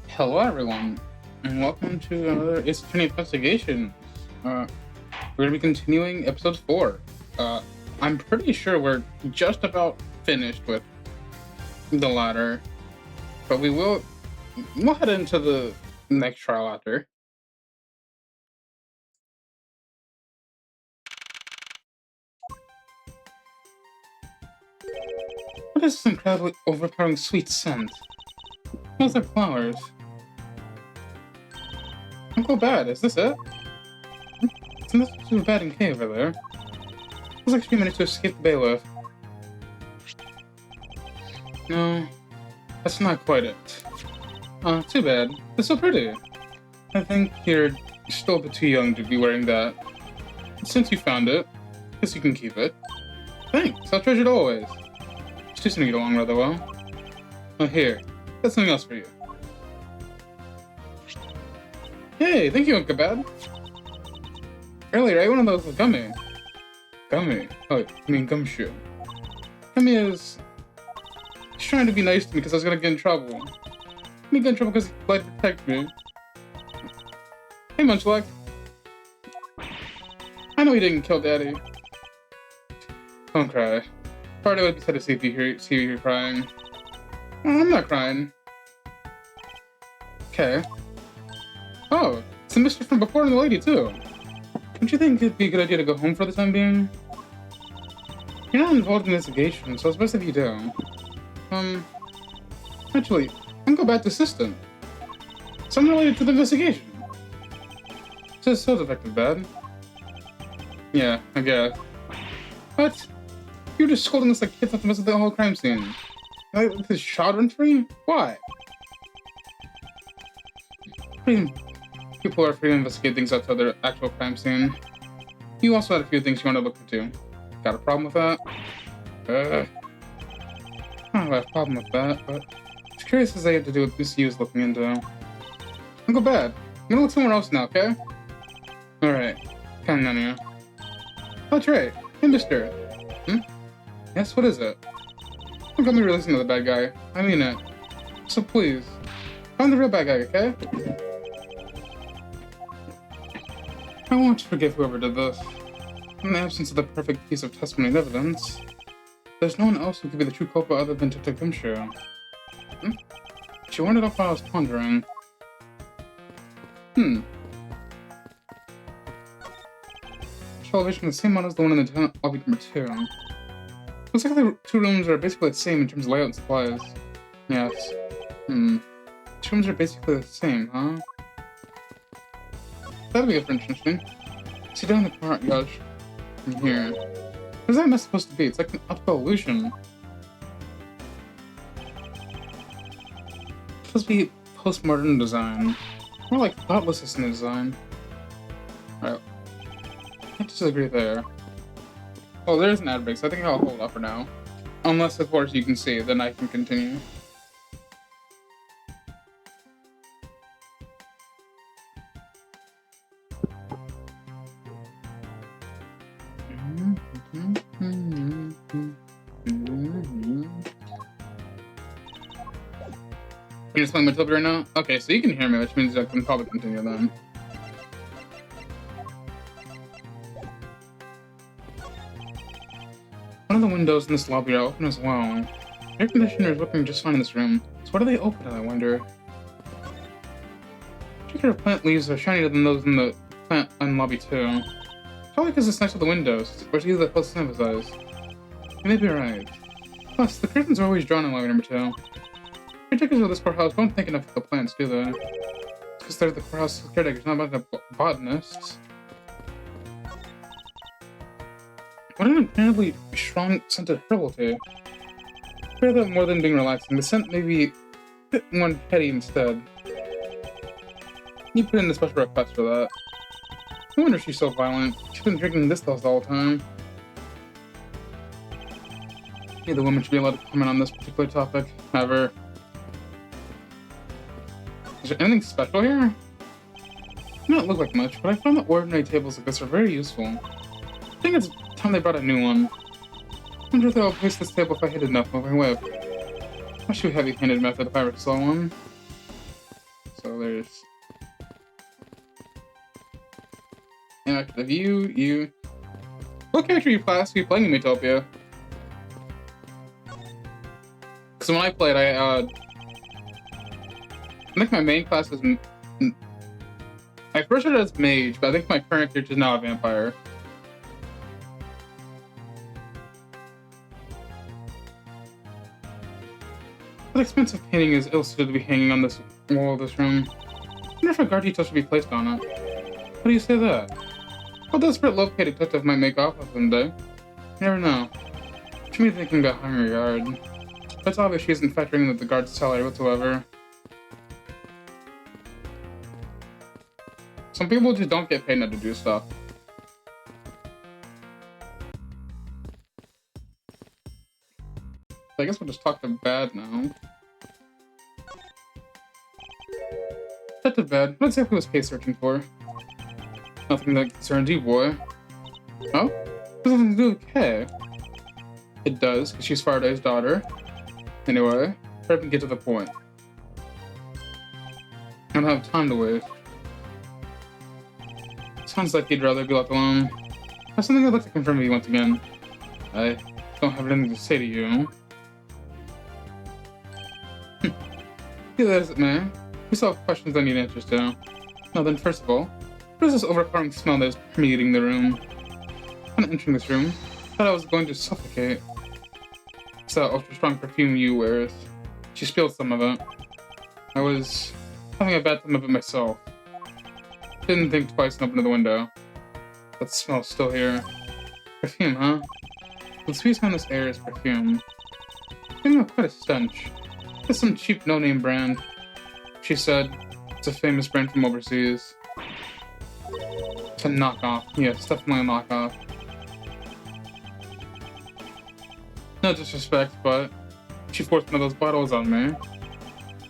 Hello, everyone, and welcome to another It's Attorney Investigation. We're going to be continuing episode 4. I'm pretty sure we're just about finished with the ladder, but we'll head into the next trial after. What is this incredibly overpowering sweet scent? Smells like flowers. Uncle Bad, is this it? It's not too bad in K over there. Looks like she managed to escape the bailiff. No, that's not quite it. Too bad. It's so pretty. I think you're still a bit too young to be wearing that. Since you found it, guess you can keep it. Thanks, I'll treasure it always. It's just gonna get along rather well. Oh, here. Got something else for you. Hey, thank you, Uncle Bad. Earlier, I wanted those with Gummy. Gummy? Oh, I mean Gumshoe. Gummy is... He's trying to be nice to me because I was gonna get in trouble. Me get in trouble because he tried to protect me. Hey, Munchlack. I know you didn't kill Daddy. Don't cry. Part of it would be sad to see you here crying. Oh, I'm not crying. Okay. Oh, it's the mister from before and the lady, too. Don't you think it'd be a good idea to go home for the time being? You're not involved in the investigation, so it's best if you do. Actually, I'm Go Bad's assistant. Something related to the investigation. This is so defective, Bad. Yeah, I guess. What? You're just scolding us like kids not to mess with the whole crime scene. Like, this shot run free? Why? People are free to investigate things outside their actual crime scene. You also had a few things you want to look into. Got a problem with that? I don't have a problem with that, but it's curious as they had to do with misuse looking into. Don't go bad. I'm gonna look somewhere else now, okay? Alright. Counting on you. That's right. Hey, mister. Yes, what is it? Don't get me releasing to the bad guy. I mean it. So please, find the real bad guy, okay? I won't forgive whoever did this. In the absence of the perfect piece of testimony and evidence, there's no one else who could be the true culprit other than Detective Gumshoe. She wanted off while I was pondering. Television is the same model as the one in the tenant lobby number 2. Looks like the two rooms are basically the same in terms of layout and supplies. Yes. Two rooms are basically the same, huh? That'll be interesting. See down the courtyard from here. What is that mess supposed to be? It's like an optical illusion. It's supposed to be postmodern design. More like thoughtlessness in the design. Alright. I disagree there. Oh, there's an ad break, so I think I'll hold off for now. Unless, of course, you can see, then I can continue. You're just playing my Toby right now? Okay, so you can hear me, which means I can probably continue then. One of the windows in this lobby are open as well. Air conditioner is working just fine in this room. So what are they open at, I wonder? Particular plant leaves are shinier than those in the plant in lobby 2. Probably because it's next to the windows, or it's either close to emphasize. You may be right. Plus, the curtains are always drawn in lobby number 2. Caretakers of this courthouse don't think enough of the plants, do they? It's because they're the courthouse caretakers, not about the botanists. What an incredibly strong scented herbal tea. I fear that more than being relaxing, the scent may be a bit more heady instead. You put in a special request for that. No wonder she's so violent. She's been drinking this dust all the time. Neither woman should be allowed to comment on this particular topic, ever. Is there anything special here? It may not look like much, but I found that ordinary tables like this are very useful. I think it's time they brought a new one. I wonder if they'll replace this table if I hit enough with my whip. Much too heavy-handed method if I ever saw one. So there's... Inactive you... What character are you playing in Metopia? Because when I played, I think my main class is... I first started as mage, but I think my current character is now a vampire. What expensive painting is ill-suited to be hanging on this wall of this room? I wonder if a guard detail should be placed on it. How do you say that? What desperate low-paid detective might make off with one day? You never know. To me, thinking about hiring a guard. But it's obvious she isn't factoring in the guard's salary whatsoever. Some people just don't get paid not to do stuff. I guess we'll just talk to Bad now. Detective Bad, what exactly was Kay searching for? Nothing that concerns you, boy. Oh? It has nothing to do with Kay. It does, because she's Faraday's daughter. Anyway, hurry up and get to the point. I don't have time to waste. Sounds like you'd rather be left alone. That's something I'd like to confirm with you once again. I don't have anything to say to you. Be that as it may, we still have questions I need answers to. Now then, first of all, what is this overpowering smell that is permeating the room? Upon entering this room, I thought I was going to suffocate. It's that ultra-strong perfume you wear. She spilled some of it. I was having a bad time of it myself. Didn't think twice and opened the window. That smell's still here. Perfume, huh? The sweet smell in this air is perfume. Giving up quite a stench. It's some cheap no-name brand. She said it's a famous brand from overseas. It's a knockoff. Yes, definitely a knockoff. No disrespect, but she forced one of those bottles on me.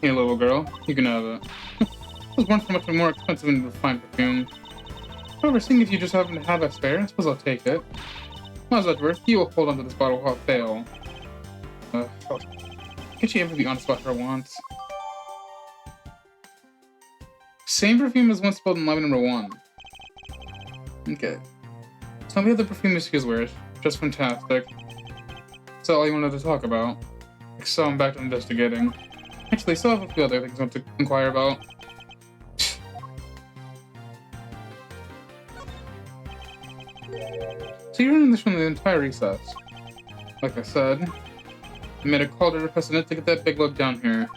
Hey, little girl, you can have it. It was one for much more expensive and refined perfume. However, seeing if you just happen to have a spare, I suppose I'll take it. Miles Edgeworth, you will hold on to this bottle without fail. Can't she ever be honest about her wants? Same perfume as one spelled in line number 1. Okay. Some of the other perfume she wears, just fantastic. Is that all you wanted to talk about? So I'm back to investigating. Actually, I still have a few other things I want to inquire about. So you're in this room the entire recess. Like I said, I made a call to request an to get that big look down here.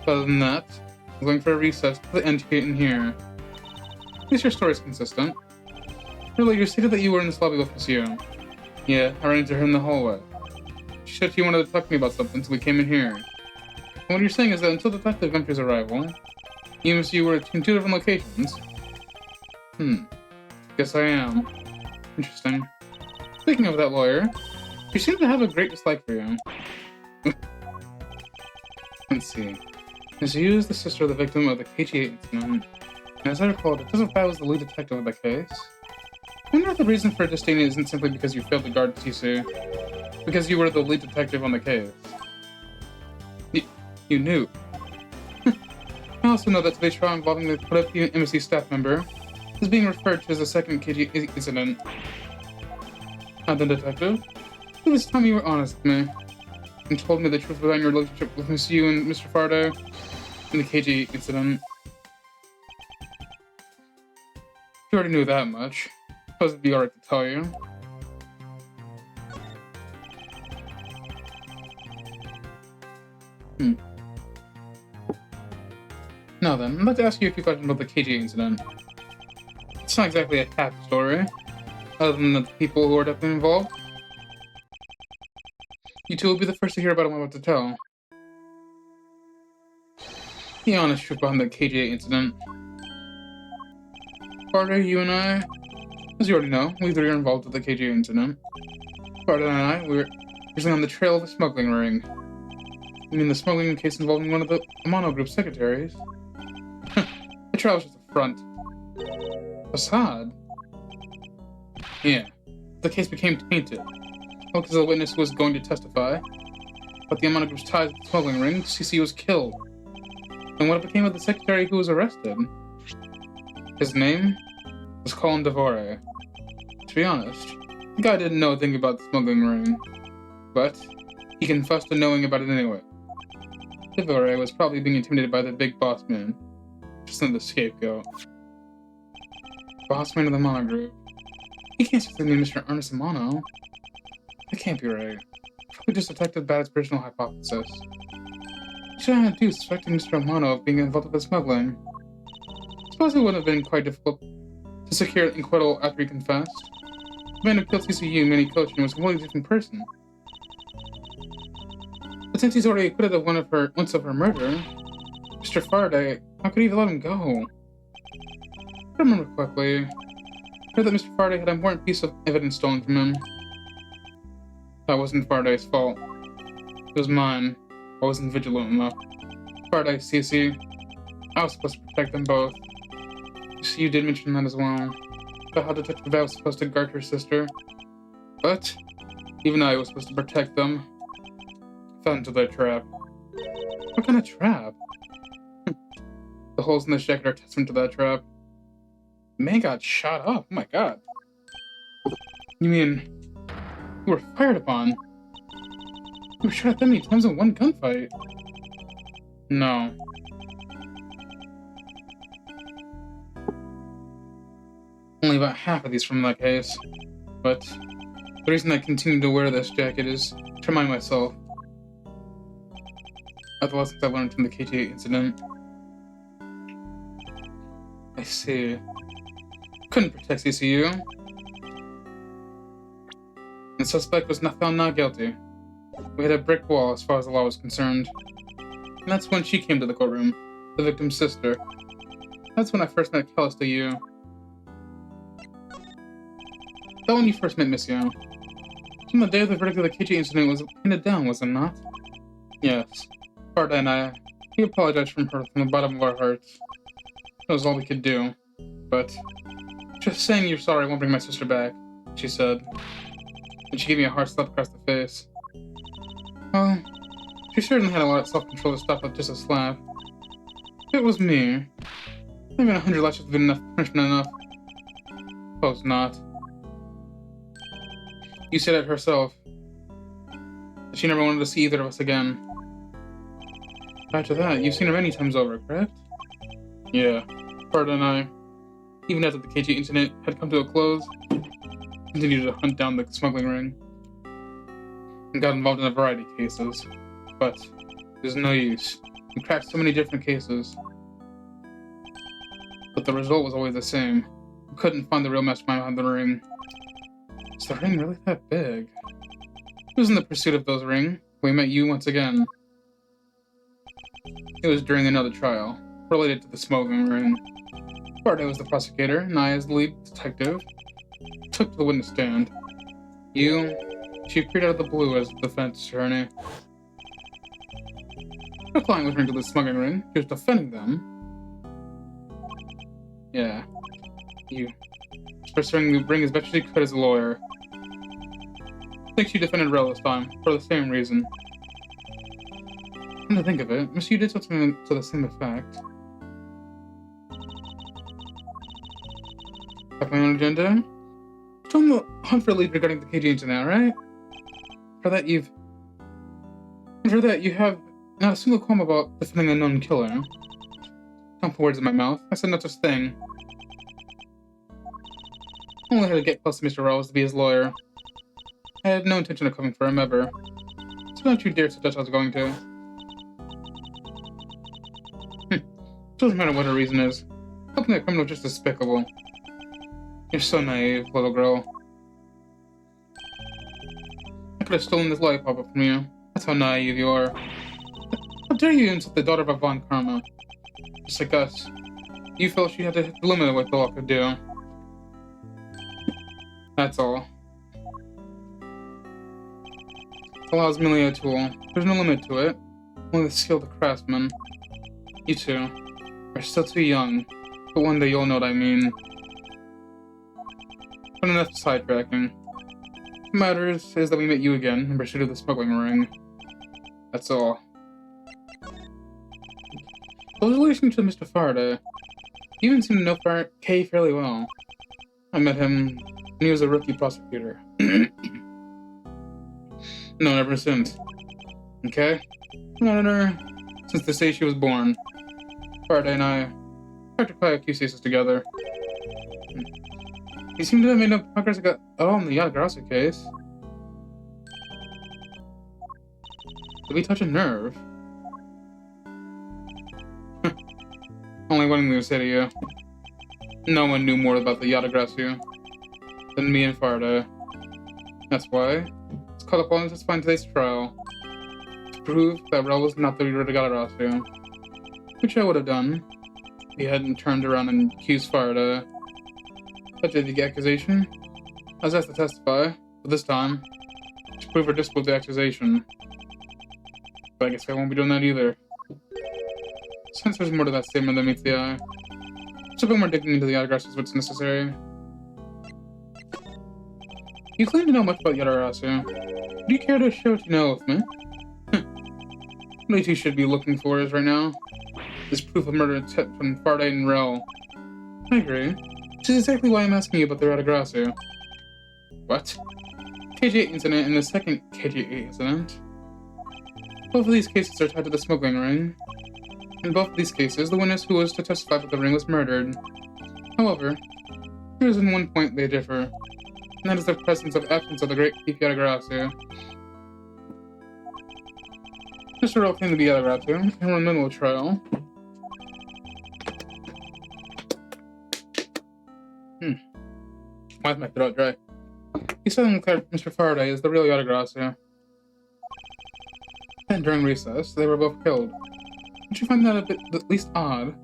Other than that, I was going for a recess to the end gate in here. At least your story's consistent. Earlier, you stated that you were in this lobby with Miss Yu. Yeah, I ran into her in the hallway. She said she wanted to talk to me about something, so we came in here. And what you're saying is that until Detective Gunter's arrival, you and Miss Yu were in 2 different locations? Guess I am. Interesting. Speaking of that lawyer, you seem to have a great dislike for you. Let's see. Miss Yu is the sister of the victim of the KG8 incident. And as I recall, Detective Bai was the lead detective of the case. I wonder if the reason for disdain isn't simply because you failed to guard Tisu, because you were the lead detective on the case. You knew. I also know that today's trial involving the Korean embassy staff member is being referred to as the second KG incident. Now then, Detective, it was time you were honest with me and told me the truth about your relationship with Miss Yu and Mr. Faraday in the KG incident. You already knew that much. I suppose it'd be alright to tell you. Now then, I'd like to ask you a few questions about the KG incident. It's not exactly a happy story, other than the people who are definitely involved. You two will be the first to hear about what I'm about to tell. The honest truth behind the KGA incident. Carter, you and I, as you already know, we 3 are involved with the KGA incident. Carter and I, we're usually on the trail of a smuggling ring. I mean the smuggling case involving one of the Amano Group secretaries. The trial was just a front. Facade? Yeah. The case became tainted. Well, because the witness was going to testify. But the amount of group's ties with the smuggling ring, CC was killed. And what became of the secretary who was arrested? His name was Colin Devore. To be honest, the guy didn't know a thing about the smuggling ring. But he confessed to knowing about it anyway. Devore was probably being intimidated by the big boss man. Just another scapegoat. Boss man of the Mono Group. He can't say the name Mr. Ernest Mono. That can't be right. Probably just detected Bad's original hypothesis. Should I do suspecting Mr. Mono of being involved with the smuggling? I suppose it would have been quite difficult to secure an acquittal after he confessed. The man who killed CCU, Manny Coaching, was a completely different person. But since he's already acquitted of once of her murder, Mr. Faraday, how could he even let him go? If I remember correctly, I heard that Mr. Faraday had an important piece of evidence stolen from him. That wasn't Faraday's fault. It was mine. I wasn't vigilant enough. Faraday, CC, I was supposed to protect them both. You did mention that as well. About how Detective Val was supposed to guard her sister. But even I was supposed to protect them. I fell into their trap. What kind of trap? The holes in the jacket are testament to that trap. The man got shot up. Oh my god. You mean you were fired upon? You were shot at that many times in one gunfight? No. Only about half of these from that case. But the reason I continue to wear this jacket is to remind myself of the lessons I learned from the KT incident. I see. Couldn't protect CCU. The suspect was not found not guilty. We hit a brick wall as far as the law was concerned. And that's when she came to the courtroom, the victim's sister. That's when I first met Callista Yu. That when you first met Miss Yu. From the day of the verdict of the KG incident was handed down, was it not? Yes. Faraday and we apologized from the bottom of our hearts. That was all we could do. But just saying you're sorry won't bring my sister back, she said. And she gave me a hard slap across the face. Well, she certainly had a lot of self-control to stop with just a slap. If it was me, maybe 100 lashes would have been enough punishment enough. Suppose not. You said it herself. She never wanted to see either of us again. After that, you've seen her many times over, correct? Yeah. Farda and I, even after the KG incident had come to a close, continued to hunt down the smuggling ring. And got involved in a variety of cases. But there's no use. We cracked so many different cases. But the result was always the same. We couldn't find the real mastermind behind the ring. Is the ring really that big? It was in the pursuit of those ring we met you once again. It was during another trial, related to the smuggling ring. Faraday was the prosecutor, and I, as the lead detective, took to the witness stand. She appeared out of the blue as the defense attorney. Her client was linked to the smuggling ring. She was defending them. Yeah. You. Pursuing the ring as best she could as a lawyer. I think she defended Rel this time, for the same reason. Come to think of it, Miss Yu did something to the same effect. Have my own agenda? Don't the hunt for a lead regarding the KG incident, right? For that you have not a single qualm about defending a known killer. Don't put words in my mouth. I said no such thing. I only had to get close to Mr. Rose to be his lawyer. I had no intention of coming for him ever. So don't you dare suggest I was going to. Doesn't matter what her reason is. Helping a criminal is just despicable. You're so naive, little girl. I could have stolen this lollipop from you. That's how naive you are. How dare you insult the daughter of a Von Karma? Just like us. You felt she had to hit the limit of what the law could do. That's all. The law is merely a tool. There's no limit to it. Only the skill of the craftsman. You two are still too young, but one day you'll know what I mean. But enough sidetracking. What matters is that we met you again in pursuit of the smuggling ring. That's all. I was listening to Mr. Faraday. He even seemed to know Kay fairly well. I met him when he was a rookie prosecutor. No, ever since. Okay? Known her since the day she was born. Faraday and I practically a few cases together. He seemed to have made no progress at all in the Yatagarasu case. Did we touch a nerve? Only one we said to you. No one knew more about the Yatagarasu than me and Faraday. That's why it's called upon us to find today's trial to prove that Rel was not the Yatagarasu, which I would have done if he hadn't turned around and accused Faraday. That did the accusation. I was asked to testify, but this time to prove or disprove the accusation. But I guess I won't be doing that either. Since there's more to that statement than meets the eye, just a bit more digging into the Yatagarasu is what's necessary. You claim to know much about Yatagarasu. Do you care to share what you know with me? What you should be looking for is right now is proof of murder from Faraday and Rel. I agree. Which is exactly why I'm asking you about the Yatagarasu. What? KG8 incident and the second KG8 incident. Both of these cases are tied to the smuggling ring. In both of these cases, the witness who was to testify that the ring was murdered. However, there is in one point they differ, and that is the presence of absence of the great thief Yatagarasu. Mr. Rel claimed to be Yatagarasu, and we're in the middle of trial. Why is my throat dry? He suddenly declared Mr. Faraday is the real Yatagarasu. And during recess, they were both killed. Don't you find that a bit at least odd?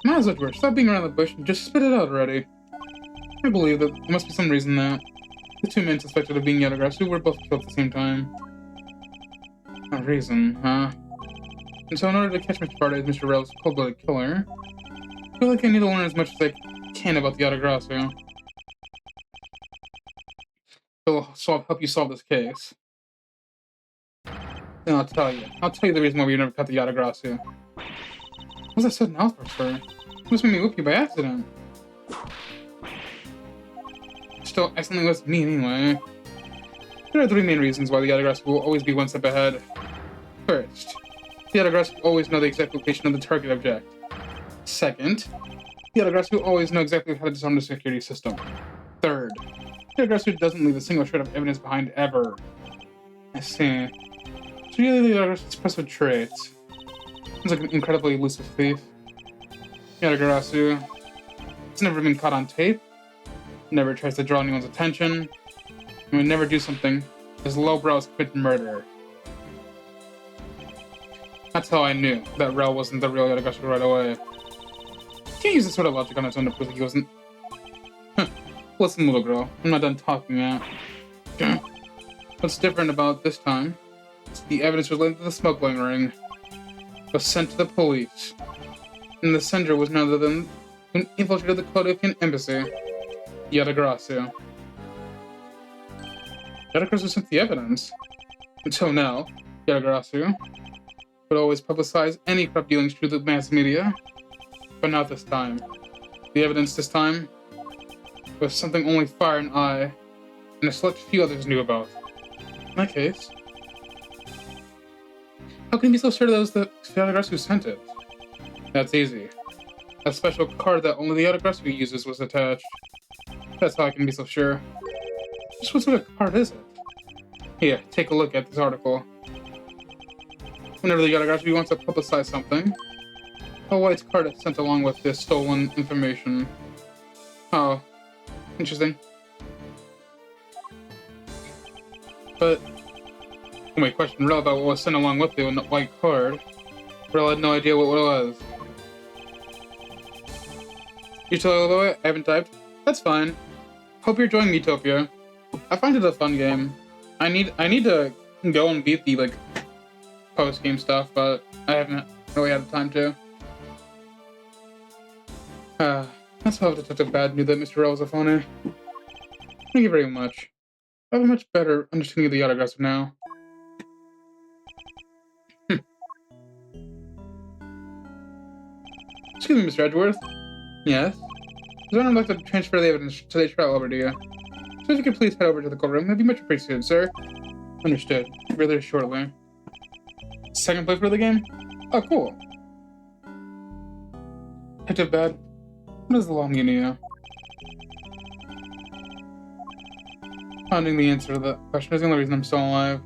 Miles Edgeworth, stop being around the bush and just spit it out already. I believe that there must be some reason that the two men suspected of being Yatagarasu were both killed at the same time. A reason, huh? And so in order to catch Mr. Faraday as Mr. Rel's cold-blooded killer, I feel like I need to learn as much as I can about the Yatagarasu. So I'll help you solve this case. Then I'll tell you. I'll tell you the reason why we never caught the Yatagarasu. What was that sudden outburst for? You must make me whoop you by accident. Still, accidentally was me anyway. There are three main reasons why the Yatagarasu will always be one step ahead. First, the Yatagarasu will always know the exact location of the target object. Second, the Yatagarasu will always know exactly how to disarm the security system. Third, the Yatagarasu doesn't leave a single shred of evidence behind ever. I see. So really, the Yatagarasu expressive traits. He's like an incredibly elusive thief. Yatagarasu has never been caught on tape, never tries to draw anyone's attention, and would never do something as lowbrow as commit murder. That's how I knew that Rel wasn't the real Yatagarasu right away. Can't use this sort of logic on its own to prove that he wasn't. Listen, little girl, I'm not done talking yet. What's different about this time is the evidence related to the smuggling ring was sent to the police, and the sender was none other than who infiltrated the Clodifian embassy, Yatagarasu. Yatagarasu sent the evidence. Until now, Yatagarasu would always publicize any corrupt dealings through the mass media, but not this time. The evidence this time was something only Fire and I, and a select few others knew about. In that case, how can you be so sure that it was the Yatagarasu who sent it? That's easy. A special card that only the Yatagarasu uses was attached. That's how I can be so sure. Just what sort of card is it? Here, take a look at this article. Whenever the Yatagarasu wants to publicize something, a white card is sent along with this stolen information. Oh, interesting. But when we questioned Rel about what was sent along with the white card, Rel had no idea what it was. You still about it? I haven't typed? That's fine. Hope you're enjoying Miitopia. I find it a fun game. I need to go and beat the post-game stuff, but I haven't really had the time to. That's how Detective Bad knew that Mr. Rel was a phony. Thank you very much. I have a much better understanding of the Yatagarasu now. Excuse me, Mr. Edgeworth. Yes? His Honor would like to transfer the evidence to the trial over to you. So if you could please head over to the courtroom, that'd be much appreciated, sir. Understood. Rather shortly. Second playthrough of the game? Oh, cool. Detective Bad, what is the law mean to you? Finding the answer to that question is the only reason I'm still alive.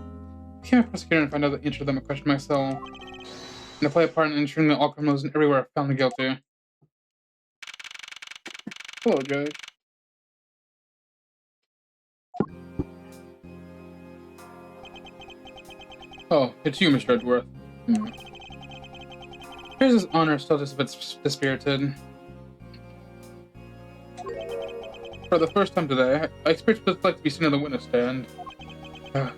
I became a prosecutor and find out the answer to that question myself. And to play a part in ensuring that all criminals everywhere are found guilty. Hello, Judge. Oh, it's you, Mr. Edgeworth. Here's his honor still just a bit dispirited. For the first time today, I experienced what it's like to be seen on the witness stand. I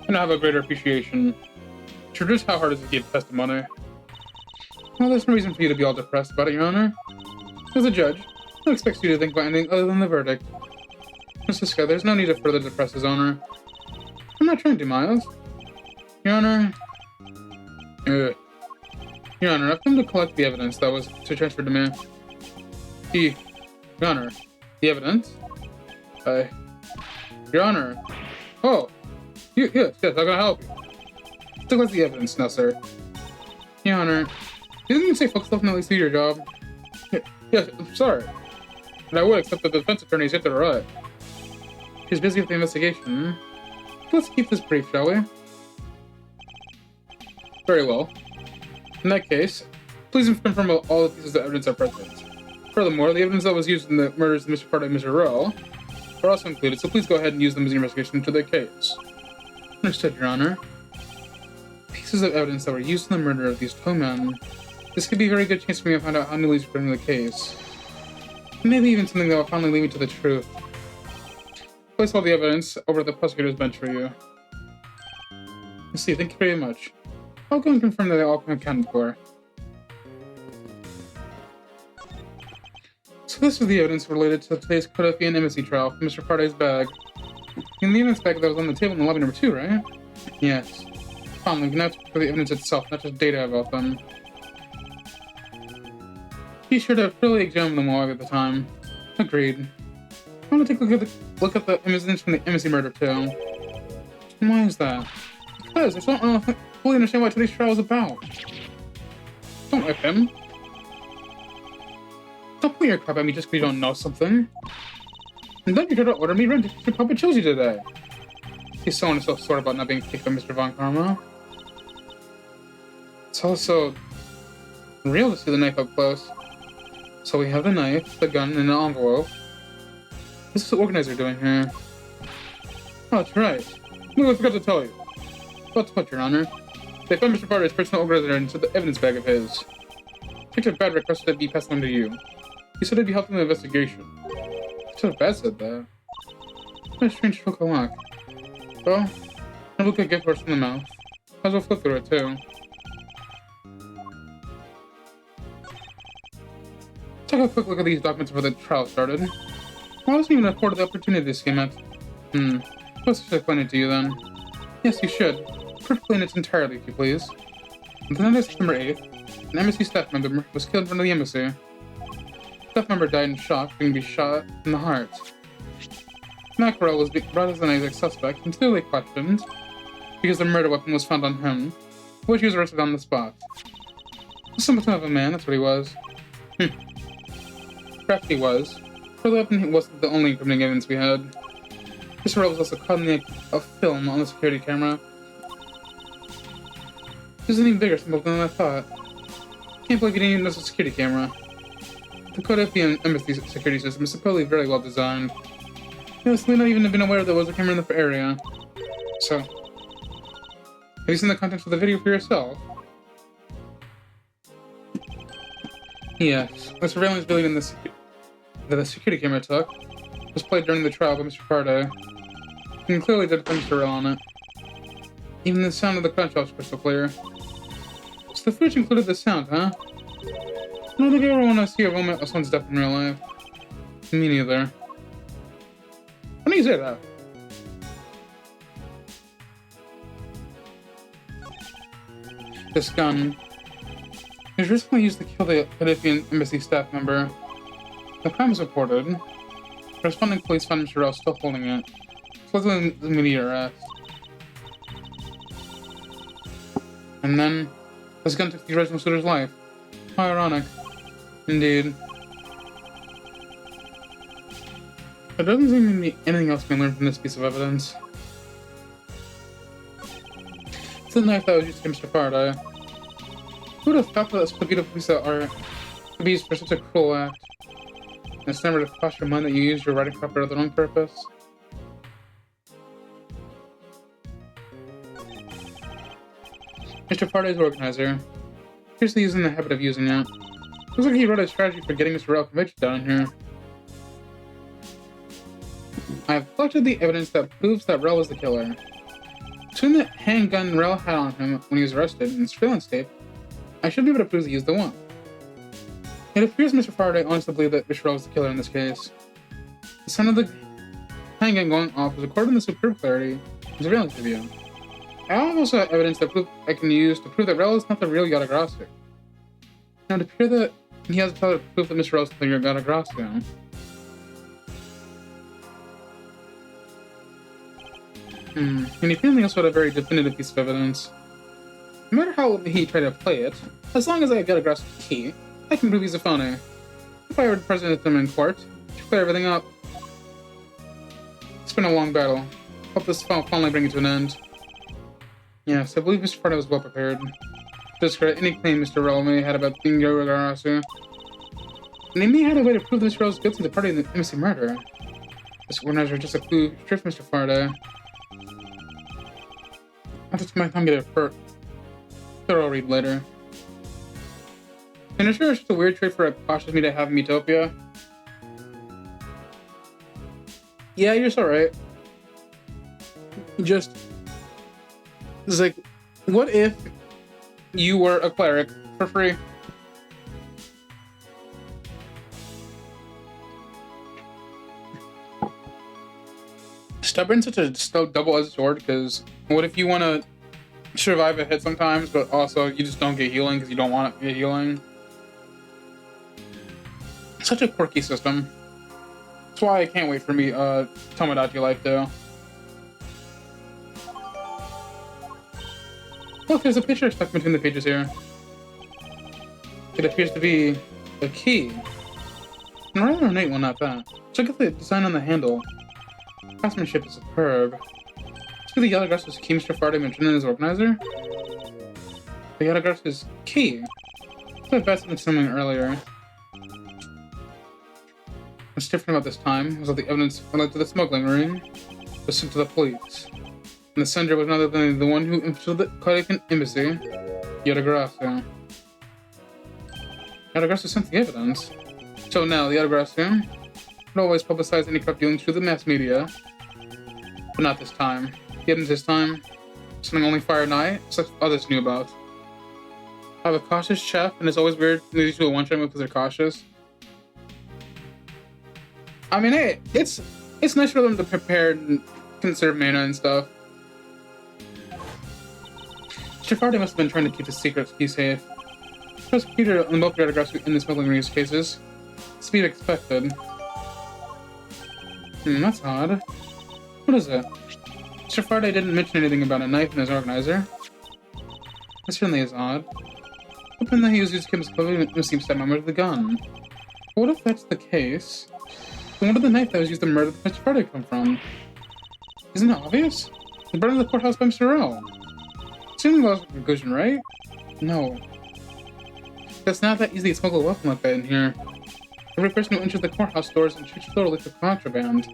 now have a greater appreciation to just how hard it is to keep testimony. Well, there's no reason for you to be all depressed about it, Your Honor. As a judge, I expect you to think about anything other than the verdict. Mr. Scott, there's no need to further depress His Honor. I'm not trying to, Miles. Your Honor... Your Honor, I've come to collect the evidence that was to transfer to me. Your Honor, the evidence? Your Honor. Oh, yes, how can I help you? So what's the evidence now, sir? Your Honor, didn't you say folks definitely see your job? Yes, I'm sorry. And I would, except that the defense attorney is yet to arrive. He's busy with the investigation. Let's keep this brief, shall we? Very well. In that case, please confirm all the pieces of evidence are present. Furthermore, the evidence that was used in the murders of Mr. Carter and Mr. Rowe are also included, so please go ahead and use them as your investigation into their case. Understood, Your Honor. Pieces of evidence that were used in the murder of these two men. This could be a very good chance for me to find out how newly spreading the case. Maybe even something that will finally lead me to the truth. Place all the evidence over the prosecutor's bench for you. I see, thank you very much. I'll go and confirm that they all come accounted for. So this is the evidence related to today's Kodafi and embassy trial from Mr. Carday's bag. In the evidence bag that was on the table in lobby number 2, right? Yes. Finally, we can now talk for the evidence itself, not just data about them. Be sure to thoroughly examine them all at the time. Agreed. I want to take a look at the evidence from the embassy murder too. And why is that? Because I don't fully understand what today's trial is about. Don't whip him. Don't put your crap at me just because you don't know something. And then you try to order me rent to Papa chose you today. He's so on and so sore about not being kicked by Mr. Von Karma. It's also real to see the knife up close. So we have the knife, the gun, and an envelope. This is what organizer doing here. Oh, that's right. No, I forgot to tell you. What's what, Your Honor? They found Mr. Carter's personal organizer into the evidence bag of his. Detective Bad requested it be passed on to you. He said it'd be helping the investigation. Detective Bad said that. What a strange stroke of luck. Well, I'll look a gift horse in the mouth. Might as well flip through it too. Take a quick look at these documents before the trial started. I wasn't even afforded the opportunity to skim it. Let's just explain it to you then. Yes, you should. Perfectly in its entirety, if you please. On the night of September 8th, an embassy staff member was killed in front of the embassy. The staff member died in shock, being shot in the heart. Mackerel was brought as an Isaac suspect and clearly questioned because the murder weapon was found on him, which he was arrested on the spot. Something of a man, that's what he was. Perhaps he was, but the weapon wasn't the only incriminating evidence we had. Mr. Rowe was also caught in the act of film on the security camera. There's an even bigger symbol than I thought. Can't believe you didn't even notice a security camera. The Kodafi embassy security system is supposedly very well designed. You may not even have been aware there was a camera in the area. So, have you seen the contents of the video for yourself? Yes, the surveillance video that the security camera took was played during the trial by Mr. Carday. You can clearly detect Mr. Rowe on it. Even the sound of the crunch was crystal clear. So the footage included the sound, huh? I don't think I ever want to see a moment of someone's death in real life. Me neither. Why do you say that? This gun. It was recently used to kill the Philippian embassy staff member. The crime was reported. Corresponding police found Mr. Rao still holding it. Supposedly the immediate arrest. And then, this gun took the original shooter's life. How ironic. Indeed. There doesn't seem to be anything else we can learn from this piece of evidence. It's the knife that was used to kill Mr. Faraday. Who would have thought that such a beautiful piece of art could be used for such a cruel act? And it's never to cross your mind that you used your writing copy for the wrong purpose. Mr. Faraday's organizer. Appears he's in the habit of using it. Looks like he wrote a strategy for getting Mr. Rao convicted down here. I have collected the evidence that proves that Rao was the killer. Between the handgun Rao had on him when he was arrested and the surveillance tape, I should be able to prove he used the one. It appears Mr. Faraday honestly believed that Mr. Rao was the killer in this case. The sound of the handgun going off was recorded in the superb clarity of the surveillance video. I also have evidence that I can use to prove that Rao is not the real Yatagarasu. Now, it appears that he has proof that Mr. Rao is the real Yatagarasu. And he apparently also had a very definitive piece of evidence. No matter how he tried to play it, as long as I got a grasp of the key, I can prove he's a phony. If I were to present him in court, to clear everything up. It's been a long battle. Hope this will finally bring it to an end. Yes, I believe Mr. Faraday was well prepared to discredit any claim Mr. Rao may have had about being Yatagarasu. And he may have had a way to prove that Mr. Rao was guilty of the party in the embassy murder. This organizer just a clue to trick Mr. Faraday. I'll just my time get a thorough read later. And I'm sure it's just a weird trait for a cautious me to have in Utopia. Yeah, you're so right. It's like, what if you were a cleric for free? Stubborn's such a double-edged sword, because what if you want to survive a hit sometimes, but also you just don't get healing because you don't want to get healing? Such a quirky system. That's why I can't wait for me Tomodachi Life though. Look, there's a picture stuck between the pages here. It appears to be a key. And a rather ornate one at that. Check out the design on the handle. Craftsmanship is superb. Let's the Yatagarasu's key Mr. Faraday mentioned in his organizer. The Yatagarasu's key. It's a best than something earlier. What's different about this time was that the evidence related to the smuggling ring was sent to the police. And the sender was none other than the one who infiltrated the Korean embassy, Yatagarasu. Yatagarasu sent the evidence. So now, the Yatagarasu would always publicize any corrupt dealings through the mass media. But not this time. Yet in this time, something only Fire and I, such others knew about. I have a cautious chef, and it's always weird when they do a one-shot move because they're cautious. I mean, hey, it's nice for them to prepare and conserve mana and stuff. Mr. Faraday must have been trying to keep his secrets safe. The prosecutor and both Yatagarasu in the smuggling ring cases. It's to be expected. That's odd. What is it? Mr. Faraday didn't mention anything about a knife in his organizer. That certainly is odd. Hoping that he was used to kill his clothing and seems to remember the gun. But what if that's the case? Then where did the knife that was used to murder Mr. Faraday come from? Isn't it obvious? It burned in the courthouse by Mr. Rao. Assuming that was a conclusion, right? No. It's not that easy to smuggle a weapon like that in here. Every person who enters the courthouse doors and shoots thoroughly for contraband.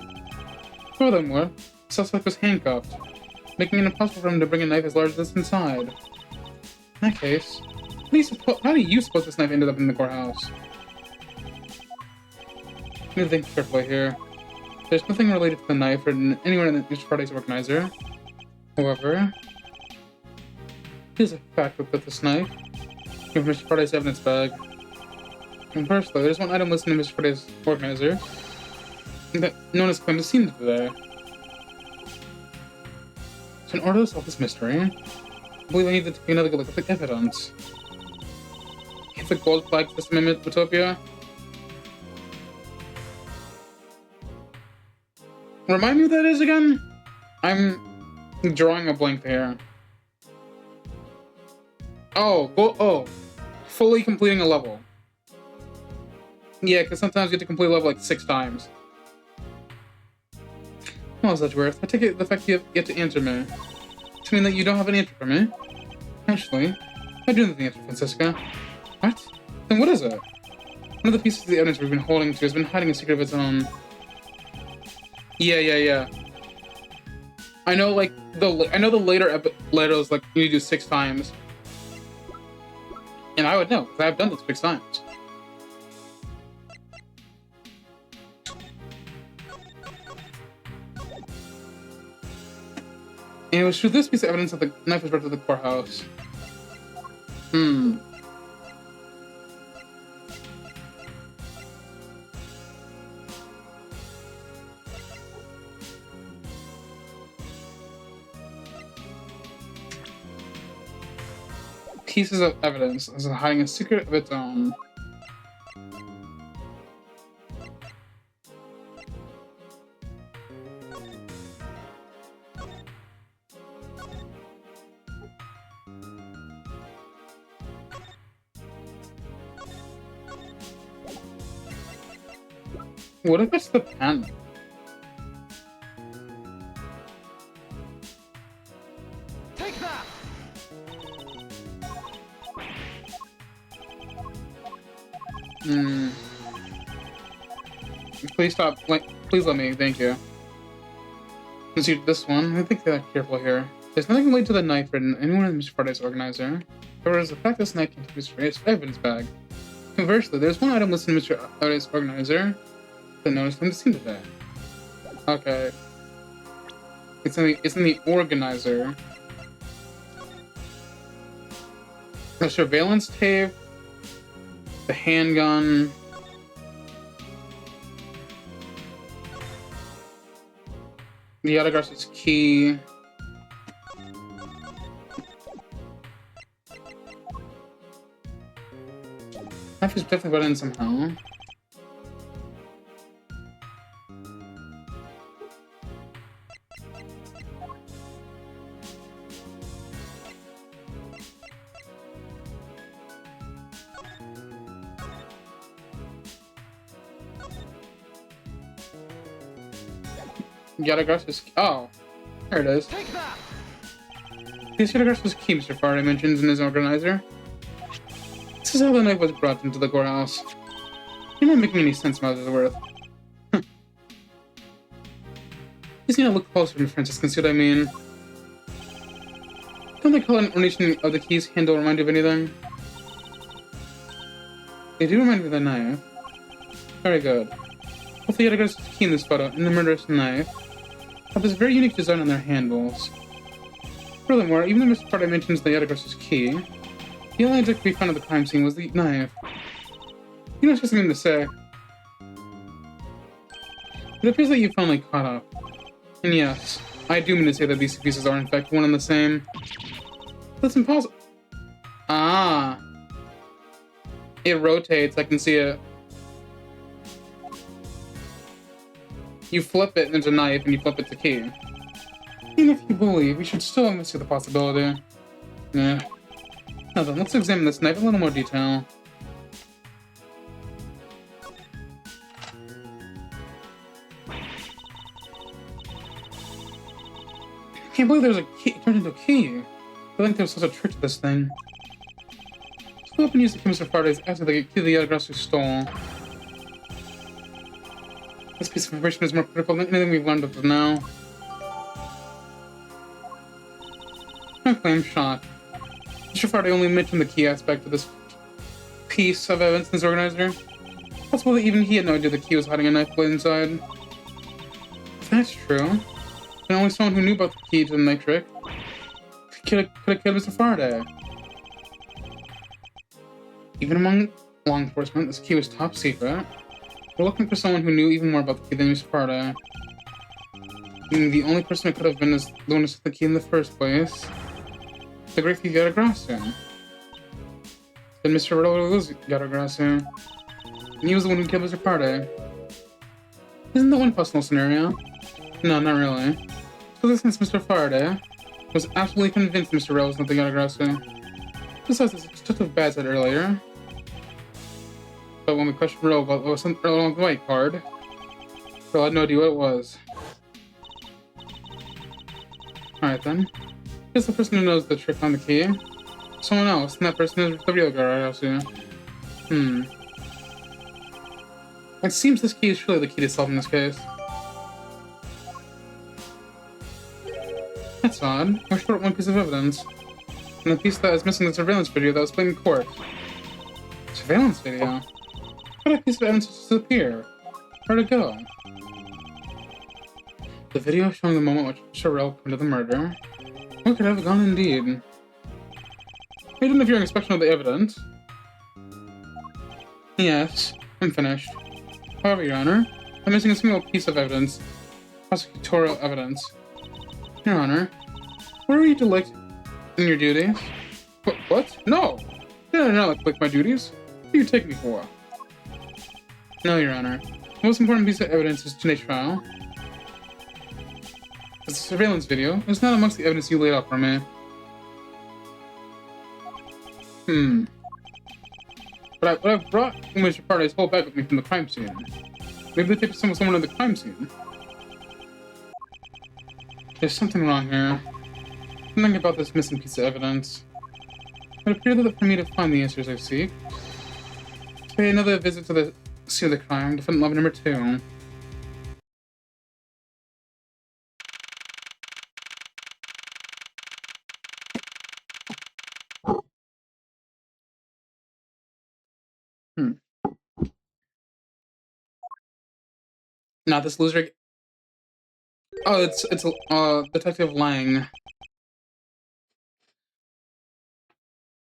Furthermore, the suspect was handcuffed, making it impossible for him to bring a knife as large as this inside. In that case, how do you suppose this knife ended up in the courthouse? I need to think carefully here. There's nothing related to the knife or anywhere in Mr. Faraday's organizer. However, it is a fact that this knife came from Mr. Faraday's evidence bag. And firstly, there's one item listed in Mr. Friday's organizer that no one has claimed to see today. So in order to solve this mystery, I believe I need to take another good look at the evidence. Hit the gold flag system in Utopia. Remind me what that is again? I'm drawing a blank here. Oh, fully completing a level. Yeah, because sometimes you have to complete a level like 6 times. Miles Edgeworth, I take it the fact you have yet to answer me to mean that you don't have an answer for me. Actually, I do know the answer, Francisca. What? Then what is it? One of the pieces of the evidence we've been holding to has been hiding a secret of its own. Yeah. I know, like, the later letters, like, you do 6 times. And I would know, because I've done this 6 times. And it was through this piece of evidence that the knife was brought to the courthouse. Pieces of evidence as hiding a secret of its own. What if it's the pen? Take that! Please stop. Please let me. Thank you. Let's use this one. I think they're careful here. There's nothing related to the knife written anyone in Mr. Friday's organizer. However, the fact this knife contains Mr. Friday's evidence bag. Conversely, there's one item listed in Mr. Friday's organizer that no one's claimed to see today. Okay. It's in the organizer. The surveillance tape, the handgun, the Yatagarasu's key. Knife is definitely brought in somehow. Yatagarasu's key. Oh, there it is. Take that! This Yatagarasu's key Mr. Faraday mentions in his organizer. This is how the knife was brought into the courthouse. You're not making any sense, Miles Edgeworth. Just need to look closer, Miss Francis, and see what I mean. Don't the color and ornation of the key's handle remind you of anything? They do remind me of the knife. Very good. Both the Yatagarasu's key in this photo and the murderous knife have this very unique design on their handles. Furthermore, even though Mr. Faraday mentions the Yatagarasu's key, the only object we found at the crime scene was the knife. You know, it's just something to say. It appears that you finally caught up. And yes, I do mean to say that these two pieces are in fact one and the same. That's impossible. Ah. It rotates, I can see it. You flip it and there's a knife, and you flip it to key. Even if you believe, we should still investigate the possibility. Yeah. Now then, let's examine this knife in a little more detail. I can't believe there's a key. It turned into a key. I think there's such a trick to this thing. So open use the Mr. Faraday's after the key the Yatagarasu stole. This piece of information is more critical than anything we've learned up to now. Okay, I'm shocked. Mr. Faraday only mentioned the key aspect of this piece of evidence in his organizer. Possible that even he had no idea the key was hiding a knife blade inside. If that's true, then only someone who knew about the key to the knife trick could have killed Mr. Faraday. Even among Law enforcement, this key was top secret. We're looking for someone who knew even more about the key than Mr. Parda. Meaning the only person who could have been is the one who took the key in the first place. The great thief Yatagarasu. Then Mr. Rolo was Yatagarasu. And he was the one who killed Mr. Parda. Isn't that one possible scenario? No, not really. So since Mr. Faraday was absolutely convinced Mr. Rel was not the Yatagarasu. Besides, as Detective Bad said earlier. But when we questioned Rel about what was on the white card, Rel had no idea what it was. Alright then. Here's the person who knows the trick on the key. Someone else, and that person is the real Yatagarasu. It seems this key is surely the key to solving this case. That's odd. We're short one piece of evidence. And the piece that is missing the surveillance video that was played in court. Surveillance video? How did that piece of evidence disappear? Where'd it go? The video showing the moment which Sherelle committed the murder. Where could it have gone indeed? You didn't have your inspection of the evidence. Yes, I'm finished. However, Your Honor, I'm missing a single piece of evidence. Prosecutorial evidence. Your Honor, were you neglect in your duties? What? No! Did I not neglect my duties? What do you take me for? No, Your Honor. The most important piece of evidence is today's trial. The surveillance video is not amongst the evidence you laid out for me. But I brought Mr. Paradise whole bag with me from the crime scene. Maybe they take someone in the crime scene. There's something wrong here. Something about this missing piece of evidence. It appears that for me to find the answers I seek, pay another visit to the scene of the crime, defendant love number 2. Not this loser. Oh, it's Detective Lang.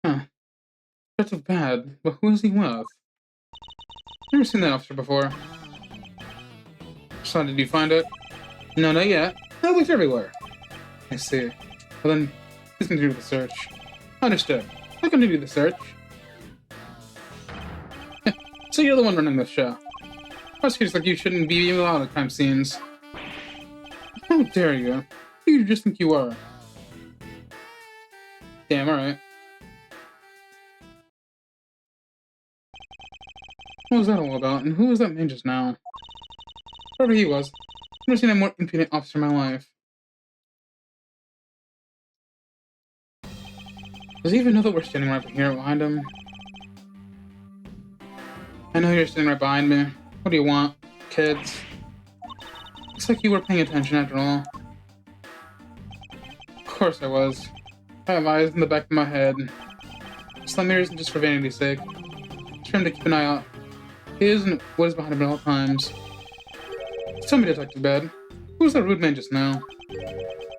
Huh. Detective Bad, but who is he with? Never seen that officer before. So did you find it? No, not yet. I looked everywhere. I see. Well then, please continue the search. Understood. I'll continue the search. So you're the one running this show. Prosecutors like you shouldn't be allowed at crime scenes. How dare you? Who do you just think you are? Damn, alright. What was that all about? And who was that man just now? Whoever he was, I've never seen a more impudent officer in my life. Does he even know that we're standing right here behind him? I know you're standing right behind me. What do you want, kids? Looks like you were paying attention after all. Of course I was. I have eyes in the back of my head. Slamir isn't just for vanity's sake. It's for him to keep an eye out. He isn't what is behind him at all times. Tell me, Detective Bad, who was that rude man just now?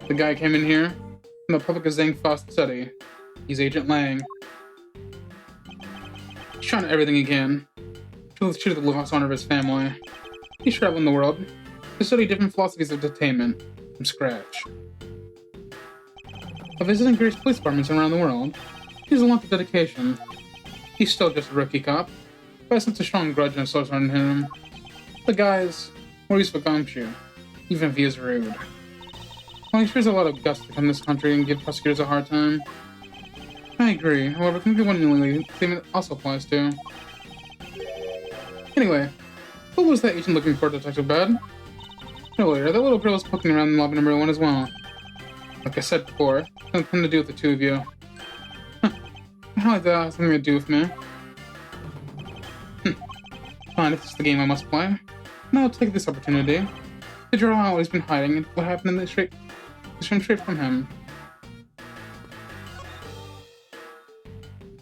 The guy came in here from the public Zhang Faust study. He's Agent Lang. He's trying everything he can to shoot the lost honor of his family. He's traveling the world to study different philosophies of detainment from scratch. By visiting various police departments around the world, he has a lot of dedication. He's still just a rookie cop, but I sense a strong grudge and source on him. The guy's more useful gumshoe, even if he is rude. Well, he sure has a lot of guts to come to this country and give prosecutors a hard time. I agree, however, I think the one and only statement also applies to. Anyway, what was that agent looking for, Detective Bad? Earlier, that little girl was poking around in lobby number 1 as well. Like I said before, nothing to do with the two of you. How like that has something to do with me? Fine, if it's the game I must play. Now I'll take this opportunity to draw out what he's been hiding and what happened in the straight from him.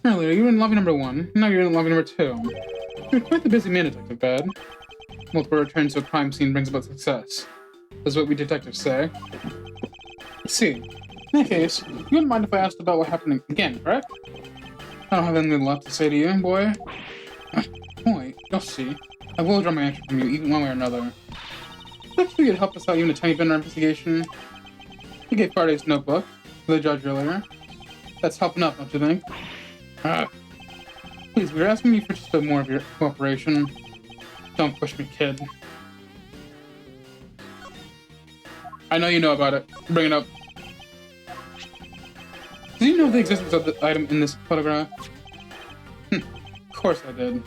Earlier, you were in lobby number 1, now you're in lobby number 2. You're quite the busy man, Detective Bad. Multiple returns to a crime scene brings about success. That's what we detectives say. Let's see. In that case, you wouldn't mind if I asked about what happened again, correct? I don't have anything left to say to you, boy. You'll see. I will draw my answer from you, even one way or another. Actually, you'd help us out even a tiny bit in our investigation. You gave Friday's notebook to the judge earlier. That's helping up, don't you think? Please, we're asking you for just a bit more of your cooperation. Don't push me, kid. I know you know about it. Bring it up. Did you know the existence of the item in this photograph? Of course I did.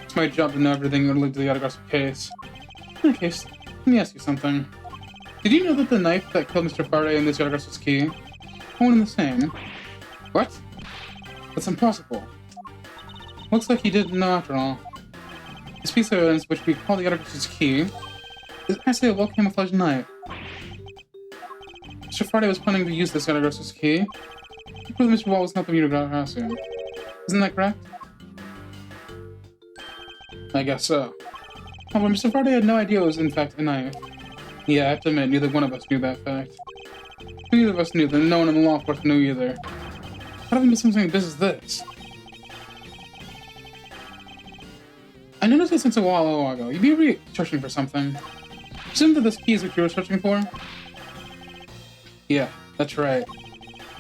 It's my job to know everything related to the Yatagarasu case. In any case, let me ask you something. Did you know that the knife that killed Mr. Faraday and this Yatagarasu's key are one and the same? What? That's impossible. Looks like he didn't know after all. This piece of evidence, which we call the Yatagarasu's key, is actually a well-camouflaged knife. Mr. Faraday was planning to use this Yatagarasu's key to prove Mr. Wall was not the Yatagarasu. Isn't that correct? I guess so. However, Mr. Faraday had no idea it was in fact a knife. Yeah, I have to admit, neither one of us knew that fact. If neither of us knew, then no one in the law force knew either. How do we miss something as big as this? I noticed it since a while ago. You'd be really searching for something. Assume that this key is what you were searching for? Yeah, that's right.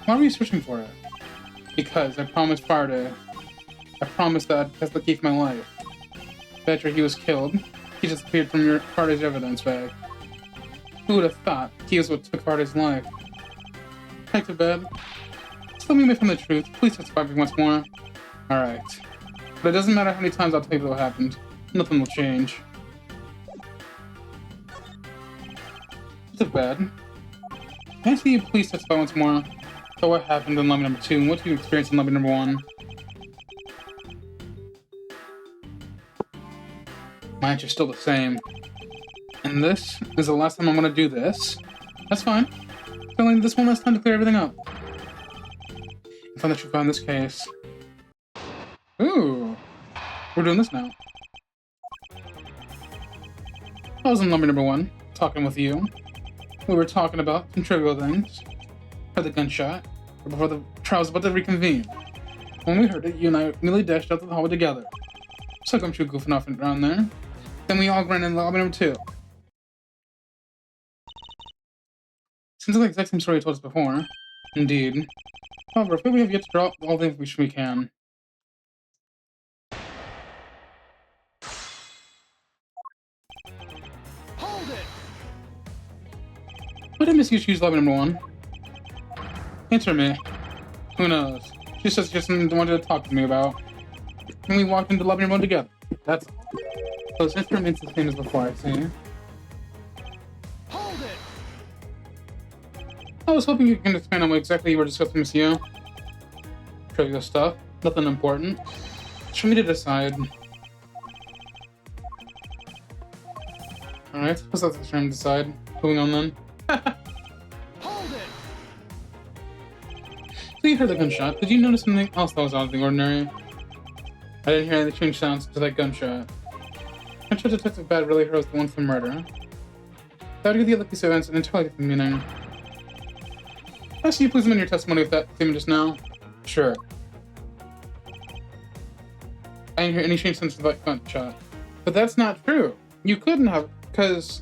Why were you searching for it? Because I promised Faraday. I promised that that's the key for my life. After he was killed, he disappeared from your Faraday's evidence bag. Who would have thought he was what took Faraday's life? Back to bed. Just let me from the truth. Please testify me once more. Alright. But it doesn't matter how many times I'll tell you what happened. Nothing will change. To bed. Can I see you please testify once more about what happened in lobby number 2 and what you experienced in lobby number 1? My answer's still the same. And this is the last time I'm gonna do this. That's fine. It's only this one last time to clear everything up. I found the truth in this case. Ooh. We're doing this now. I was in lobby number 1, talking with you. We were talking about some trivial things. Heard the gunshot, before the trial was about to reconvene. When we heard it, you and I nearly dashed out to the hallway together. So come you goofing off around there. Then we all ran in lobby number 2. Seems like the exact same story you told us before. Indeed. However, I feel we have yet to draw all the information we can. Hold it! Why did Miss you choose lobby number 1? Answer me. Who knows? She just wanted to talk to me about. And we walked into lobby number 1 together. That's all. So this instrument's the same as before, I see. Hold it! I was hoping you can expand on what exactly you were discussing, Monsieur. Trivial stuff. Nothing important. It's for me to decide. Alright, let's let the term decide. Moving on then. Hold it! So you heard the gunshot. Did you notice something else that was out of the ordinary? I didn't hear any strange sounds to that gunshot. I'm sure Detective Bad really heard was the one for murder. That would give the other piece of evidence an entirely different meaning. I see you please amend your testimony with that statement just now. Sure. I didn't hear any strange sounds to that gunshot. But that's not true. You couldn't have, because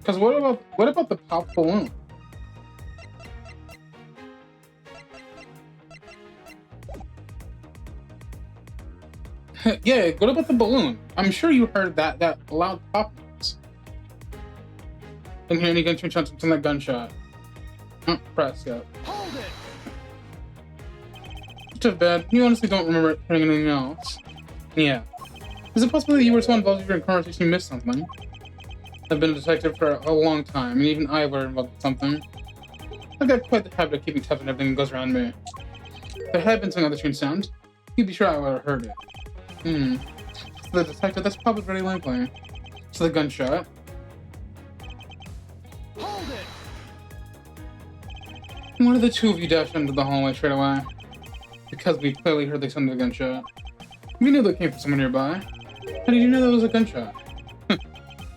what about the pop balloon? Yeah, what about the balloon? I'm sure you heard that loud pop noise. Didn't hear any gunshot from that gunshot. Press, yeah. Hold it! Too bad. You honestly don't remember hearing anything else. Yeah. Is it possible that you were so involved with your conversation you missed something? I've been a detective for a long time, and even I were involved with something. I've got quite the habit of keeping tabs on everything that goes around me. If there had been some other strange sound, you'd be sure I would have heard it. So the detective, that's probably very likely. So the gunshot. Hold it! One of the two of you dashed into the hallway straight away. Because we clearly heard the sound of the gunshot. We knew that came from somewhere nearby. How did you know that was a gunshot?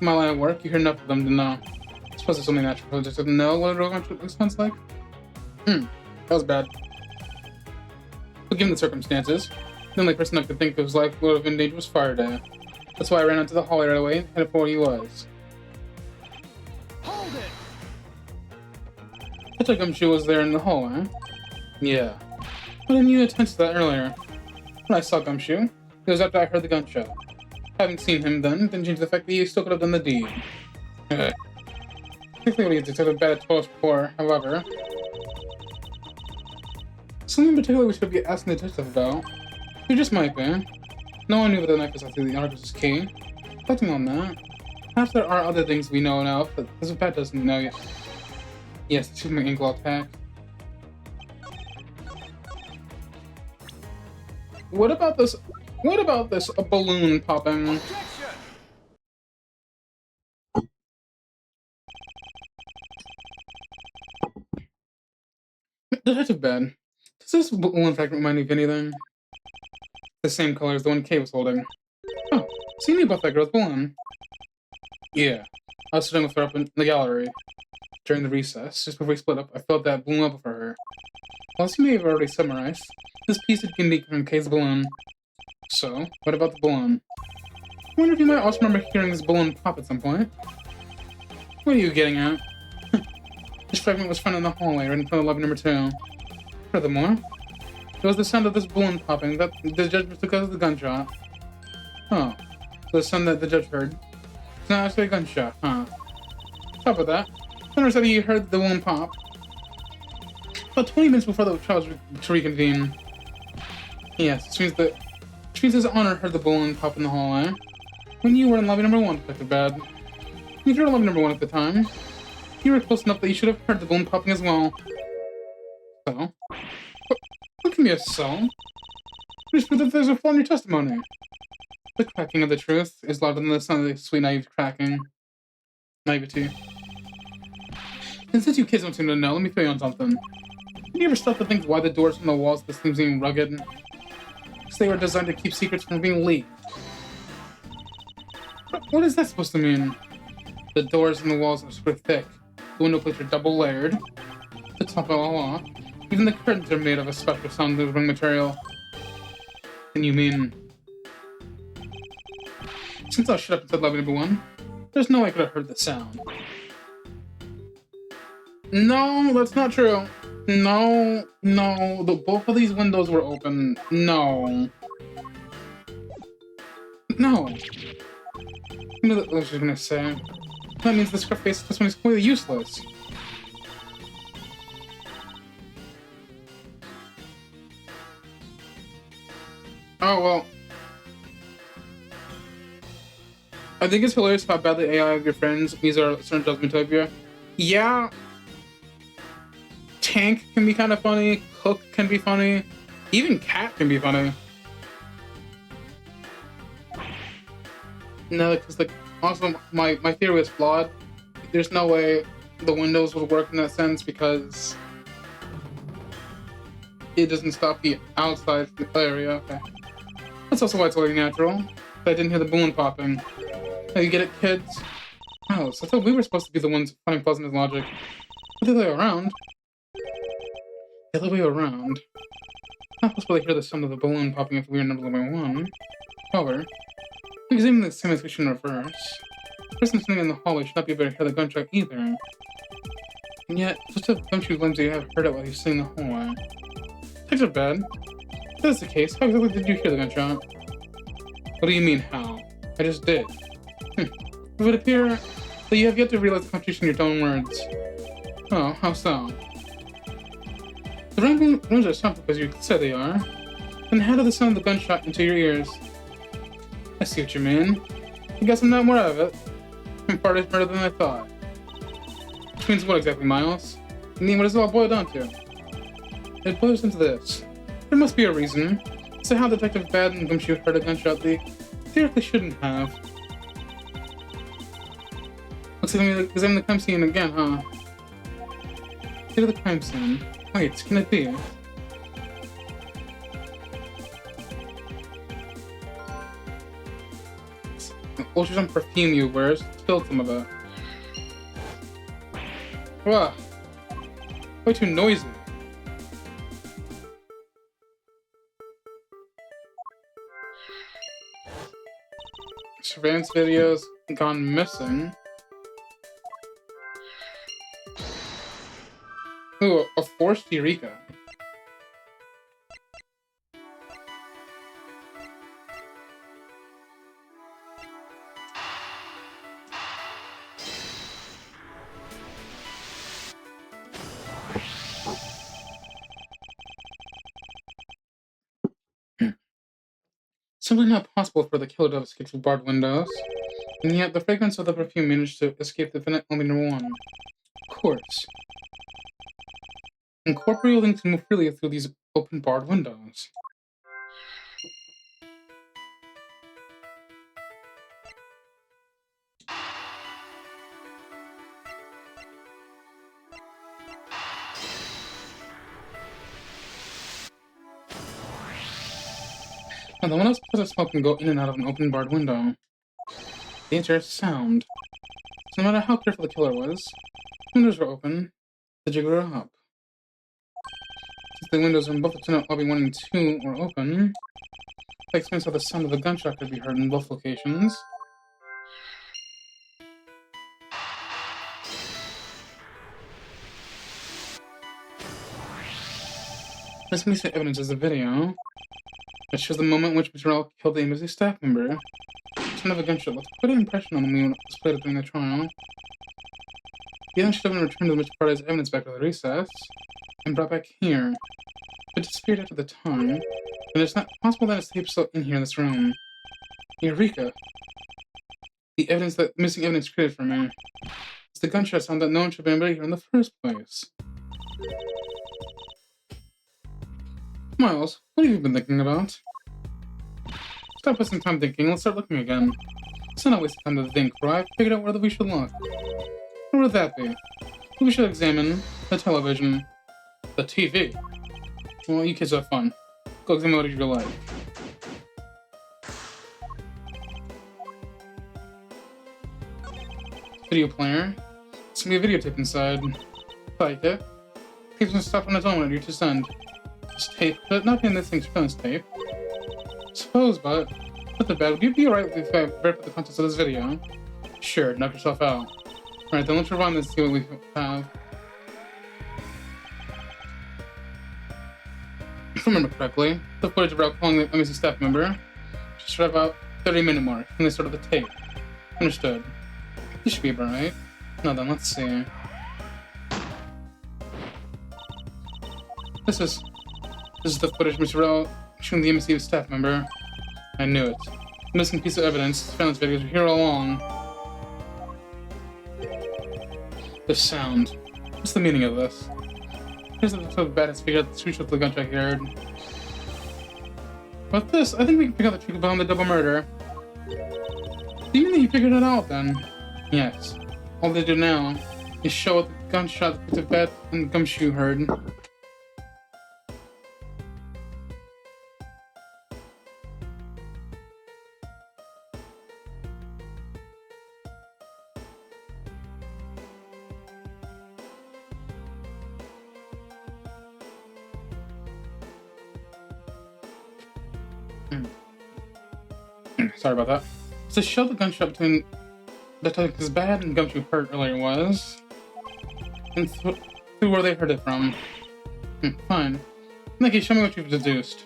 My line of work, you hear enough of them to know. I suppose it's only natural for just to know what a real gunshot sounds like. That was bad. But given the circumstances, The only person I could think of whose life would have been in danger was Faraday. That's why I ran out to the hallway right away and headed for where he was. Hold it! I took Gumshoe was there in the hallway. Yeah. Why didn't you attend to that earlier? When I saw Gumshoe, it was after I heard the gunshot. Having seen him then, didn't change the fact that you still could have done the deed. Particularly what he did to bad at Toast before, however. Something in particular we should be asking the detective about. You just might be. No one knew that the knife was after the artist was key. Reflecting on that, perhaps there are other things we know now, but this Pat doesn't know yet. Yes, excuse my ankle attack. What about this? What about this balloon popping? Objection! Detective Ben, does this balloon fact remind you of anything? The same color as the one Kay was holding. Oh, so you knew about that girl's balloon? Yeah, I was sitting with her up in the gallery during the recess. Just before we split up, I felt that balloon up for her. Well, as you may have already summarized, this piece of candy from Kay's balloon. So, what about the balloon? I wonder if you might also remember hearing this balloon pop at some point. What are you getting at? This fragment was found in the hallway right in front of lobby number 2. Furthermore, it was the sound of this balloon popping that the judge took out of the gunshot. Oh, so the sound that the judge heard. It's not actually a gunshot, huh? Top of that, Hunter said he heard the balloon pop about 20 minutes before the trial was to reconvene. Yes, which means his honor heard the balloon pop in the hallway. When you were in lobby number 1, Detective Bad. If you were in lobby number 1 at the time, you were close enough that you should have heard the balloon popping as well. So? What can be a so? Just prove that there's a flaw in your testimony. The cracking of the truth is louder than the sound of the sweet naive cracking. Naivety. And since you kids don't seem to know, let me fill you on something. Have you ever stopped to think why the doors on the walls of this thing seem rugged? Because they were designed to keep secrets from being leaked. What is that supposed to mean? The doors and the walls are super thick. The window plates are double layered. To top it all off, even the curtains are made of a special sound-losing material. And you mean... Since I was shut up inside lobby number 1, there's no way I could have heard the sound. No, that's not true. No, both of these windows were open. No. No. You know what I was just gonna say. That means the Scarface this one is completely useless. Oh, well. I think it's hilarious how bad the AI of your friends means our certain judgment of you. Yeah. Tank can be kind of funny. Cook can be funny. Even Cat can be funny. No, because like also my theory was flawed. There's no way the windows would work in that sense because it doesn't stop the outside area. Okay. That's also why it's totally natural. I didn't hear the balloon popping. Oh, you get it, kids? Oh, so I thought we were supposed to be the ones finding flaws in his logic. But the other way around. The other way around. Not possible to hear the sound of the balloon popping if we were number 1. However, we examine the same situation in reverse. The person sitting in the hallway should not be able to hear the gunshot either. And yet, such a Gumshoe claims you have heard it while he's sitting in the hallway. Things are bad. If that's the case, how exactly did you hear the gunshot? What do you mean, how? I just did. It would appear that you have yet to realize the contradiction in your own words. Oh, how so? The rooms are sound because you said they are. Then how did the sound of the gunshot into your ears? I see what you mean. I guess I'm not more of it. My part is better than I thought. Which means what exactly, Miles? I mean, what does it all boil down to? It boils into this. There must be a reason. So how Detective Bad and Gumshoe heard a gunshot they theoretically shouldn't have. Let's examine the crime scene again, huh? Get to the crime scene. Wait, can it be? Ultra some perfume you wear, spilled some of it. Ugh. Way too noisy. Surveillance videos gone missing. Ooh, a forced Eureka. Simply not possible for the killer to escape through barred windows, and yet the fragrance of the perfume managed to escape the vent only number one. Of course. Incorporeal things move freely through these open barred windows. Now, the windows because of smoke can go in and out of an open barred window. The answer is sound. So no matter how careful the killer was, the windows were open, the jig were up. Since the windows in both the tenant lobby 1 and 2 were open, that explains how the sound of a gunshot could be heard in both locations. This recent evidence is a video that shows the moment in which Mr. L killed the embassy staff member. The sound of a gunshot left quite an impression on me when it was played during the trial. The evidence should have been returned to Mr. Paradise evidence back to the recess and brought back here. It disappeared after the time, and it's not possible that it's tape still in here in this room. Eureka! The evidence that missing evidence created for me. It's the gunshot sound that no one should have been here in the first place. Miles, what have you been thinking about? Stop wasting time thinking, let's start looking again. It's not wasting time to think, for I've figured out where we should look. Where would that be? We should examine the television. The TV. Well, you kids have fun. Go examine what you like. Video player. It's gonna be a videotape inside. Like it. Tape's gonna stop on its own when you just send. This tape, but not being this thing's surveillance tape. Suppose, but put the bed. Would you be alright if I verify the contents of this video? Sure, knock yourself out. Alright, then let's rewind this and see what we have. If I remember correctly, the footage of Ralph calling the embassy staff member just at about 30-minute mark when they started the tape. Understood. This should be about right. Now then, let's see. This is the footage Mr. Rel showing the embassy staff member. I knew it. The missing piece of evidence, surveillance videos were here all along. The sound. What's the meaning of this? Here's the bad has figured out the switch with the gunshot he heard. But this, I think we can pick out the truth behind the double murder. Do you think you figured it out then? Yes. All they do now is show what the gunshot the bat and gumshoe heard. Sorry about that. To show the gunshot between Detective Bad and Gumshoe Hurt earlier was, and through where they heard it from. Fine. Nikki, show me what you've deduced.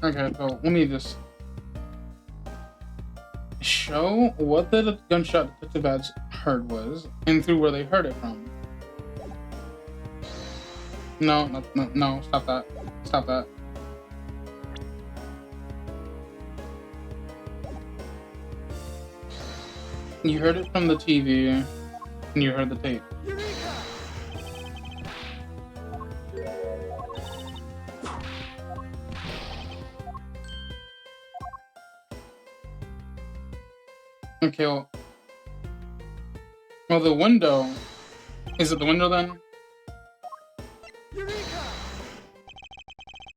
Okay, so let me just show what the gunshot Detective Bad's heard was, and through where they heard it from. No, stop that. Stop that. You heard it from the TV, and you heard the tape. Okay, well, the window. Is it the window then? Eureka!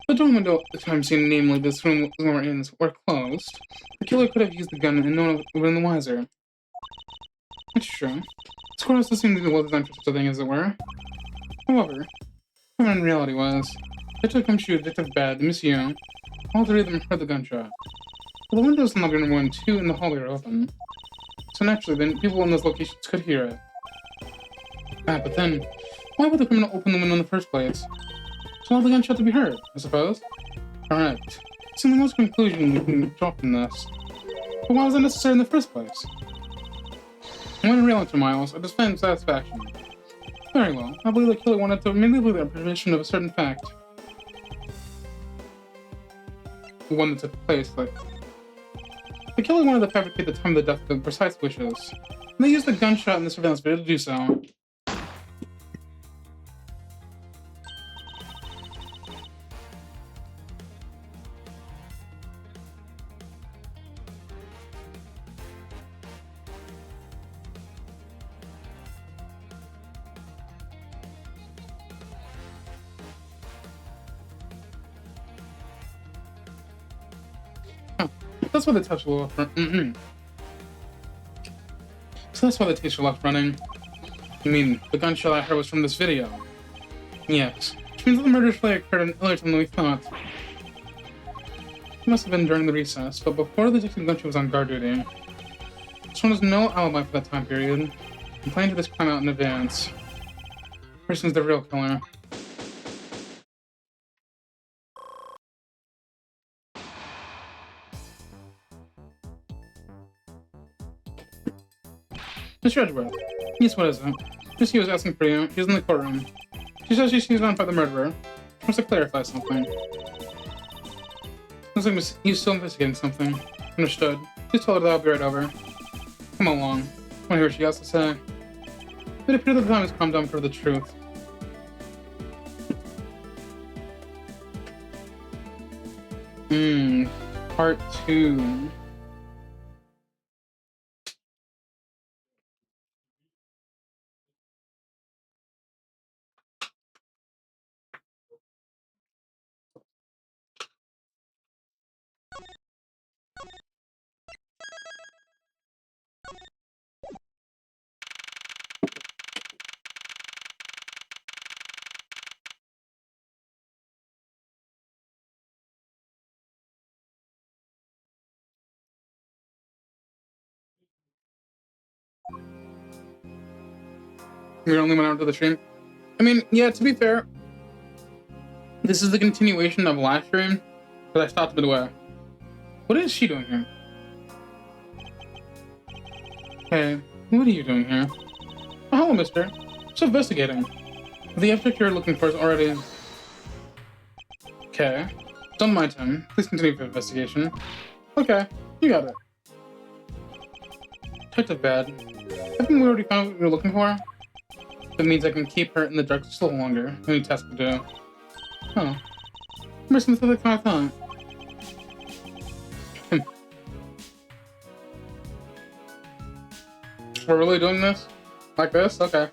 The control window at the time scene, namely this room we're in, were closed. The killer could have used the gun and no one would have been the wiser. That's true. This course does seem to be well designed for such a thing, as it were. However, what in reality was, Detective Gumshoe, Detective Bad, Miss Young, all three of them heard the gunshot. But the windows in lobby number 1 and 2 in the hallway are open. So naturally, then, people in those locations could hear it. But then, why would the criminal open the window in the first place? To allow the gunshot to be heard, I suppose? Correct. It's the most conclusion we can draw from this. But why was that necessary in the first place? When in reality, Miles, I just find satisfaction. Very well. I believe the killer wanted to manipulate the perception of a certain fact. The one that took place, like... The killer wanted to fabricate the time of the death with precise wishes. And they used the gunshot in the surveillance video to do so. That's why the touch will So that's why the taser left running. I mean, the gunshot I heard was from this video. Yes. Which means that the murder play occurred earlier than we thought. It must have been during the recess, but before the Detective Gunshot was on guard duty. This one has no alibi for that time period, and planned to this crime out in advance. Person's the real killer. Mr. Edgeworth. Yes, what is it? Miss Hugh was asking for you. She's in the courtroom. She says she sees on by the murderer. She wants to clarify something. Looks like Miss Hugh's still investigating something. Understood. Just told her that I'll be right over. Come along. I want to hear what she has to say. It appears that the time has calmed down for the truth. Part 2. We only went out to the stream. I mean, yeah, to be fair, this is the continuation of last stream, but I stopped midway. What is she doing here? Hey, what are you doing here? Oh, hello, mister. Just investigating. The object you're looking for is already... Okay. Don't mind him. Please continue with the investigation. Okay, you got it. Detective Bad. Haven't we already found what you're looking for? That means I can keep her in the dark just a little longer. Any task to do. Oh. More sympathetic than I thought. We're really doing this? Like this? Okay.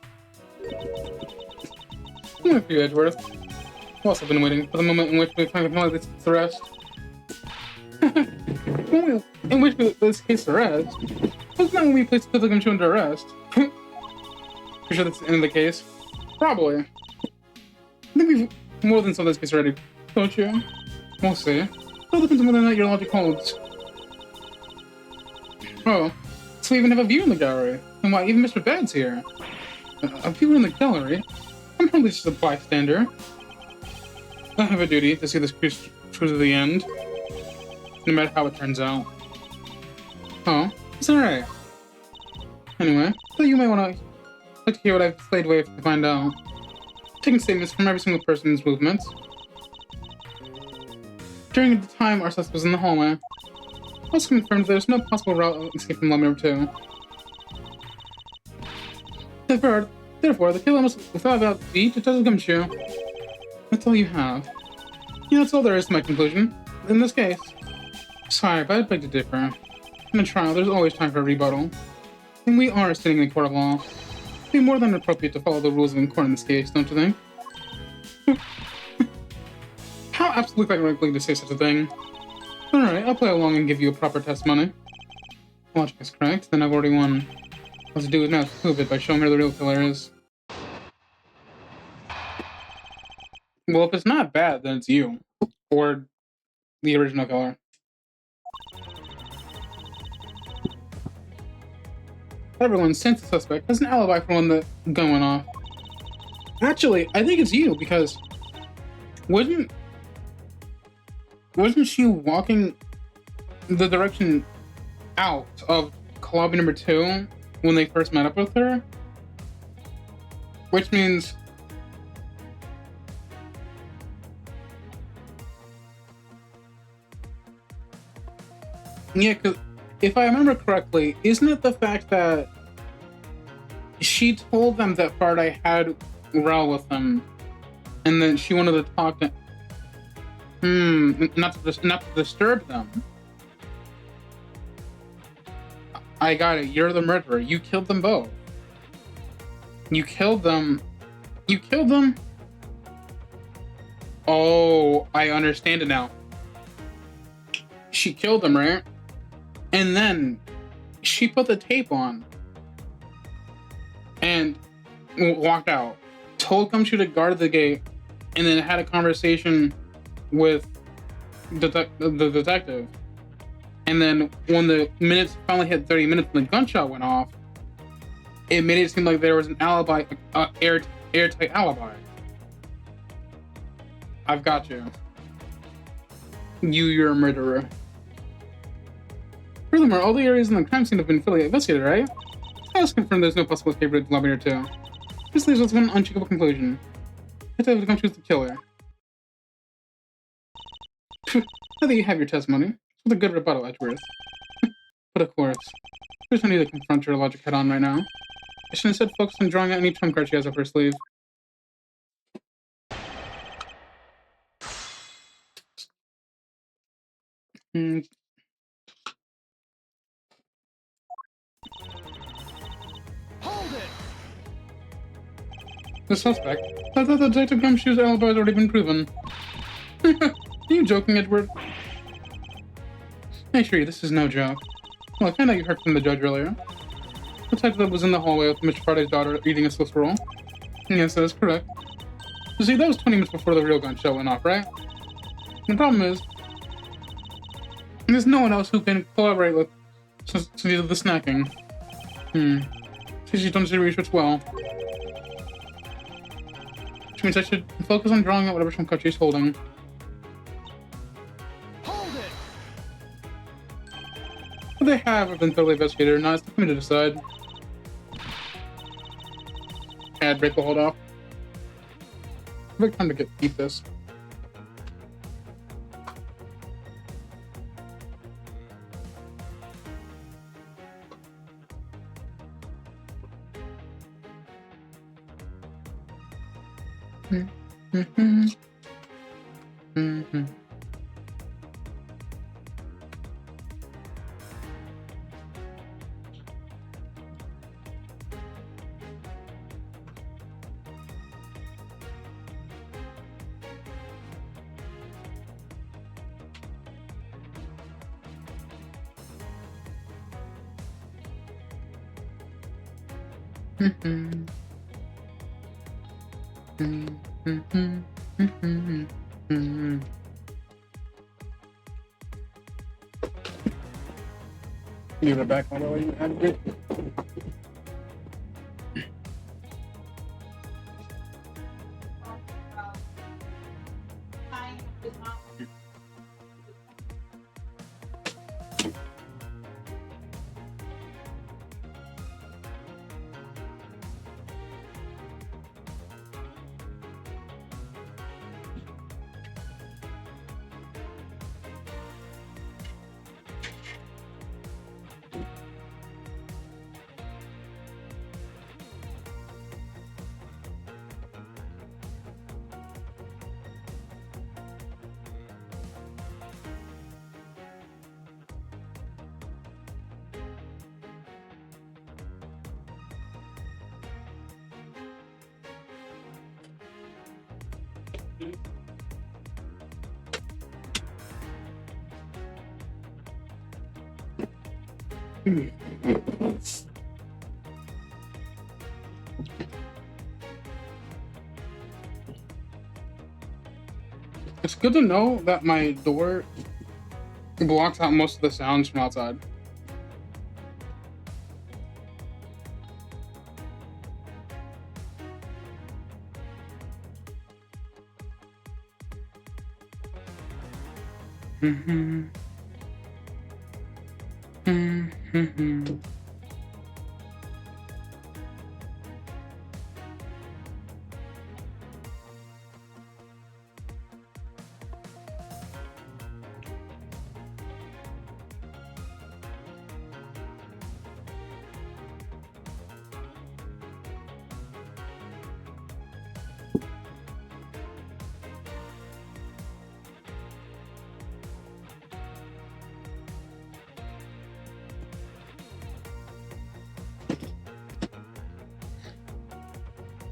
Thank you, Edgeworth. I've also been waiting for the moment in which we finally this case to rest. In which this case to rest? What's not when we place the Gumshoe under arrest? Pretty sure that's the end of the case. Probably. I think we've more than solved this case already, don't you? We'll see. It all depends on whether or not your logic holds. Oh, so we even have a view in the gallery. And why, even Mr. Bad's here. A viewer in the gallery? I'm probably just a bystander. I have a duty to see this case through to the end. No matter how it turns out. Oh, it's alright. Anyway, so you might want to like to hear what I've played away to find out. Taking statements from every single person's movements. During the time our suspect was in the hallway, also confirms there's no possible route of escape from lobby number 2. Therefore, the killer must without doubt be Detective Gumshoe. That's all you have. You know, that's all there is to my conclusion. In this case. Sorry, but I'd beg to differ. In a trial, there's always time for a rebuttal. And we are sitting in a court of law. It'd be more than appropriate to follow the rules of the court in this case, don't you think? Not absolutely correctly to say such a thing. Alright, I'll play along and give you a proper test money. Logic is correct, then I've already won. Let's do it now to prove it by showing her the real killer is. Well, if it's not bad, then it's you. Or the original killer. Everyone, since the suspect has an alibi for when the gun went off. Actually, I think it's you, because wasn't she walking the direction out of lobby number 2 when they first met up with her? Which means yeah, because if I remember correctly, isn't it the fact that she told them that Faraday had Rel with them, and then she wanted to talk to not to disturb them. I got it. You're the murderer. You killed them both. You killed them. You killed them. Oh, I understand it now. She killed them, right? And then she put the tape on and walked out. Told Gumshoe to guard the gate, and then had a conversation with the detective. And then when the minutes finally hit 30 minutes and the gunshot went off, it made it seem like there was an alibi, airtight alibi. I've got you. You're a murderer. Furthermore, all the areas in the crime scene have been fully investigated, right? I was confirmed there's no possible escape route to Lobby 2. This leaves us with one unshakable conclusion. I have to come choose the killer. Now that you have your testimony, it's with a good rebuttal, Edgeworth. But of course, there's no need to confront your logic head on right now. I should instead focus on drawing out any trump card she has up her sleeve. Hold it! The suspect? I thought Detective Gumshoe's alibi has already been proven. Are you joking, Edward? I assure you, this is no joke. Well, I found out you heard from the judge earlier. The detective was in the hallway with Mr. Friday's daughter eating a Swiss roll. Yes, that is correct. You see, that was 20 minutes before the real gunshot went off, right? The problem is, there's no one else who can collaborate with since you did the snacking. She's done her research well. Which means I should focus on drawing out whatever trump card she's holding. Hold it! What they have been thoroughly investigated or not, it's up to me to decide. Add break the hold off. Perfect time to eat this. Give it back all the way you had it. It's good to know that my door blocks out most of the sounds from outside. Mm-hmm. Mm-hmm.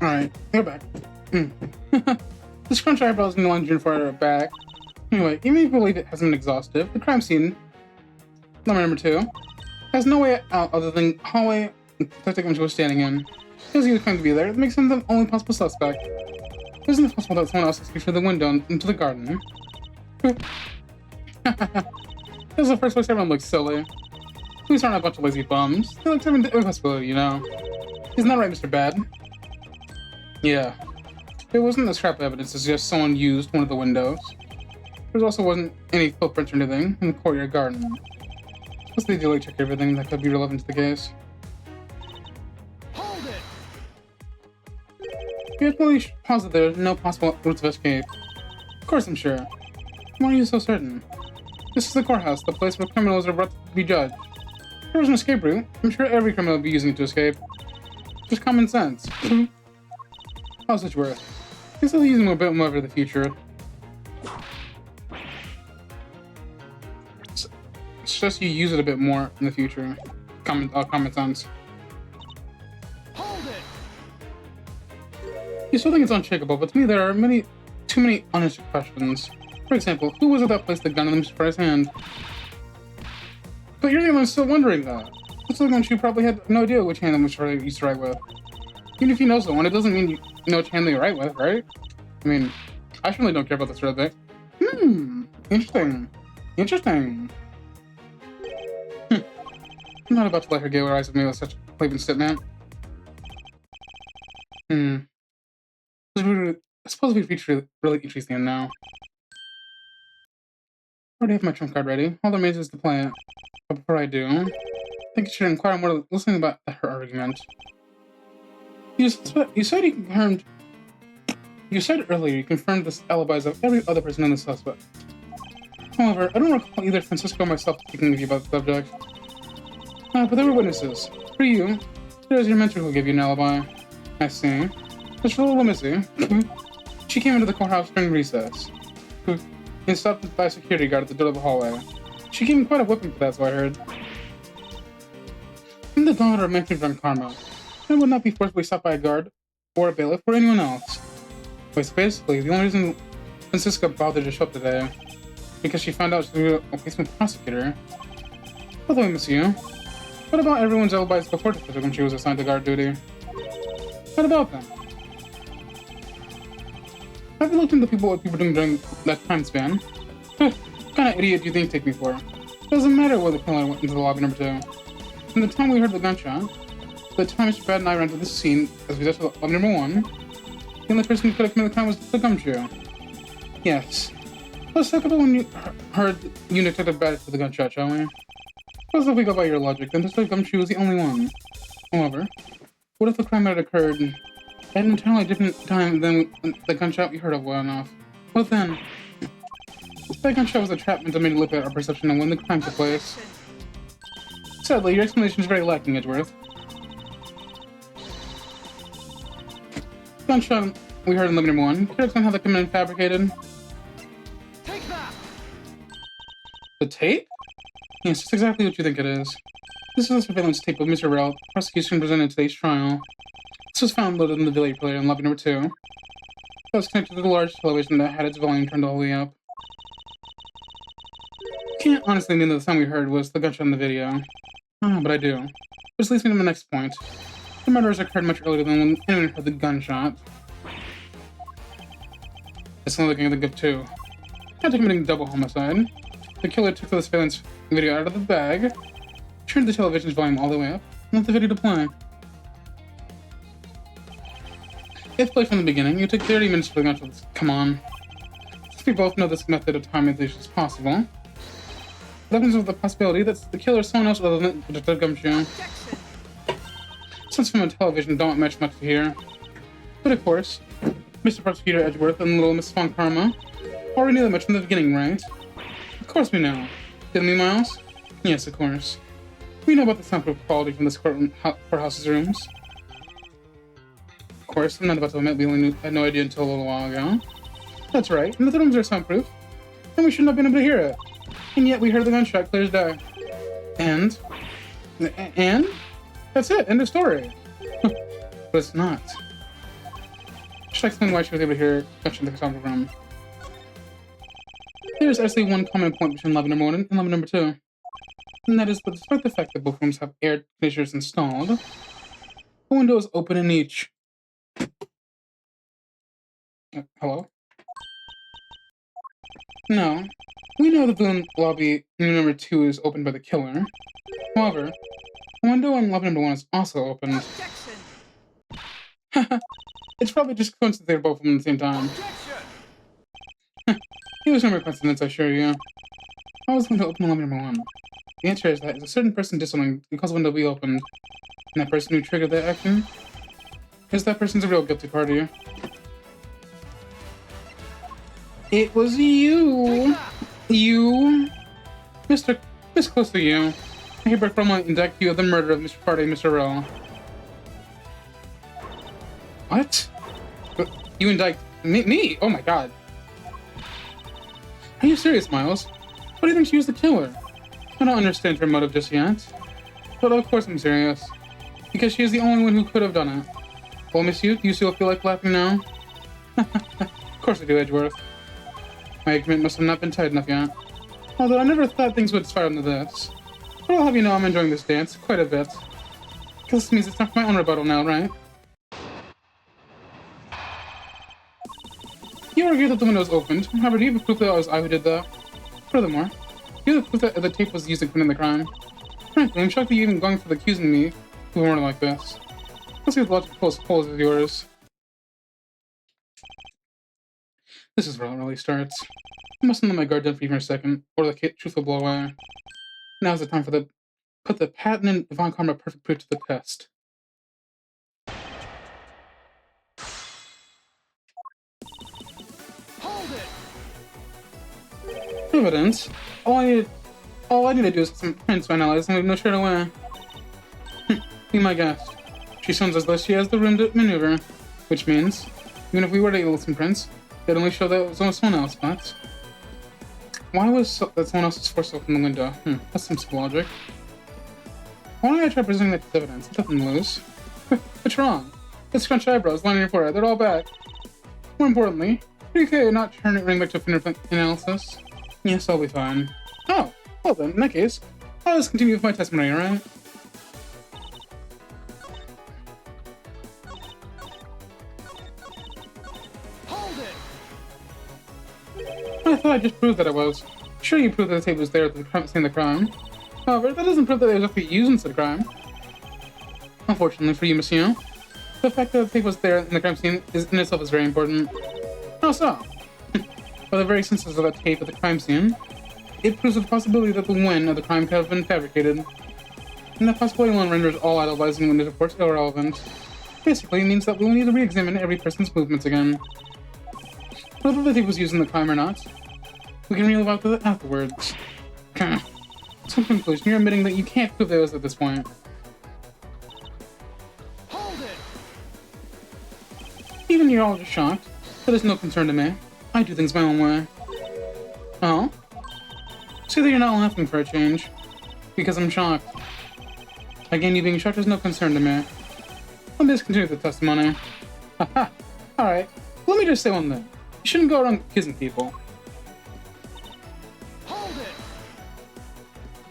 Alright, we're back. This crunch eyebrows in the lungeon for our back. Anyway, even if you believe it hasn't been exhaustive, the crime scene, number 2, has no way out other than hallway Detective Gumshoe was standing in. Because he was claimed to be there, it makes him the only possible suspect. Isn't it possible that someone else escaped through the window into the garden? This is the first place everyone looks silly. Police aren't a bunch of lazy bums. They look every possibility, you know. Isn't that right, Mr. Bad? Yeah. There wasn't a scrap of evidence to suggest someone used one of the windows. There also wasn't any footprints or anything in the courtyard garden. Plus, they do like check everything that could be relevant to the case. Hold it! You're really positive there's no possible routes of escape. Of course I'm sure. Why are you so certain? This is the courthouse, the place where criminals are brought to be judged. If there was an escape route, I'm sure every criminal would be using it to escape. Just common sense. Miles Edgeworth. Guess I'll use him a bit more for the future. It's just you use it a bit more in the future. Common sense. Hold it! You still think it's unshakable, but to me there are too many unanswered questions. For example, who was it that placed the gun in Mr. Fry's hand? But you're the one still wondering that. Looks like you probably had no idea which hand Mr. Fry used to write with. Even if you know someone, it doesn't mean you know which hand they write with, right? I mean, I certainly don't care about this sort of thing. Interesting. Interesting. I'm not about to let her get her eyes with me with such a blatant statement. I suppose we feature really interesting now. I already have my trump card ready. All that remains is to play it. But before I do, I think you should inquire more listening about her argument. You said earlier you confirmed the alibis of every other person in the suspect. However, I don't recall either Francisco or myself speaking with you about the subject. But there were witnesses. For you, there's your mentor who gave you an alibi. I see. But for little Missy, she came into the courthouse during recess. And stopped by a security guard at the door of the hallway. She gave him quite a whipping for that, so I heard. I'm the daughter of mentioned Van Karma. I would not be forcibly stopped by a guard, or a bailiff, or anyone else. But basically, the only reason Francisca bothered to show up today because she found out she was a replacement prosecutor. By the way, monsieur, what about everyone's alibis before Detective when she was assigned to guard duty? What about them? Have you looked into what people were doing during that time span? What kind of idiot do you think you take me for? Doesn't matter whether criminal went into the lobby number 2. From the time we heard the gunshot, the time Mr. Bad and I ran to this scene as we got to lobby number 1, the only person who could have committed the crime was the gumshoe. Yes. Let's talk about when you heard you Detective Bad to the gunshot, shall we? Suppose if we go by your logic, then Detective Gumshoe was the only one. However, what if the crime had occurred at an entirely different time than the gunshot we heard of went off? What then? That gunshot was a trap meant to manipulate our perception of when the crime took place. Sadly, your explanation is very lacking, Edgeworth. Gunshot we heard in Living Room 1. Can you explain how that could have been fabricated? Take that! The tape? Yes, it's exactly what you think it is. This is a surveillance tape of Mr. Rel, prosecution presented today's trial. This was found loaded in the video player in lobby number 2. That was connected to the large television that had its volume turned all the way up. Can't honestly mean that the sound we heard was the gunshot in the video. Ah, but I do. Which leads me to my next point. The murders occurred much earlier than when anyone heard the gunshot. It's only looking at the gift too. After committing double homicide, the killer took the surveillance video out of the bag, turned the television's volume all the way up, and let the video to play. If played from the beginning, it took 30 minutes for the gunshot. Come on. Since we both know this method of time manipulation is possible, it opens with the possibility that the killer is someone else other than the Gumshoe. Since from a television don't match much to here. But of course, Mr. Prosecutor Edgeworth and little Miss Von Karma already knew that much from the beginning, right? Of course we know. Didn't we, Miles? Yes, of course. We know about the soundproof quality from this courthouse's rooms. Of course, I'm not about to admit we had no idea until a little while ago. That's right, and the rooms are soundproof, and we should not have been able to hear it. And yet we heard the gunshot clear as day. And? That's it, end of story. But it's not. Should I explain why she was able to hear gunshot in the soundproof room? There's actually one common point between lobby number 1 and lobby number 2. And that is that despite the fact that both rooms have air conditioners installed, the window is open in each. Hello? No. We know the lobby number 2 is opened by the killer. However, the window in lobby number 1 is also opened. It's probably just coincidence they're both open at the same time. It was no coincidence, I assure you. How was the window open in lobby number 1? The answer is that a certain person did something because the window be opened. And that person who triggered that action is that person's a real guilty party. It was you! You! Miss Close to you. I hereby formally indict you of the murder of Mr. Party, Mr. Rowe. What? You indict me? Oh my god. Are you serious, Miles? What do you think she was the killer? I don't understand her motive just yet. But of course I'm serious. Because she is the only one who could have done it. Well, Miss Youth, you still feel like laughing now? Of course I do, Edgeworth. My agreement must have not been tight enough yet. Although I never thought things would spiral into this. But I'll have you know I'm enjoying this dance quite a bit. This means it's time for my own rebuttal now, right? You argue that the window was opened. However, do you have proof that it was I who did that? Furthermore, do you have proof that the tape was used to commit the crime? Frankly, I'm shocked that you're even going for accusing me of a murder like this. Let's see what logical polls is yours. This is where it really starts. I mustn't let my guard down for even a second, or the truth will blow away. Now's the time for put the patent and Von Karma perfect proof to the test. Hold it! Evidence? All I need to do is some prints to analyze and leave no shirt away. Be my guest. She sounds as though she has the room to maneuver, which means, even if we were to get some prints, they'd only show that it was someone else, but... Why was that someone else's forced open the window? That's some logic. Why don't I try presenting that as evidence? There's nothing to lose. What's wrong? The scrunched eyebrows lining your forehead, they're all back. More importantly, are you okay not turning ring back to fingerprint analysis? Yes, I'll be fine. Oh, well then, in that case, I'll just continue with my testimony, alright? I thought I just proved that it was. Sure, you proved that the tape was there at the scene of the crime. However, that doesn't prove that it was actually used in the crime. Unfortunately for you, monsieur, the fact that the tape was there in the crime scene in itself is very important. How so? By the very senses of that tape at the crime scene, it proves the possibility that the when of the crime could have been fabricated. And that possibility alone renders all idolizing witness reports irrelevant. Basically, it means that we will need to re-examine every person's movements again. Whether the tape was used in the crime or not, we can reel about that afterwards. So in conclusion, you're admitting that you can't prove those at this point. Hold it! Even you're all just shocked, that is no concern to me. I do things my own way. Oh? See that you're not laughing for a change. Because I'm shocked. Again, you being shocked is no concern to me. Let me just continue the testimony. Haha. Alright, let me just say one thing. You shouldn't go around kissing people. Hold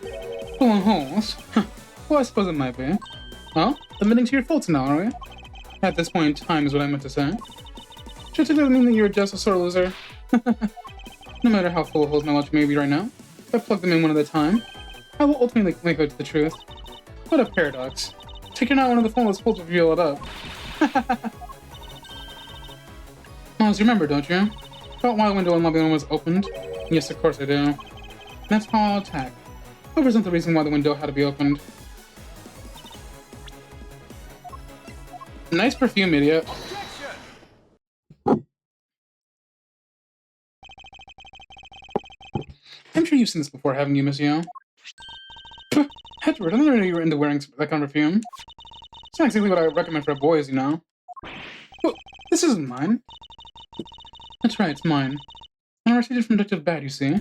it! Pulling holes? I suppose it might be. Well, admitting to your faults now, are we? At this point in time is what I meant to say. Should it mean that you're just a sore loser? No matter how full of holes my logic may be right now, if I plug them in one at a time, I will ultimately make out to the truth. What a paradox. Taking out one of the formless holes to reveal it up. Miles, you remember, don't you? About why the window in lobby 1 was opened? Yes, of course I do. And that's how I'll attack. I'll present the reason why the window had to be opened. Nice perfume, idiot. I'm sure you've seen this before, haven't you, Monsieur? Edward, I didn't know you were into wearing that kind of perfume. It's not exactly what I would recommend for boys, you know. Well, this isn't mine. That's right, it's mine. And I received it from Detective Bad, you see.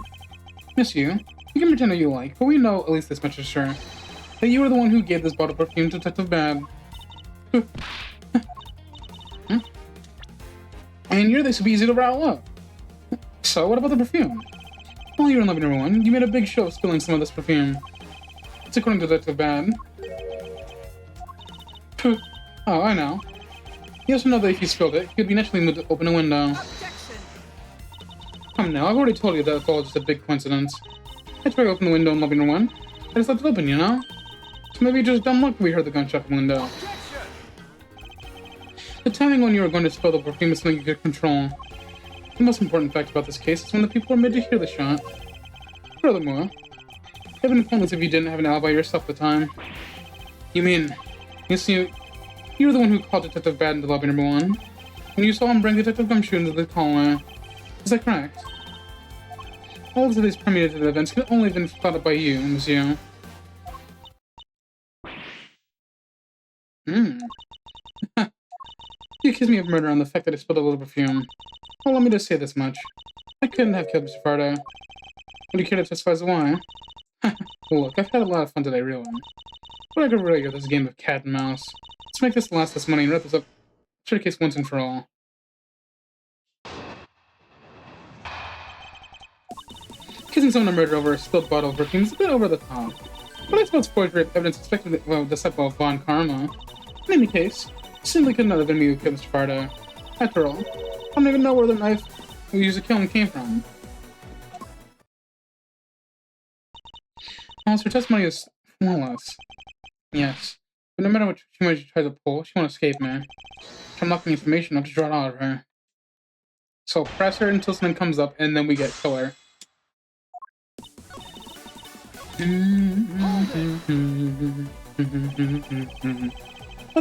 Miss you can pretend that you like, but we know at least this much is sure. That you were the one who gave this bottle of perfume to Detective Bad. And you're this would be easy to rattle up. So, what about the perfume? While you were in lobby number 1, you made a big show of spilling some of this perfume. It's according to Detective Bad. Oh, I know. You also know that if you spilled it, you'd be naturally moved to open a window. Come now, I've already told you that it's all just a big coincidence. I tried to open the window in lobby number 1. I just left it open, you know? So maybe just dumb luck we heard the gunshot from the window. The timing when you were going to spill the perfume is something you could control. The most important fact about this case is when the people are made to hear the shot. Furthermore, it would have been pointless if you didn't have an alibi yourself at the time. You mean, you were the one who called Detective Bad into lobby number 1, and you saw him bring Detective Gumshoe into the hallway. Is that correct? All of these premeditated events could only have been thought up by you, Monsieur. You accused me of murder on the fact that I spilled a little perfume. Well, let me just say this much. I couldn't have killed Mr. Fardo. Would you care to testify as to why? Look, I've had a lot of fun today, really. But I could really go this game of cat and mouse. Let's make this the last this money and wrap this up. Short case once and for all. Accusing someone of murder over a spilled bottle of perfume is a bit over the top. But I suppose forgery of evidence suspected of deceptive Von Karma. In any case, it simply could not have been me who killed Mr. Fardo. After all, I don't even know where the knife we used to kill him came from. Well, her testimony is flawless. Yes, but no matter what too much she tries to pull, she won't escape me. If I'm locking information, I'll just draw it out of her. So press her until something comes up, and then we get killer. I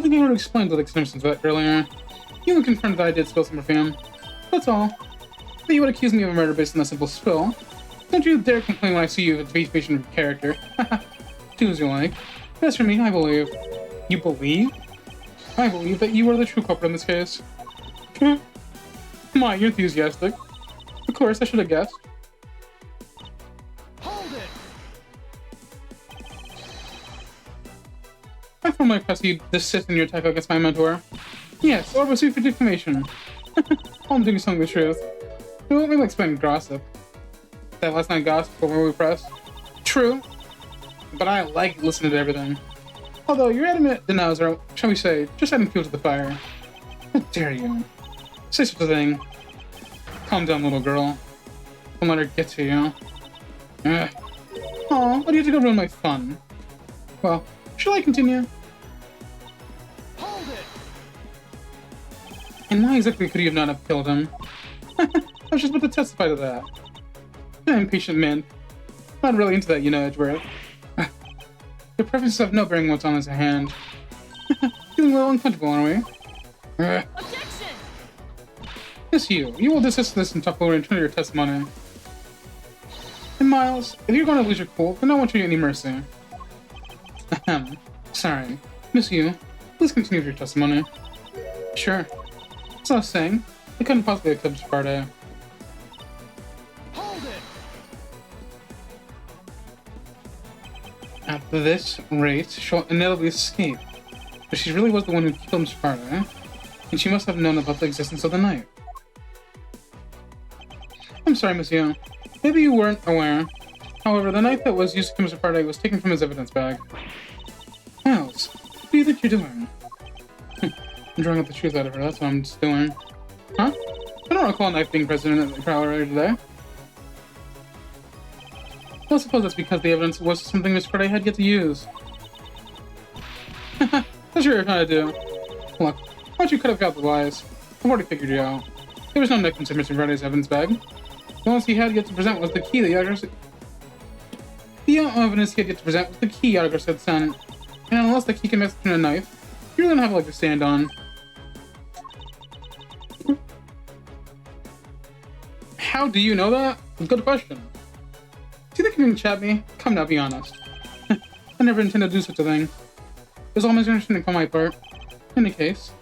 think I already explained the significance of that earlier. You even confirmed that I did spill some perfume. That's all. But you would accuse me of a murder based on a simple spill. Don't you dare complain when I see you with defamation of character. Do as you like. As for me, I believe. You believe? I believe that you are the true culprit in this case. My, you're enthusiastic. Of course, I should have guessed. Hold it! I find my impressed you desist in your attack against my mentor. Yes, or was you for defamation? I'm doing something the truth. It won't be like spending gossip. That last night gossip over we pressed. True, but I like listening to everything. Although your adamant denials are, shall we say, just adding fuel to the fire. How dare you? Say such a thing. Calm down, little girl. Don't let her get to you. Aw, why do you have to go ruin my fun? Well, shall I continue? Hold it! And why exactly could you not have killed him? I was just about to testify to that. An impatient man. Not really into that, you know, Edgeworth. Your preferences have no bearing on what's on his hand. Feeling a little uncomfortable, aren't we? Objection! Yes, you will desist this and talk over and turn your testimony. And Miles, if you're going to lose your cool, then I won't show you any mercy. Ahem. Sorry. Miss you, please continue with your testimony. Sure. As I was saying, I couldn't possibly have killed Mr. Fardo. Hold it! At this rate, she'll inevitably escape. But she really was the one who killed Mr. Fardo, and she must have known about the existence of the knife. I'm sorry, Monsieur. Maybe you weren't aware. However, the knife that was used to kill Mr. Fardo was taken from his evidence bag. What do you think you're doing? I'm drawing up the truth out of her, that's what I'm just doing. Huh? I don't recall a knife being present in the trial earlier today. Well, I suppose that's because the evidence was something Miss Friday had yet to use. That's what you're trying to do. Look, why don't you cut out the lies? I've already figured you out. There was no knife inside Mr. Friday's evidence bag. The only he had yet to present was the key that Yatagarasu... The only evidence he had yet to present was the key Yatagarasu had sent. And unless the key can mix between a knife, you're gonna have a leg to stand on. How do you know that? Good question. Do you think you can chat me? Come now, be honest. I never intended to do such a thing. It was all misunderstanding on my part. In any case,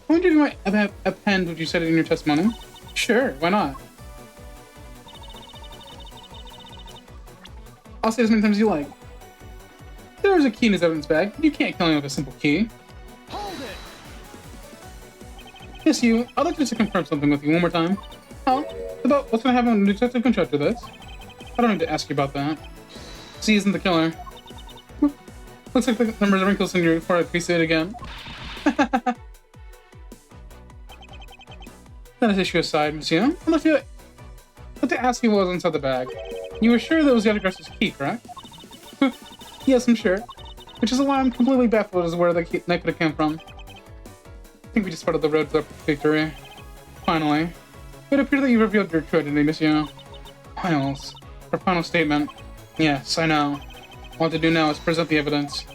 I wonder if you might append what you said in your testimony. Sure, why not? I'll say as many times as you like. There was a key in his evidence bag. You can't kill him with a simple key. Hold it. Yes, you. I'd like to confirm something with you one more time. Oh, about what's gonna happen when Detective Contractor this? I don't need to ask you about that. Z isn't the killer. Looks like the numbers of wrinkles in your forehead appreciate again. That is issue aside, monsieur. I'd like to ask you what was inside the bag. You were sure that was Yatagarasu's key, correct? Yes, I'm sure. Which is why I'm completely baffled as to where the knife could have come from. I think we just spotted the road to victory. Finally. It would appear that you revealed your true identity, monsieur. Miles. Our final statement. Yes, I know. All I have to do now is present the evidence.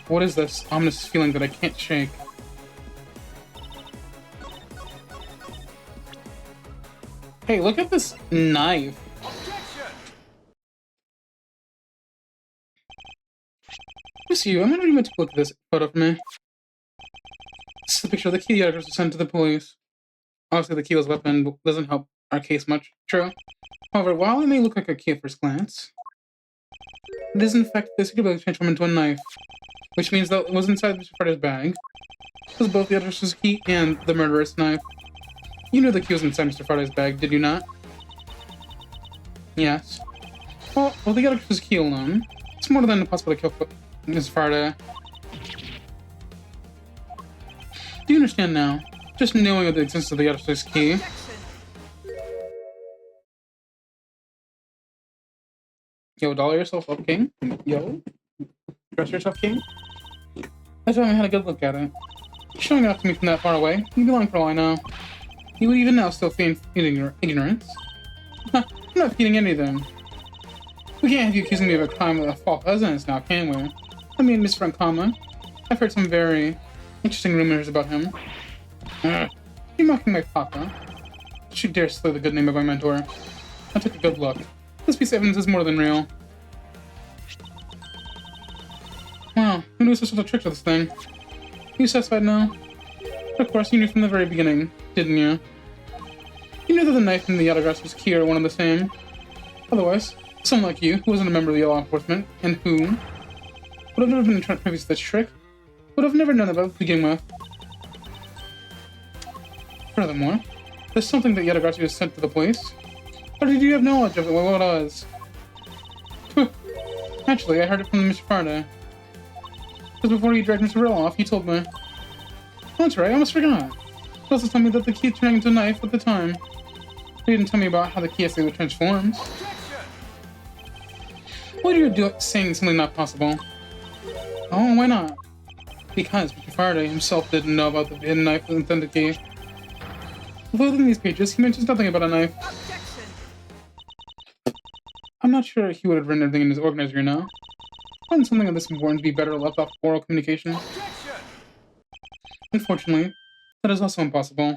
What is this ominous feeling that I can't shake? Hey, look at this knife. Miss you, I'm wondering if you took a look at this photo for me. This is a picture of the key Yatagarasu was sent to the police. Obviously, the key was a weapon, but doesn't help our case much. True. However, while it may look like a key at first glance, it is in fact basically transformed into a knife, which means that it was inside Mr. Friday's bag. It was both the Yatagarasu key and the murderous knife. You knew the key was inside Mr. Friday's bag, did you not? Yes. Well, the Yatagarasu key alone, it's more than possible to kill Mr. Friday. Do you understand now? Just knowing of the existence of the Yatagarasu key. Yo, doll yourself up, King. Yo. Dress yourself, King. I thought I had a good look at it. Showing off to me from that far away. You belong for all I know. You would even now still feign ignorance. I'm not feeding anything. We can't have you accusing me of a crime with a false evidence now, can we? I mean, Miss Francoma. I've heard some very interesting rumors about him. You're mocking my papa. Don't you dare slay the good name of my mentor. I took a good look. This piece of evidence is more than real. Wow, who knew such a trick to this thing? Are you satisfied now? Of course, you knew from the very beginning, didn't you? You knew that the knife and the Yatagarasu's key are one and the same. Otherwise, someone like you, who wasn't a member of the law enforcement, and who would have never been privy to this trick, would have never known about it to begin with. Furthermore, there's something that Yatagarasu has sent to the police. Or did you have knowledge of it? What it was? Actually, I heard it from Mr. Faraday. Because before you dragged Mr. Rill off, he told me. Oh, that's right, I almost forgot. He also told me that the key turned into a knife at the time. He didn't tell me about how the key actually transforms. Why are you saying something not possible? Oh, why not? Because Mr. Faraday himself didn't know about the hidden knife within the key. Although in these pages, he mentions nothing about a knife. I'm not sure he would have written everything in his organizer, you know? Wouldn't something of this importance be better left off oral communication? Unfortunately, that is also impossible.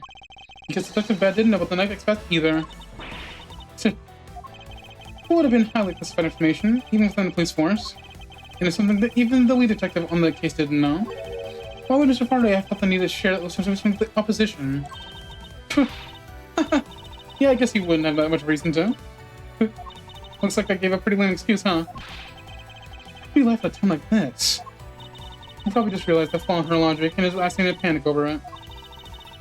Because Detective Bad didn't know about the knife express either. It would have been highly classified information, even within the police force. And it's something that even the lead detective on the case didn't know. Why would Mr. Faraday have felt the need to share that with the opposition? Yeah, I guess he wouldn't have that much reason to. Looks like I gave a pretty lame excuse, huh? We laugh at a time like this. I probably just realized the flaw in her logic and is asking to panic over it.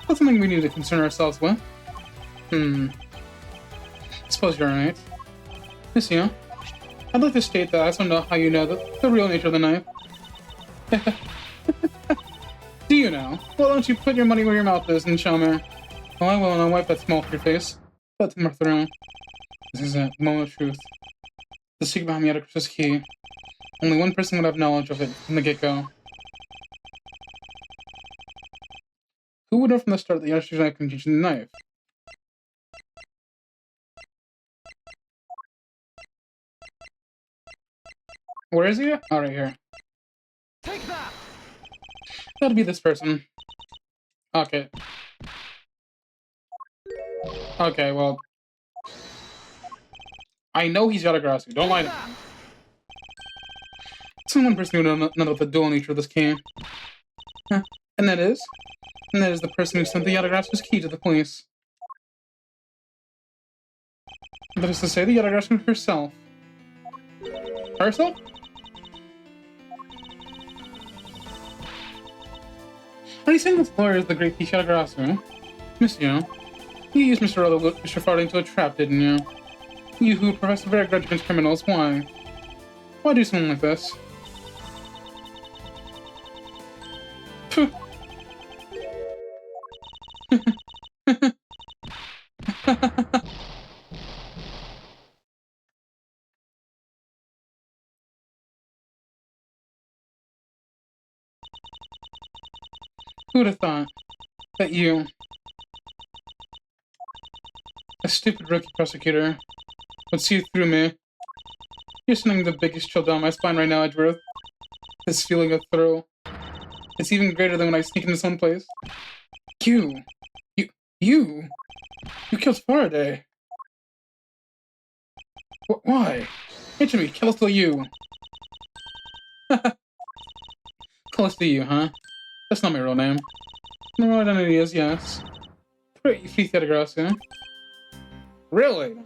That's something we need to concern ourselves with. I suppose you're right. Monsieur, I'd like to state that I also know how you know the real nature of the knife. Well, don't you put your money where your mouth is and show me. Oh, I will, and I'll wipe that smile off your face. Let them through. This is it, the moment of truth. The secret behind Yatagarasu's key. Only one person would have knowledge of it from the get-go. Who would know from the start that Yatagarasu knife can teach the knife? Where is he? Oh, right here. Take that! That'll be this person. Okay. Okay, well... I know he's Yatagarasu. Don't lie to me. It's only one person who knows about the dual nature of this key. Huh. And that is? And that is the person who sent the Yatagarasu's key to the police. That is to say, the Yatagarasu herself. Herself? Are you saying this lawyer is the great Peach Yatagarasu? Monsieur, you used Mr. Faraday into a trap, didn't you? You who profess a very grudge against criminals, why? Why do something like this? Phew. Who would have thought that you, a stupid rookie prosecutor, would see through me? You're sending the biggest chill down my spine right now, Edgeworth. This feeling of thrill. It's even greater than when I sneak into some place. You killed Faraday. Why? Answer me, Callisto you. Callisto you, huh? That's not my real name. My real identity is, yes. Pretty Thief Yatagarasu. Really?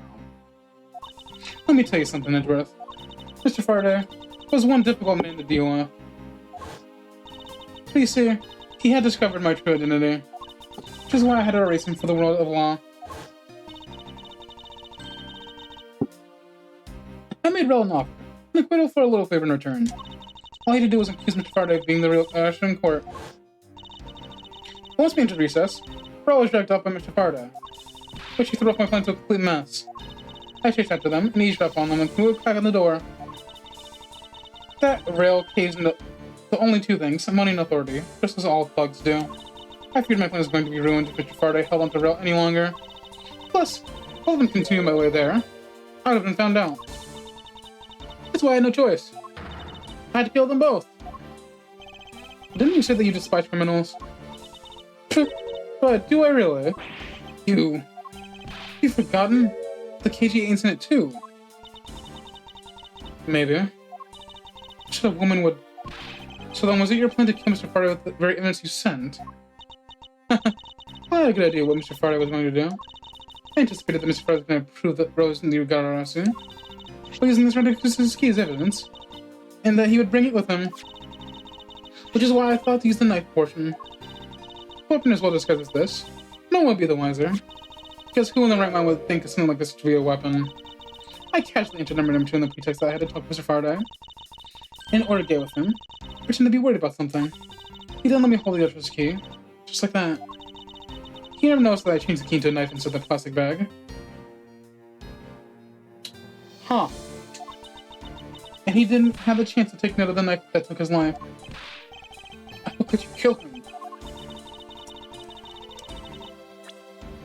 Let me tell you something, Edgeworth. Mr. Faraday was one difficult man to deal with. But you see, he had discovered my true identity, which is why I had to erase him for the world of law. I made Rel an offer, an acquittal for a little favor in return. All he had to do was accuse Mr. Faraday of being the real Ashton in court. Once we entered recess, Rel was dragged off by Mr. Faraday, which he threw off my plan to a complete mess. I chased after them and eased up on them and threw a crack on the door. That rail caves into the only two things, money and authority, just as all thugs do. I feared my plan was going to be ruined if Mr. Faraday held onto rail any longer. Plus, if I would continue my way there, I would have been found out. That's why I had no choice. I had to kill them both. Didn't you say that you despise criminals? But do I really? You've forgotten? The KGA incident too. Maybe. Should a woman would... So then was it your plan to kill Mr. Faraday with the very evidence you sent? I had a good idea what Mr. Faraday was going to do. I anticipated that Mr. Faraday was going to prove that Rose and the Yatagarasu by using this ridiculous key as evidence, and that he would bring it with him. Which is why I thought to use the knife portion. Weapon as well disguised as this. No one would be the wiser. Because who in the right mind would think of something like this to be a weapon? I casually entered number 2 on the pretext that I had to talk to Mr. Faraday in order to get with him, pretending to be worried about something. He then let me hold the other's key, just like that. He never noticed that I changed the key into a knife instead of the plastic bag. Huh. And he didn't have the chance to take note of the knife that took his life. How could you kill him?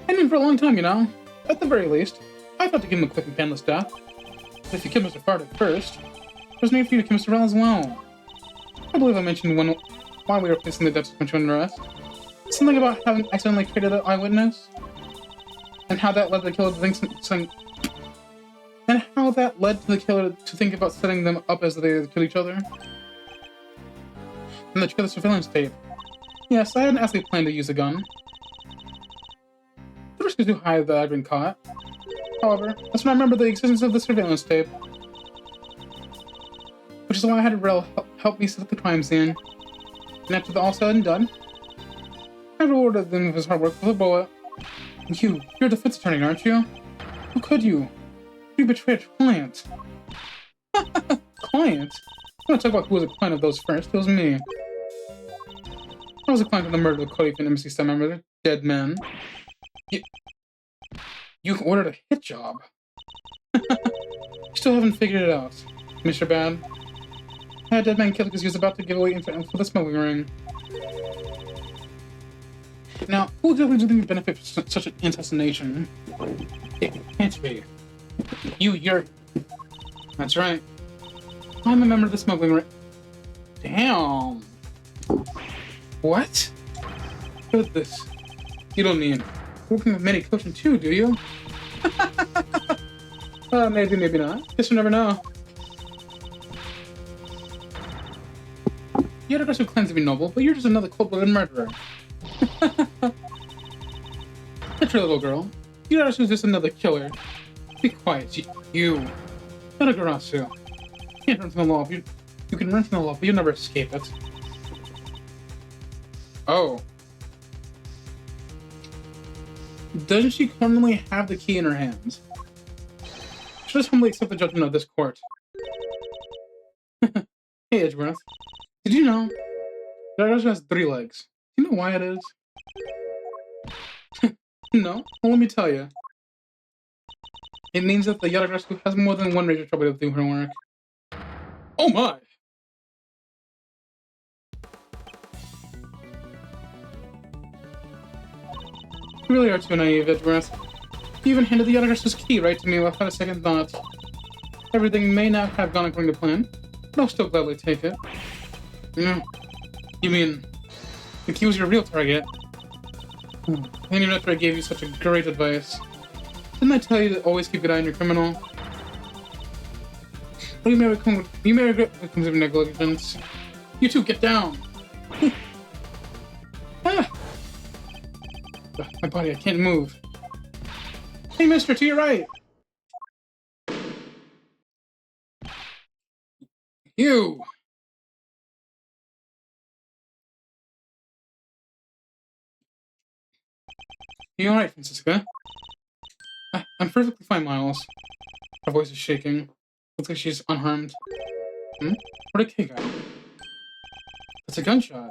I mean, for a long time, you know. At the very least, I thought to give him a quick and painless death. But if you killed Mr. Faraday first, there's no need for you to kill Mr. Rel as well. I believe I mentioned why we were placing the death suspension under arrest. Something about having accidentally created an eyewitness, and how that led the killer to think about setting them up as they kill each other. And the killer surveillance tape. Yes, I hadn't actually planned to use a gun. The risk is too high that I've been caught. However, that's when I remembered the existence of the surveillance tape. Which is why I had Rel help me set up the crime scene. And after all said and done, I rewarded them with his hard work with a bullet. You're a defense attorney, aren't you? How could you? You betrayed a client. Client? I'm gonna talk about who was a client of those first. It was me. was inclined to the murder of the Cody and embassy staff member, dead man. You ordered a hit job. Still haven't figured it out, Mr. Bad. I had dead man killed because he was about to give away info for the smuggling ring. Now, who exactly do you think would benefit from such an assassination? It can't be. You're... That's right. I'm a member of the smuggling ring. Damn. What? Look at this. You don't mean working with many coaching too, do you? Maybe, maybe not. Guess you never know. Yatagarasu claims to be noble, but you're just another cold-blooded murderer. That's your little girl. Yatagarasu is just another killer. Be quiet, you. Yatagarasu. You can't run from the law. You can run from the law, but you'll never escape it. Oh. Doesn't she currently have the key in her hands? She'll just humbly accept the judgment of this court. Hey, Edgeworth. Did you know? Yatagarasu has 3 legs. Do you know why it is? No? Well, let me tell you. It means that the Yatagarasu has more than one razor trouble to do her work. Oh my! You really are too naive, Edgeworth. You even handed the Yatagarasu's key right to me without a second thought. Everything may not have gone according to plan, but I'll still gladly take it. You mean, the key was your real target? And even after I gave you such a great advice. Didn't I tell you to always keep an eye on your criminal? Well, you may regret what comes of negligence. You two, get down! Ah! My body, I can't move. Hey, mister, to your right! You! You alright, Francisca? I'm perfectly fine, Miles. Her voice is shaking. Looks like she's unharmed. Where'd a K go? That's a gunshot.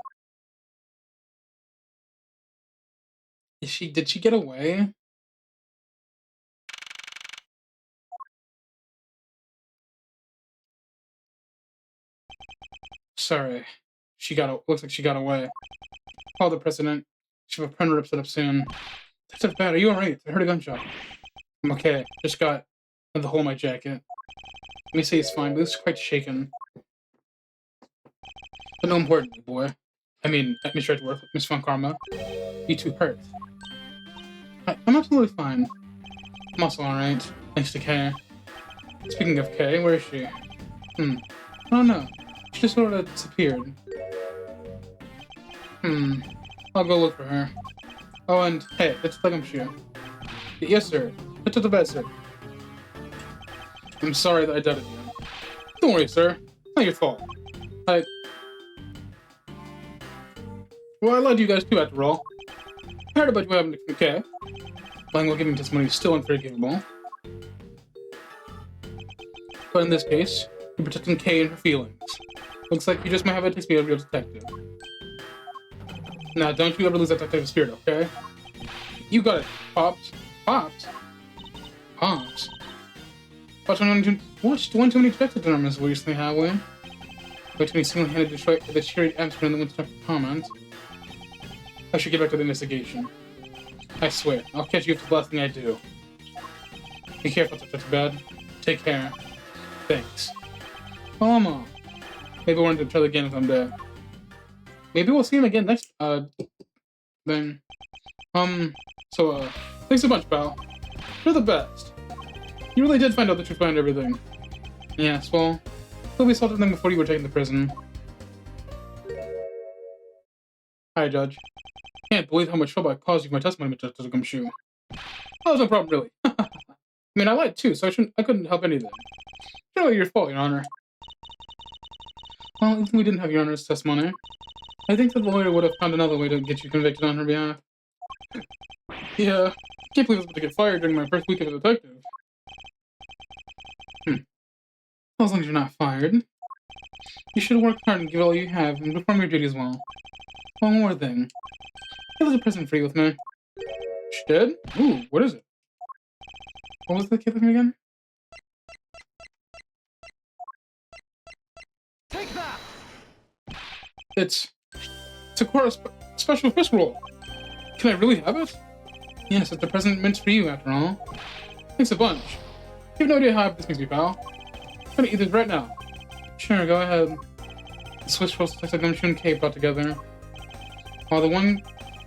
Did she get away? Sorry. Looks like she got away. Call the president. She have a printer upset up soon. That's bad. Are you alright? I heard a gunshot. I'm okay. Just got the hole in my jacket. Let me say it's fine, but it's quite shaken. But no important, boy. I mean, Mr. Edgeworth, Miss Von Karma. You two hurt. I'm absolutely fine. I'm also alright, thanks to Kay. Speaking of Kay, where is she? I don't know. She just sort of disappeared. I'll go look for her. Oh, and hey, it's the gumshoe. Yes, sir. It's to the bed, sir. I'm sorry that I doubted you. Don't worry, sir. Not your fault. Well, I lied to you guys too, after all. I heard about what happened to Kay. Lying while giving testimony is still unforgivable. But in this case, you're protecting Kay and her feelings. Looks like you just might have a taste of a real detective. Now, don't you ever lose that type of spirit, okay? You got it, Pops. Pops? Pops? Watched one too many detective dramas recently, have we? Way too many single-handed destroy the cheery atmosphere in the winter comment. I should get back to the investigation. I swear, I'll catch you for the last thing I do. Be careful, Detective Bad. Take care. Thanks. Well, I'm off. Maybe we'll run into each other again someday. Maybe we'll see him again next, then. Thanks a bunch, pal. You're the best. You really did find out the truth behind everything. Yes, well, we solved everything before you were taken to prison. Hi, Judge. Can't believe how much trouble I caused you with my testimony, Mr. Gumshoe. That was no problem, really. I mean, I lied too, so I couldn't help anything. It's really your fault, Your Honor. Well, even if we didn't have Your Honor's testimony, I think that the lawyer would have found another way to get you convicted on her behalf. Yeah, I can't believe I was about to get fired during my first week as a detective. Well, as long as you're not fired, you should work hard and give all you have and perform your duties well. One more thing. He left a present for you with me. She did? Ooh, what is it? What was the kid with me again? Take that! It's a special fish roll. Can I really have it? Yes, it's a present meant for you, after all. Thanks a bunch. You have no idea how happy this makes me, pal. I'm gonna eat this right now. Sure, go ahead. The Swiss rolls taste like gumshoe and Kay brought together. While the one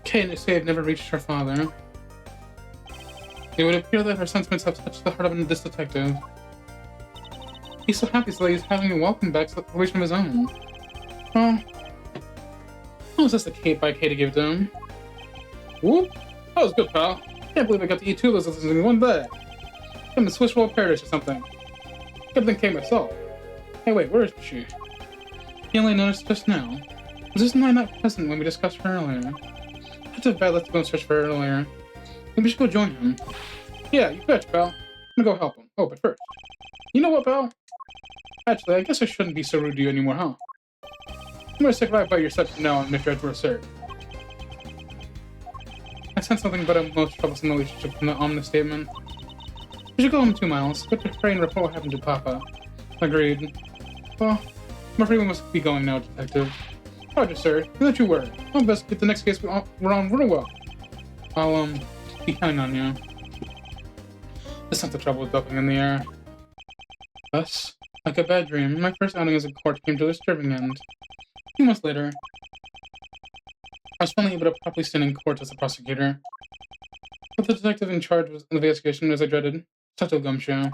Kay and Issei have never reached her father. It would appear that her sentiments have touched the heart of this detective. He's so happy so that he's having a welcome back to the relation of his own. Well, that was just a cape by Kay to give to him. Whoop! That was good, pal. Can't believe I got to eat 2 of those lessons in one day. I'm a Swiss roll paradise or something. Better than Kay myself. Hey, wait, where is she? He only noticed just now. Was this man not present when we discussed her earlier? I took bad let's go and search for her earlier. Maybe we should go join him. Yeah, you betcha, pal. I'm gonna go help him. Oh, but first. You know what, pal? Actually, I guess I shouldn't be so rude to you anymore, huh? I'm gonna say goodbye by your side from now on, Mr. Edgeworth, sir. I sense something but a most troublesome relationship from the ominous statement. We should go home 2 miles. Get to pray and report what happened to Papa. Agreed. Well, I'm afraid we must be going now, Detective. Roger, sir. Don't you worry. I'll best get the next case we're on real well. I'll, be counting on you. The sense of trouble was bubbling in the air. Thus, like a bad dream, my first outing as a court came to a disturbing end. A few months later, I was finally able to properly stand in court as a prosecutor. But the detective in charge of the investigation, as I dreaded, Sato Gumshoe.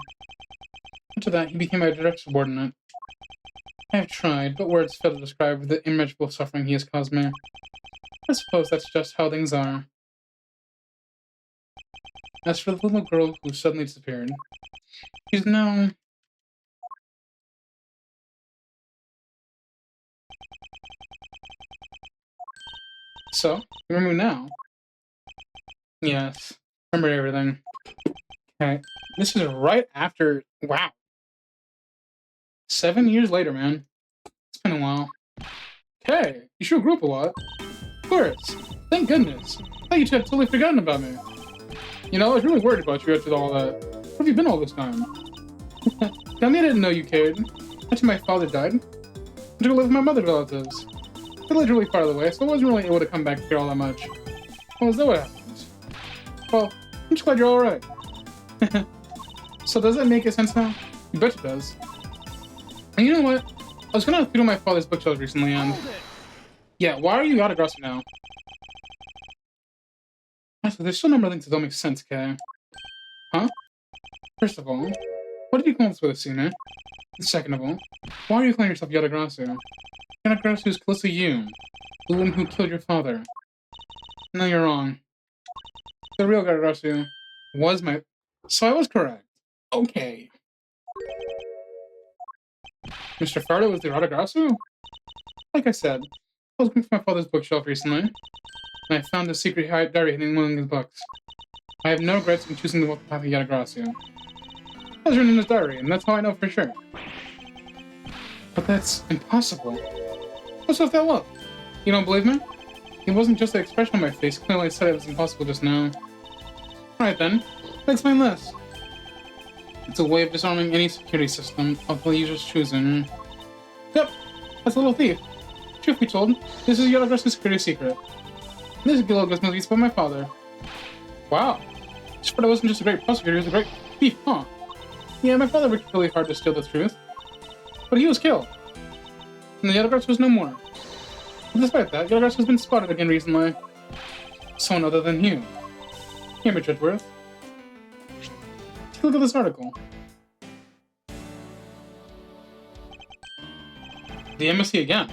After that, he became my direct subordinate. I have tried, but words fail to describe the immeasurable suffering he has caused me. I suppose that's just how things are. As for the little girl who suddenly disappeared, she's now... So, you remember me now? Yes, remember everything. Okay, this is right after... Wow. 7 years later, man. It's been a while. Okay, you sure grew up a lot. Of course. Thank goodness. I thought you two had totally forgotten about me. You know, I was really worried about you after all that. Where have you been all this time? Tell me I didn't know you cared. Until my father died. I took live with my mother's relatives. They lived really far away, so I wasn't really able to come back here all that much. Well, is that what happens? Well, I'm just glad you're alright. So does that make sense now? You bet it does. And you know what? I was going through my father's bookshelves recently and... Yeah, why are you Yatagarasu now? Actually, there's still a number of things that don't make sense, Kay. Huh? First of all, what did you call this with a sooner? And second of all, why are you calling yourself Yatagarasu? Yatagarasu is close to you, the woman who killed your father. No, you're wrong. The real Yatagarasu was my... So I was correct. Okay. Mr. Fardo was the Yatagarasu? Like I said, I was looking for my father's bookshelf recently, and I found a secret diary hidden in one of his books. I have no regrets in choosing the path of Yatagarasu. That was written in his diary, and that's how I know for sure. But that's impossible. What's with that look? You don't believe me? It wasn't just the expression on my face. Clearly I said it was impossible just now. Alright then, let's explain this. It's a way of disarming any security system of the user's choosing. Yep, that's a little thief. Truth be told, this is Yatagarasu's security secret. This guild was released by my father. Wow. Spread wasn't just a great prosecutor, he was a great thief, huh? Yeah, my father worked really hard to steal the truth. But he was killed. And the Yatagarasu was no more. But despite that, Yatagarasu has been spotted again recently. Someone other than you. Here, Mr. Edgeworth. Take a look at this article. The embassy again.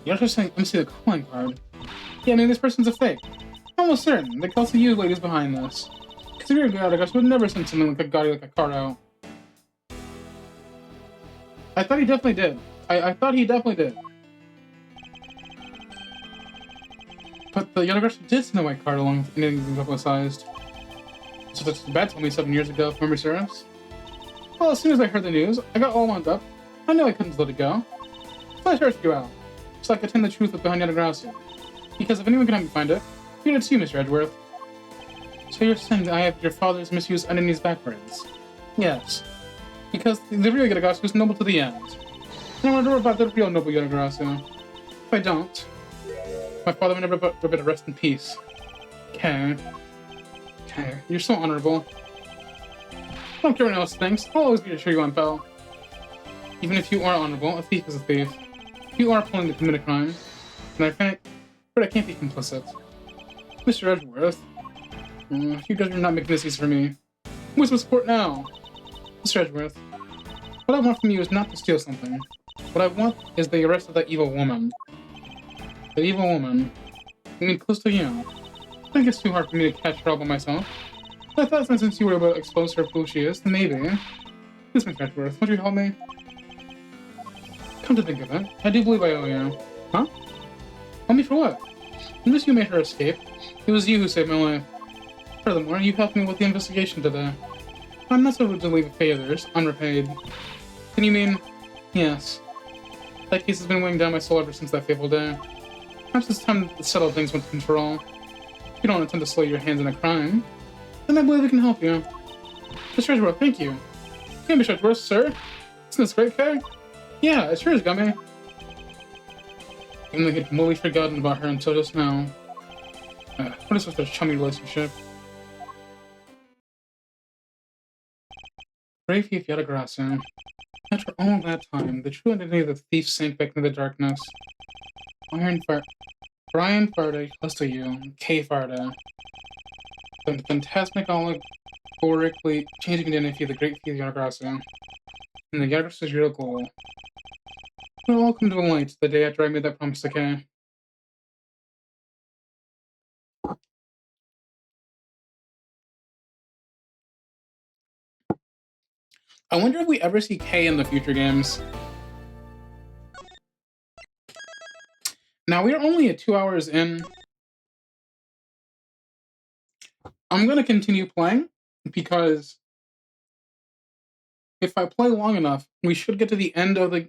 Yatagarasu saying embassy the calling card. Yeah, maybe this person's a fake. I'm almost certain that Kelsey you ladies behind this. Because if you're a Yatagarasu would never send something like a guy like a card out. I thought he definitely did. I thought he definitely did. But the Yatagarasu did send the white card along with anything being publicized. So that's bad told me 7 years ago, if memory serves. Well, as soon as I heard the news, I got all wound up. I knew I couldn't let it go. So I searched you out. so I can attend the truth behind Yatagarasu. Because if anyone can help me find it, it's you, Mr. Edgeworth. So you're saying that I have your father's misused identities backwards? Yes. Because the real Yatagarasu is noble to the end. And I wonder about the real noble Yatagarasu. If I don't, my father will never be to rest in peace. Okay. Okay, you're so honorable. I don't care what anyone else thinks. I'll always be to assure you I'm pal. Even if you are honorable, a thief is a thief. You are planning to commit a crime. And I can't be complicit. Mr. Edgeworth, you guys are not making this easy for me. Where's my support now? Mr. Edgeworth, what I want from you is not to steal something. What I want is the arrest of that evil woman. The evil woman. I mean, close to you. I think it's too hard for me to catch her all by myself. But I thought since you were able to expose her for who she is, then maybe. Please, Mr. Edgeworth, won't you help me? Come to think of it, I do believe I owe you. Huh? Help me for what? Unless you made her escape, it was you who saved my life. Furthermore, you helped me with the investigation today. I'm not so rude to leave favors unrepaid. Can you mean? Yes. That case has been weighing down my soul ever since that fateful day. Perhaps it's time to settle things with control. If you don't intend to slow your hands in a crime, then I believe we can help you. Mr. Edgeworth, thank you. Yeah, Mr. Edgeworth, sir. Isn't this great, Kay? Yeah, it sure is, Gummy. Even though he'd completely forgotten about her until just now. What is with their chummy relationship? Brave thief Yatagarasu. After all that time, the true identity of the thief sank back into the darkness. Brian Farda, close to you. K. Farda. The phantasmagorically changing identity of the great thief Yatagarasu. And the Yatagarasu real goal. It will all come to light the day after I made that promise to Kay. I wonder if we ever see Kay in the future games. Now, we are only at 2 hours in. I'm going to continue playing, because if I play long enough, we should get to the end of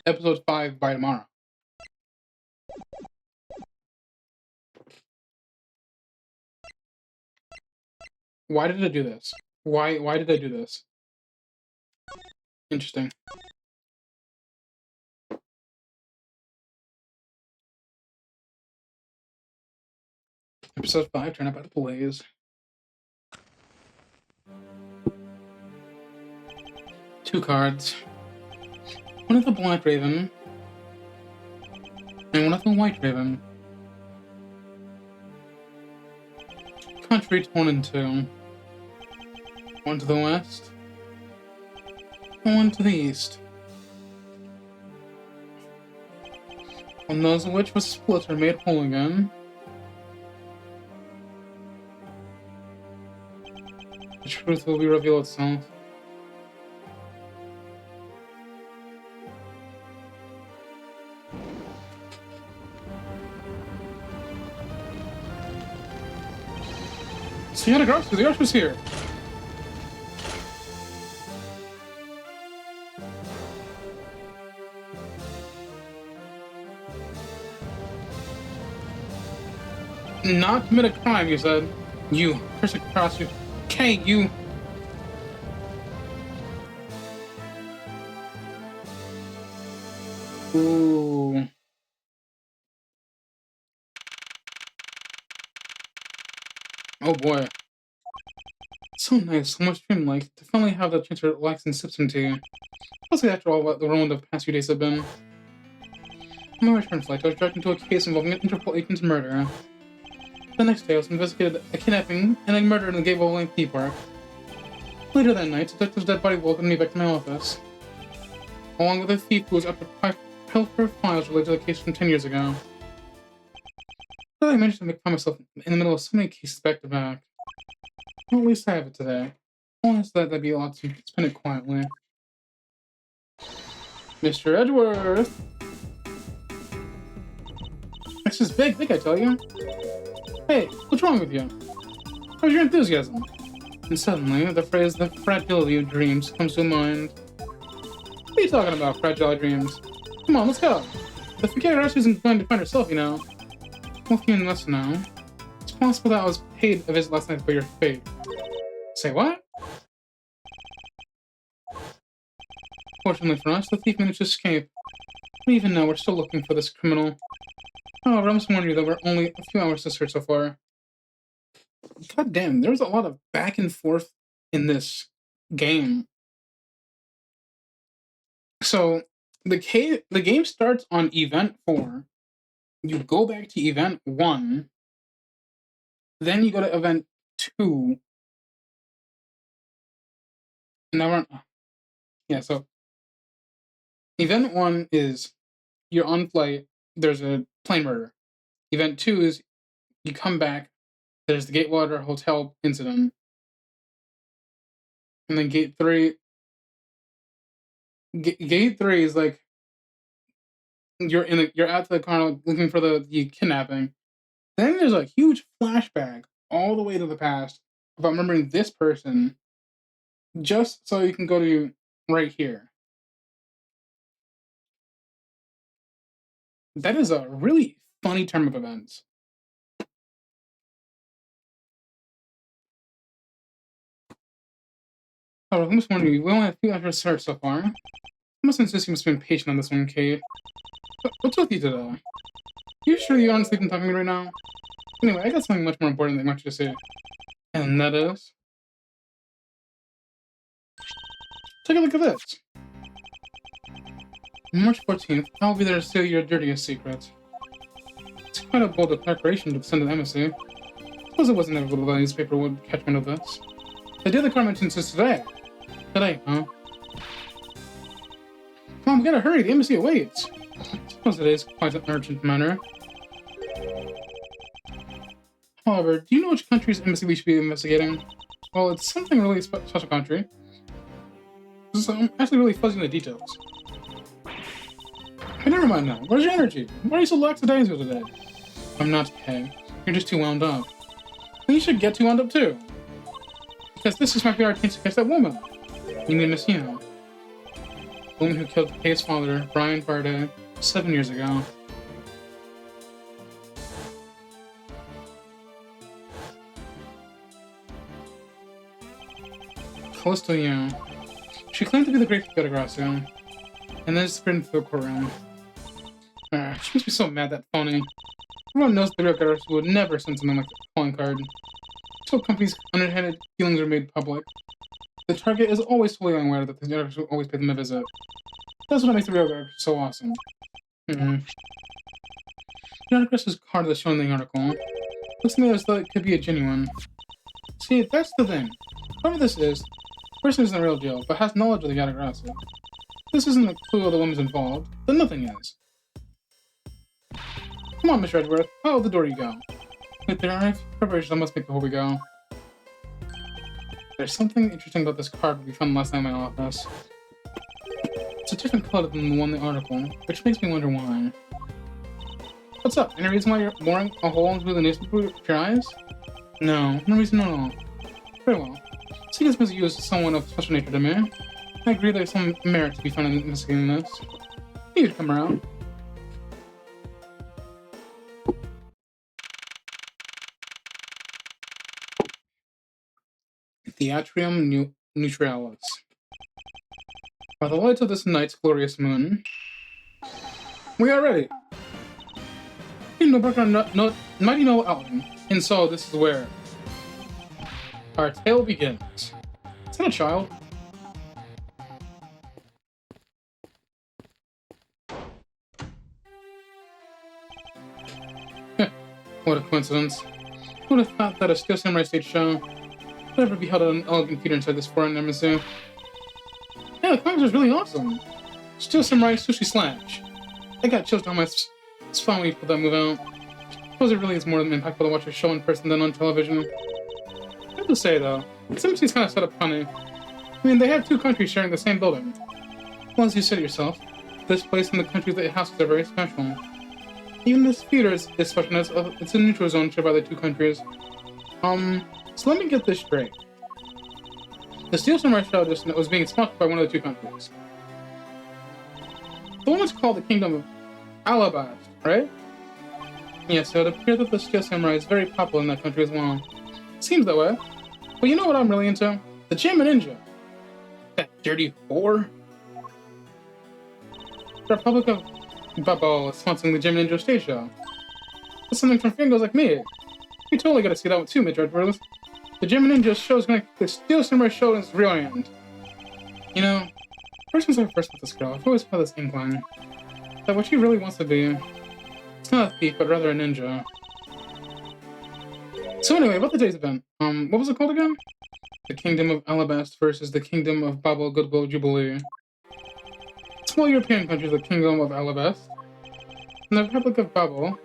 episode 5 by tomorrow. Why did I do this? Why did I do this? Interesting. Episode 5, turn up out of blaze. Two cards. One of the Black Raven, and one of the White Raven. Country torn in two. One to the west, and one to the east. One knows which was split or made whole again. The truth will reveal itself. So Yatagarasu, the Archer's here! Not commit a crime, you said. You, cursed cross, you. Kay, you. Ooh. Oh boy. So nice, so much dreamlike to finally have the chance to relax and sip some tea. Mostly after all what the whirlwind of the past few days have been. On my return flight, I was dragged into a case involving an Interpol agent's murder. The next day, I was investigated a kidnapping and a murder in the Gateway Theme Park. Later that night, the detective's dead body welcomed me back to my office, along with a thief who was up to pilfer files related to the case from 10 years ago. But I managed to find myself in the middle of so many cases back to back. Well, at least I have it today. Only so that'd be a lot to spend it quietly. Mr. Edgeworth! This is big, I tell you. Hey, what's wrong with you? How's your enthusiasm? And suddenly, the phrase, the fragility of dreams, comes to mind. What are you talking about, fragile dreams? Come on, let's go. The Yatagarasu isn't going to find herself, you know. Well, few must know. It's possible that I was paid a visit last night for your fate. Say what? Fortunately for us, the thief managed to escape. But even now, we're still looking for this criminal. However, I must warn you that we're only a few hours to search so far. God damn, there was a lot of back and forth in this game. So the game starts on event 4. You go back to event 1. Then you go to event 2. And now we're on, yeah, so event 1 is you're on flight, there's a plane murder. Event 2 is you come back, there's the Gatewater Hotel incident. And then gate 3 is like you're at the car looking for the kidnapping. Then there's a huge flashback all the way to the past about remembering this person, just so you can go to right here. That is a really funny turn of events. Oh, I must warn you, we only have a few hours to search so far. I must insist you must be patient on this one, Kate. What's with you today? You sure you aren't sleeping talking to me right now? Anyway, I got something much more important than I want you to say. And that is... Take a look at this. March 14th, I'll be there to steal your dirtiest secret. It's quite a bold declaration to send an embassy. I suppose it wasn't inevitable that a newspaper would catch wind of this. The day the car mentions is today. Today, huh? Come on, we gotta hurry, the embassy awaits. I suppose it is quite an urgent matter. However, do you know which country's embassy we should be investigating? Well, it's something really special country. So I'm actually really fuzzy in the details. Hey, never mind now. Where's your energy? Why are you so lackadaisical today? I'm not, Kay. You're just too wound up. And you should get too wound up too. Because this is my favorite chance to catch that woman. You mean Miss Yano. The woman who killed Kay's father, Brian Bardet, 7 years ago. Callisto Yano. She claimed to be the great Yatagarasu, and then disappeared into the courtroom. She must be so mad that phony. Everyone knows the real Yatagarasu would never send something like a calling card. Until companies' underhanded feelings are made public. The target is always fully aware that the Yatagarasu will always pay them a visit. That's what makes the real Yatagarasu so awesome. Yatagarasu's card that's shown in the article looks to me as though it could be a genuine. See, that's the thing. Whoever this is, the person isn't the real deal, but has knowledge of the Yatagarasu. This isn't a clue of the woman's involved, then nothing is. Come on, Mr. Edgeworth, out the door you go. Wait, there are a few preparations I must make before we go. There's something interesting about this card we found last night in my office. It's a different color than the one in the article, which makes me wonder why. What's up? Any reason why you're boring a hole into the newspaper with your eyes? No, no reason at all. Very well. Seeing as you is someone of special nature to me, I agree there's some merit to be found in investigating this. You should come around. The Atrium Neutralis. By the lights of this night's glorious moon, we are ready. No background, mighty no outing, and so this is where our tale begins. Is that a child? What a coincidence. Who would have thought that a Steel Samurai stage show would ever be held at an elegant theater inside this foreign embassy? Yeah, the comics was really awesome. Steel Samurai Sushi Slash. I got chills down my spine when you put that move out. I suppose it really is more impactful to watch a show in person than on television. I have to say though, this embassy is kind of set up funny. I mean, they have two countries sharing the same building. Well, as you said yourself, this place and the countries that it houses are very special. Even this theater is special as it's a neutral zone shared by the two countries. So let me get this straight. The Steel Samurai show just was being sponsored by one of the two countries. The one that's called the Kingdom Alabast, right? Yeah, so it appears that the Steel Samurai is very popular in that country as well. Seems that way. But you know what I'm really into? The Gym and Ninja. That dirty whore. The Republic of Bubble is sponsoring the Gym and Ninja stage show. That's something for fingers like me. You totally gotta see that one too, Midgard Brothers. The Gym and Ninja show is gonna the Steel Samurai show in its real end. You know, ever since I first met this girl, I've always had this inkling that what she really wants to be, it's not a thief, but rather a ninja. So anyway, about today's event, what was it called again? The Kingdom of Alabast versus the Kingdom of Babel Goodwill Jubilee. Small European countries, the Kingdom of Alabast and the Republic of Babel.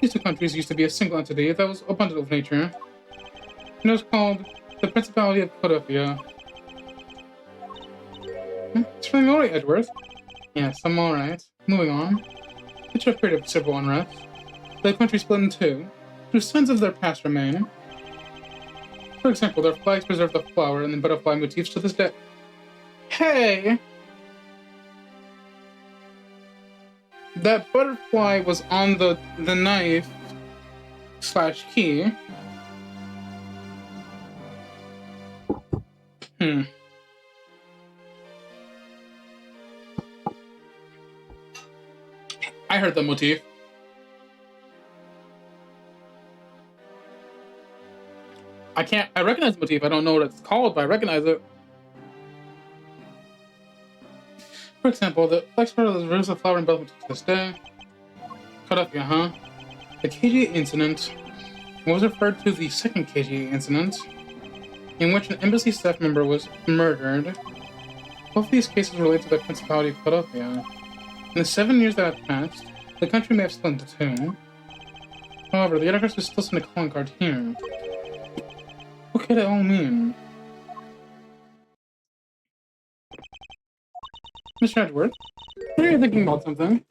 These two countries used to be a single entity that was abundant of nature, and it was called the Principality of Cordophia. It's feeling alright, Edgeworth. Yes, I'm alright. Moving on. After a period of civil unrest, the country split in two, whose signs of their past remain. For example, their flags preserve the flower and the butterfly motifs to this day. Hey! That butterfly was on the knife / key. I heard the motif. I recognize the motif. I don't know what it's called, but I recognize it. For example, the flex part of the rose of flower and bell to this day. Cut off, huh? The KG incident was referred to the second KG incident, in which an embassy staff member was murdered. Both of these cases relate to the Principality of Cordophia. In the 7 years that have passed, the country may have split into two. However, the Yatagarasu is still sent a calling card here. What could it all mean? Mr. Edgeworth, are you thinking about something?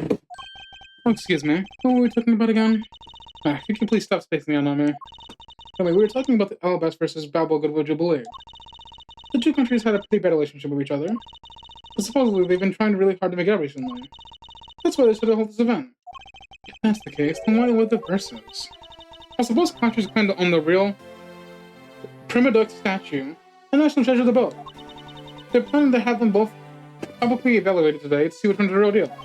Oh, excuse me. What were we talking about again? If you can please stop spacing out on me. Anyway, we were talking about the Alabast versus Babel Goodwill Jubilee. The two countries had a pretty bad relationship with each other, but supposedly they've been trying really hard to make it up recently. That's why they decided to hold this event. If that's the case, then why would the verses? I suppose countries kind of own the real Prima Duck statue and National Treasure of the Boat. They're planning to have them both publicly evaluated today to see which one's the real deal.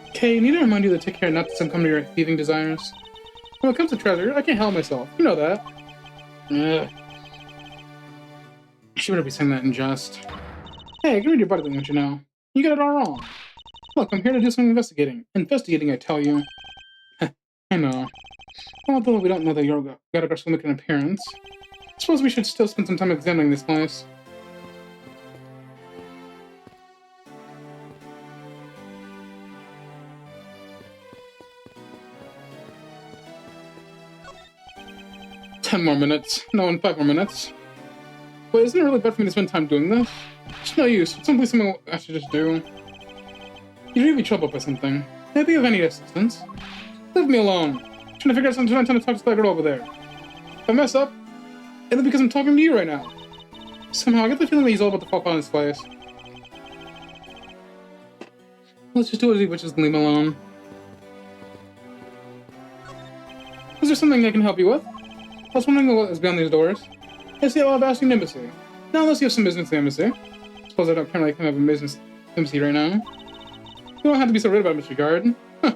Okay, need to remind you to take care not to succumb to your thieving desires. When it comes to treasure, I can't help myself. You know that. Ugh. She better be saying that in jest. Hey, get rid of your body language, you know. You got it all wrong. Look, I'm here to do some investigating. Investigating, I tell you. I know. Although we don't know that Yatagarasu will make an appearance, I suppose we should still spend some time examining this place. Ten more minutes. No, in 5 more minutes. But isn't it really bad for me to spend time doing this? It's no use. It's simply something I should just do. You're really troubled by something. Maybe of any assistance. Leave me alone. I'm trying to figure out something. I'm trying to talk to that girl over there. If I mess up, it'll be because I'm talking to you right now. Somehow, I get the feeling that he's all about to fall upon his place. Let's just do as he wishes and leave him alone. Is there something I can help you with? I was wondering what is beyond these doors. I see a lot of asking the embassy. Now unless you have some business in the embassy. Suppose I don't currently have a business embassy right now. You don't have to be so rude about it, Mr. Guard. Huh.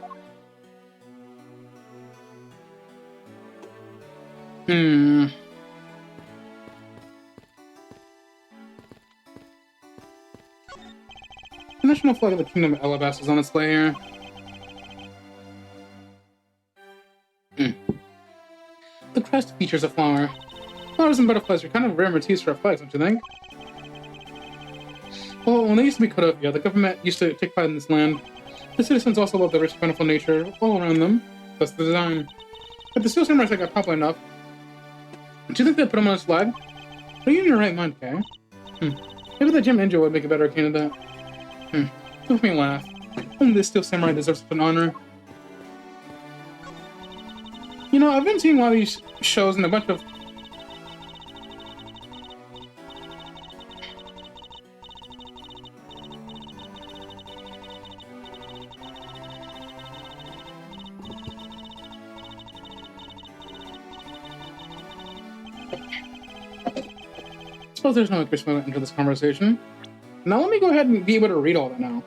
The national flag of the Kingdom of Alabast is on display here. The crest features a flower. Flowers and butterflies are kind of rare motifs for our flags, don't you think? Well, when they used to be cut up, yeah, the government used to take pride in this land. The citizens also love the rich, plentiful nature all around them. That's the design. But the Steel Samurai got popular enough. Do you think they'd put them on this flag? Are you in your right mind, Kay? Maybe the Gym Ninja would make a better candidate. Don't make me laugh. Only the Steel Samurai deserves such an honor. You know, I've been seeing a lot of these shows and a bunch of... Suppose there's no interest to enter this conversation. Now let me go ahead and be able to read all that now.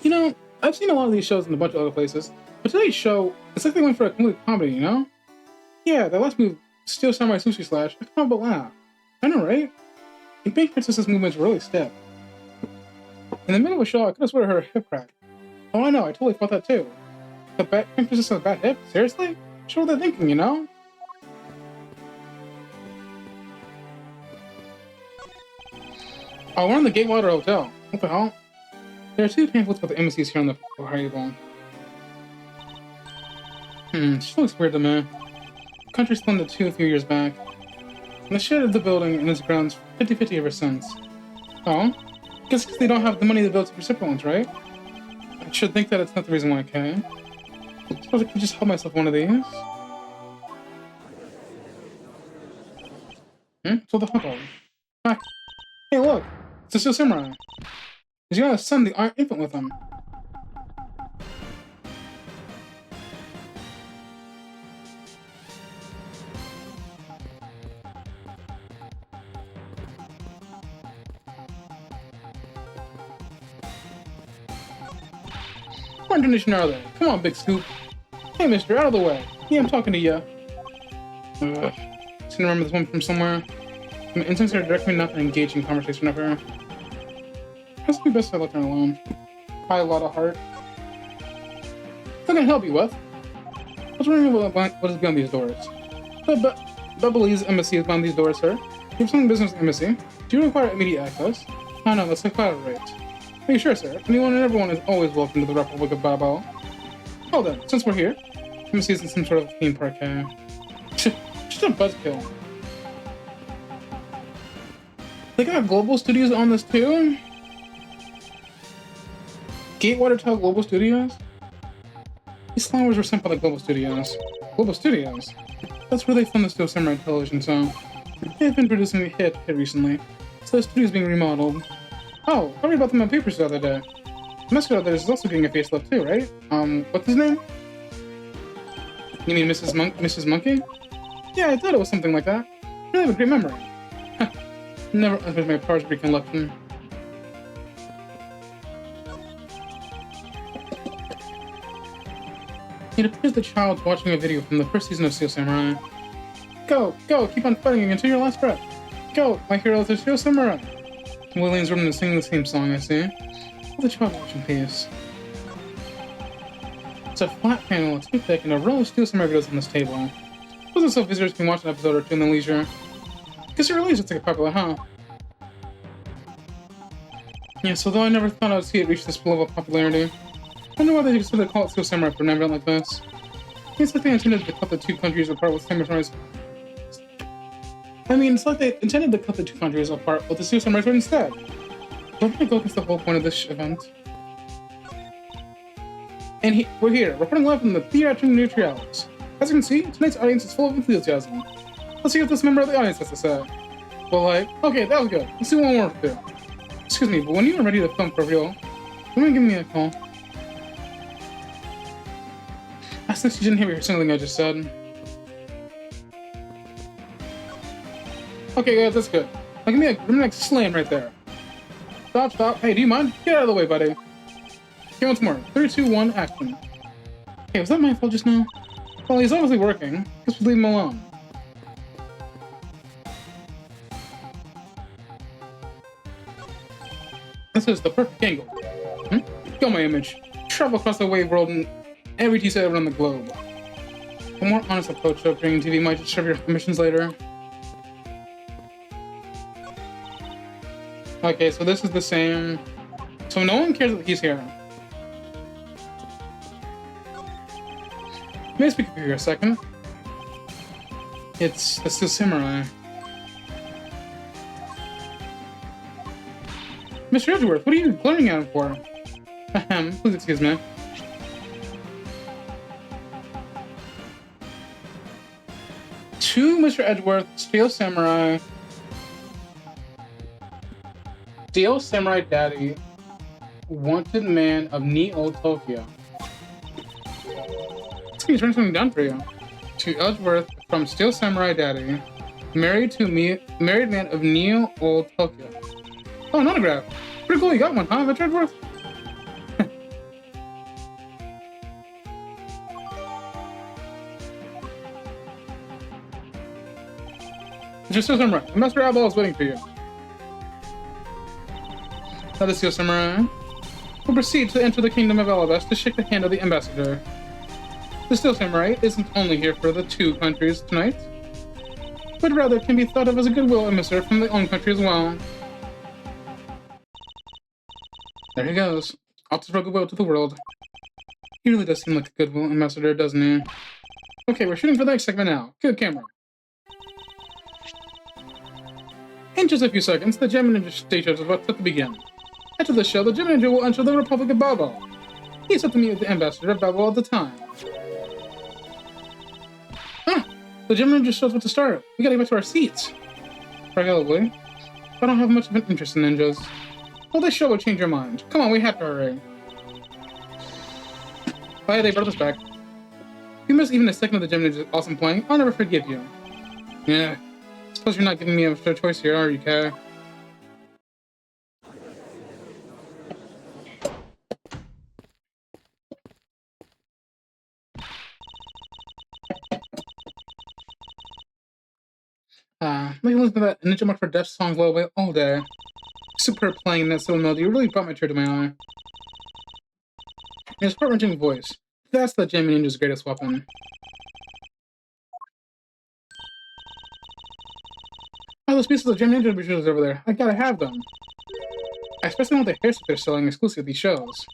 You know, I've seen a lot of these shows in a bunch of other places, but today's show, it's like they went for a complete comedy, you know? Yeah, that last move, Steel Samurai Sushi Slash, I can't but laugh. I know, right? The Pink Princess's movements were really stiff. In the middle of a show, I could have sworn I heard her hip crack. Oh, I know, I totally felt that too. The Pink Princess has a bad hip? Seriously? Sure what they're thinking, you know? Oh, we're in the Gatewater Hotel. What the hell? There are two pamphlets about the embassies here on the table. She looks weird to me. The country split into two a few years back. And the share of the building and its grounds 50-50 ever since. Oh? Guess they don't have the money to build some separate ones, right? I should think that it's not the reason why I came. Suppose I could just help myself one of these. So the hot dog. Ah. Hey, look! It's the Steel Samurai. He's got a son, the Iron Infant, with him. What intonation are they? Come on, Big Scoop. Hey, mister, out of the way. Yeah, I'm talking to ya. Just gonna remember this one from somewhere. My instincts are directly not to engage in conversation of her. Has to be best if I let her alone. By a lot of heart. What can I help you with? I was wondering what is beyond these doors. Bubbly's embassy is beyond these doors, sir. You have some business embassy. Do you require immediate access? Oh no, that's like flat rate. Are you sure, sir? Anyone and everyone is always welcome to the Republic of Babel. Oh then, since we're here, embassy is in some sort of theme park, just a buzzkill. They got Global Studios on this too? Gatewater Tell Global Studios? These flowers were sent by the Global Studios. Global Studios? That's where they filmed the Steel Samurai television show. They've been producing a hit recently, so the studio's being remodeled. Oh, I read about them on papers the other day. The mascot of theirs is also getting a facelift too, right? What's his name? You mean Mrs. Monkey? Yeah, I thought it was something like that. You really have a great memory. Never understood my powers of recollection. It appears the child's watching a video from the first season of Steel Samurai. Go, keep on fighting until your last breath. Go, my hero is the Steel Samurai. William's running and singing the same song, I see. Let the child watch in peace. It's a flat panel, it's too thick, and a row of Steel Samurai videos on this table. Wasn't so visitors can watch an episode or two in the leisure. Guess it really is just like a popular, huh? Yeah, so though I never thought I would see it reach this level of popularity, I wonder why they decided to call it Steel Samurai for an event like this. It's like they intended to cut the two countries apart with samurais. It's like they intended to cut the two countries apart with the Steel Samurai sword instead. Don't they go against the whole point of this event? And we're here, reporting live from the Theatrical Neutralities. As you can see, tonight's audience is full of enthusiasm. Let's see what this member of the audience has to say. Well, okay, that was good. Let's do one more or two. Excuse me, but when you are ready to film for real, you want to give me a call? Since you didn't hear something I just said. Okay, guys, that's good. Now give me a slam right there. Stop. Hey, do you mind? Get out of the way, buddy. Okay, once more. 3, 2, 1, action. Hey, was that my fault just now? Well, he's obviously working. Guess we'll leave him alone. This is the perfect angle. Go my image. Travel across the wave world and every tea set around the globe. A more honest approach to upgrading TV might just serve your missions later. Okay, so this is the same. So no one cares that he's here. May I speak up here a second? It's the Steel Samurai. Mr. Edgeworth, what are you glaring at him for? Please excuse me. To Mr. Edgeworth, Steel Samurai Daddy, wanted man of Neo Tokyo. He's turning something down for you. To Edgeworth from Steel Samurai Daddy. Married man of Neo Old Tokyo. Oh, an autograph. Pretty cool, you got one, huh, Mr. Edgeworth? Mr. Steel Samurai, Master Eyeball is waiting for you. Now the Steel Samurai will proceed to enter the Kingdom of Alabasta to shake the hand of the ambassador. The Steel Samurai isn't only here for the two countries tonight, but rather can be thought of as a goodwill emissary from their own country as well. There he goes. Off to spread goodwill to the world. He really does seem like a goodwill ambassador, doesn't he? Okay, we're shooting for the next segment now. Good camera. In just a few seconds, the Gem Ninja stage is about to begin. After the show, the Gem Ninja will enter the Republic of Babel. He's set to meet with the ambassador of Babel at the time. Ah! The Gem Ninja shows what to start. We gotta get back to our seats. Regularly. I don't have much of an interest in ninjas. Well, this show will change your mind. Come on, we have to hurry. Bye, they brought us back. If you miss even a second of the Gem Ninja's awesome playing, I'll never forgive you. Yeah. Suppose you're not giving me a fair choice here, are you, Kai? Maybe listen to that Ninja Mark for Death song all day. Superb playing in that silly melody really brought my tear to my eye. And his heart-wrenching voice. That's the Gem Ninja's greatest weapon. Oh, those pieces of Gem Ninja brochures over there. I gotta have them. I especially want the hairstyles they're selling exclusive at these shows.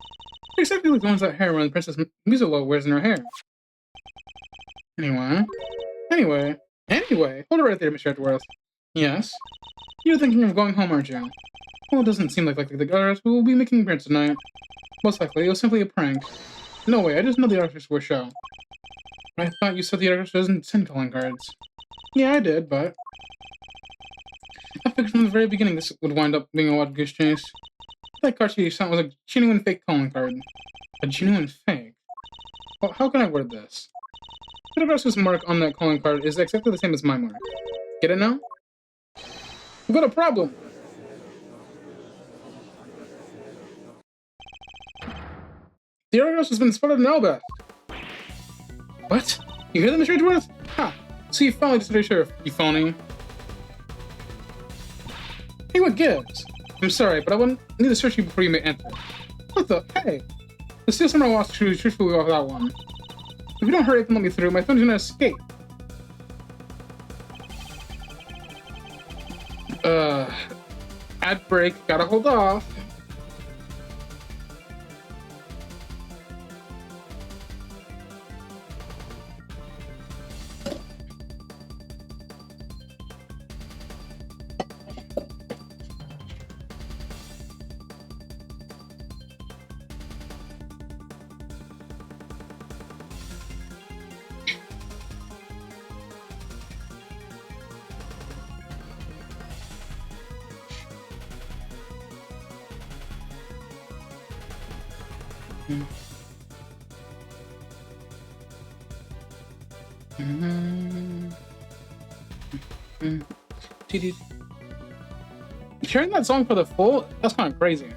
They're exactly like the ones that heroine Princess Mizulo wears in her hair. Anyway, hold it right there, Mr. Edgeworth. Yes? You're thinking of going home, aren't you? Well, it doesn't seem likely the artist will be making an appearance tonight. Most likely, it was simply a prank. No way, I just know the artist for a show. I thought you said the artist doesn't send calling cards. Yeah, I did, but... I figured from the very beginning this would wind up being a wild goose chase. That card she sent was a genuine fake calling card. A genuine fake? Well, how can I word this? Yatagarasu's mark on that calling card is exactly the same as my mark. Get it now? We've got a problem! The Yatagarasu has been spotted in Albast! What? You hear that, Mr. Edgeworth? Ha! So you finally decided, Sheriff, you phony. Hey, what gives? I'm sorry, but I wouldn't need to search you before you may enter. What the? Hey! The Steel Samurai wants to truthfully off that one. If you don't hurry up and let me through, my phone's gonna escape. Ad break, gotta hold off. Sharing that song for the full? That's kind of crazy.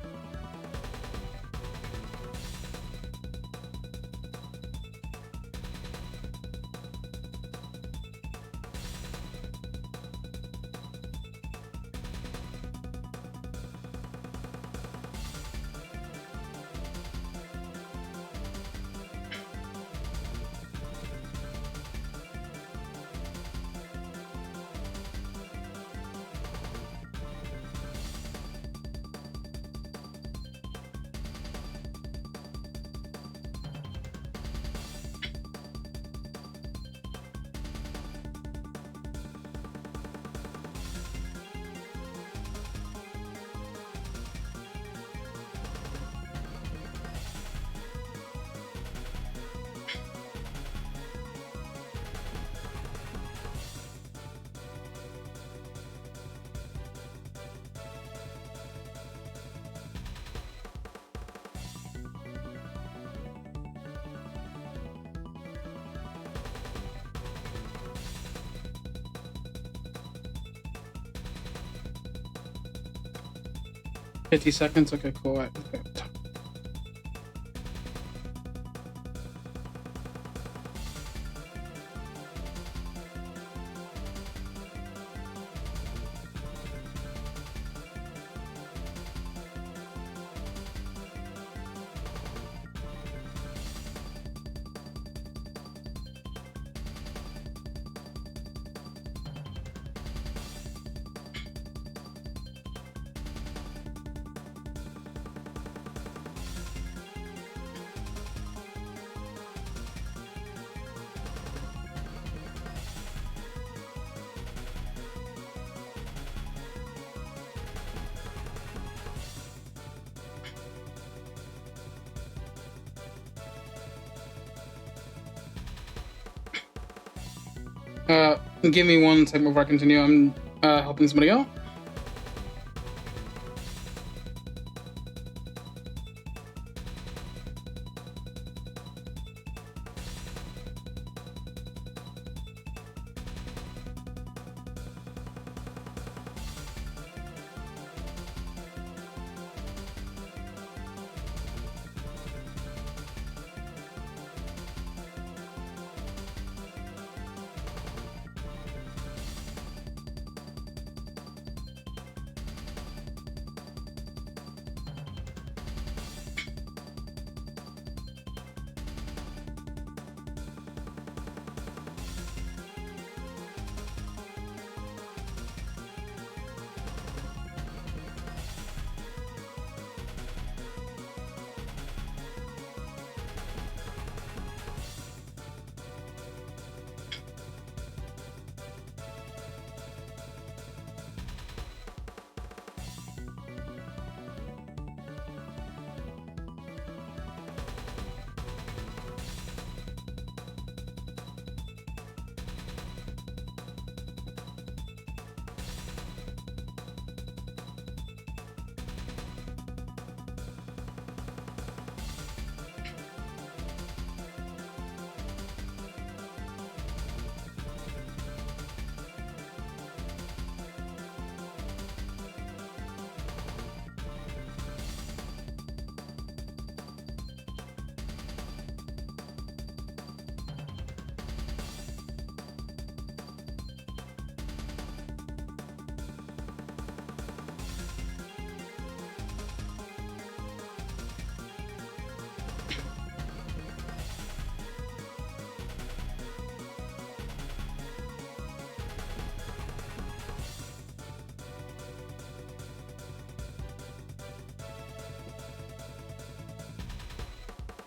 50 seconds? Okay, cool. Okay. Give me 1 second before I continue. I'm helping somebody out.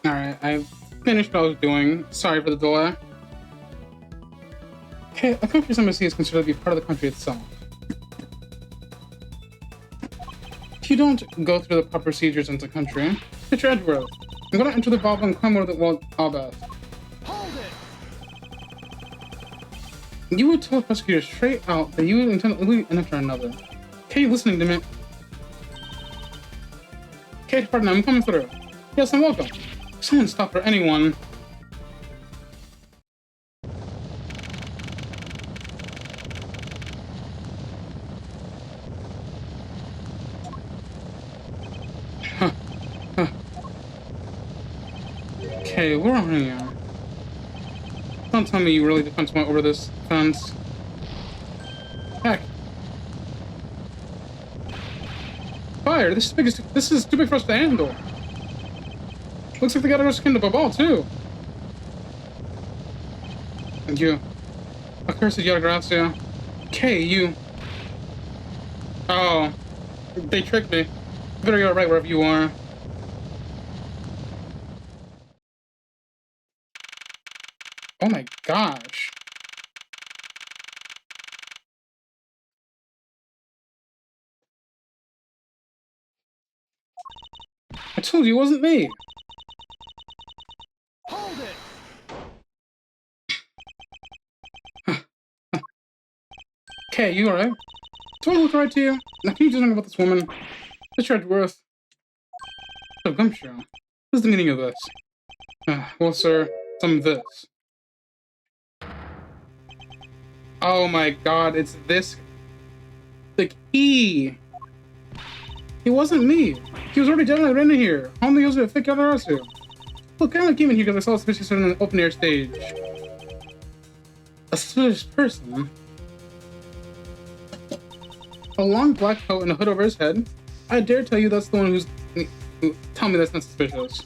Alright, I finished what I was doing. Sorry for the delay. Okay, a country's embassy is considered to be part of the country itself. If you don't go through the proper procedures into the country, Mr. Edgeworth, I'm gonna enter the vault and climb over the wall Albeth. Hold it! You would tell the prosecutor straight out that you intend to leave and enter another. Okay, you listening to me? Okay, pardon, I'm coming through. Yes, and welcome. Someone stop for anyone. Okay, where are you? Don't tell me you really defense went over this fence. Heck. Fire, this is too big for us to handle. Looks like they got our skin to a ball, too. And you. Accursed Yatagarasu. Okay, you. Oh. They tricked me. Better go right wherever you are. Oh my gosh. I told you it wasn't me. Hold it! Okay, you alright? Do I look right to you? Now can you do something about this woman? Mr. Edgeworth. Oh, Gumshoe. What's the meaning of this? Well, sir, some of this. Oh my god, it's this. The key! It wasn't me. He was already dead when I ran in here. How many years did I fake Yatagarasu? Look, I only came in here because I saw a suspicious person on the open air stage. A suspicious person? A long black coat and a hood over his head? I dare tell you that's the one who tell me that's not suspicious.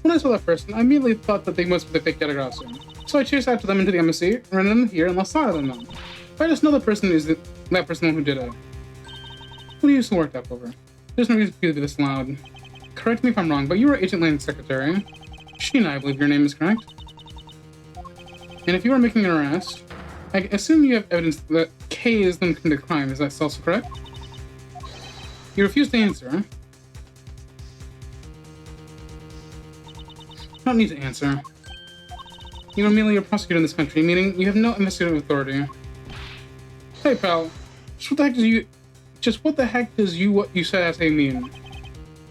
When I saw that person, I immediately thought that they must be the fake Yatagarasu. So I chased after them into the embassy, ran in here, and lost sight of them. But I just know the person is that person who did it. Who do you used to work that over? There's no reason for you to be this loud. Correct me if I'm wrong, but you were Agent Lane's secretary. Sheena, I believe your name is correct. And if you are making an arrest, I assume you have evidence that K is the one who committed the crime. Is that also correct? You refuse to answer. You don't need to answer. You are merely a prosecutor in this country, meaning you have no investigative authority. Hey, pal. Just what the heck does what you said I say mean?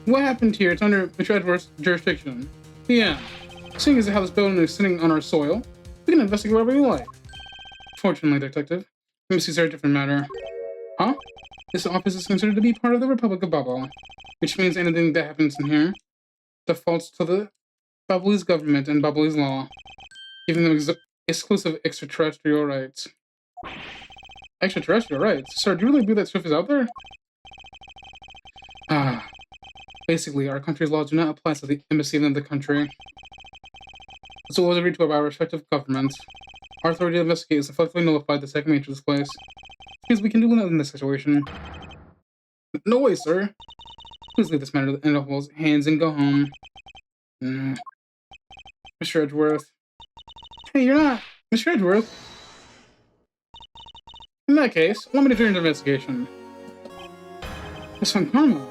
What happened here? It's under Mr. Edgeworth's jurisdiction. Yeah. Seeing as how this building is sitting on our soil, we can investigate whatever we like. Fortunately, Detective, embassies are a different matter. Huh? This office is considered to be part of the Republic of Bubble, which means anything that happens in here defaults to the Bubbly's government and Bubbly's law, giving them exclusive extraterrestrial rights. Extraterrestrial rights? Sir, do you really believe that stuff is out there? Basically, our country's laws do not apply to the embassy in the country. So it was agreed to by our respective governments. Our authority to investigate is effectively nullified the second we enter this place. Because we can do nothing in this situation. No way, sir. Please leave this matter in the hands and go home. Mr. Edgeworth. Hey, you're not Mr. Edgeworth. In that case, allow me to turn into investigation. Miss Von Karma.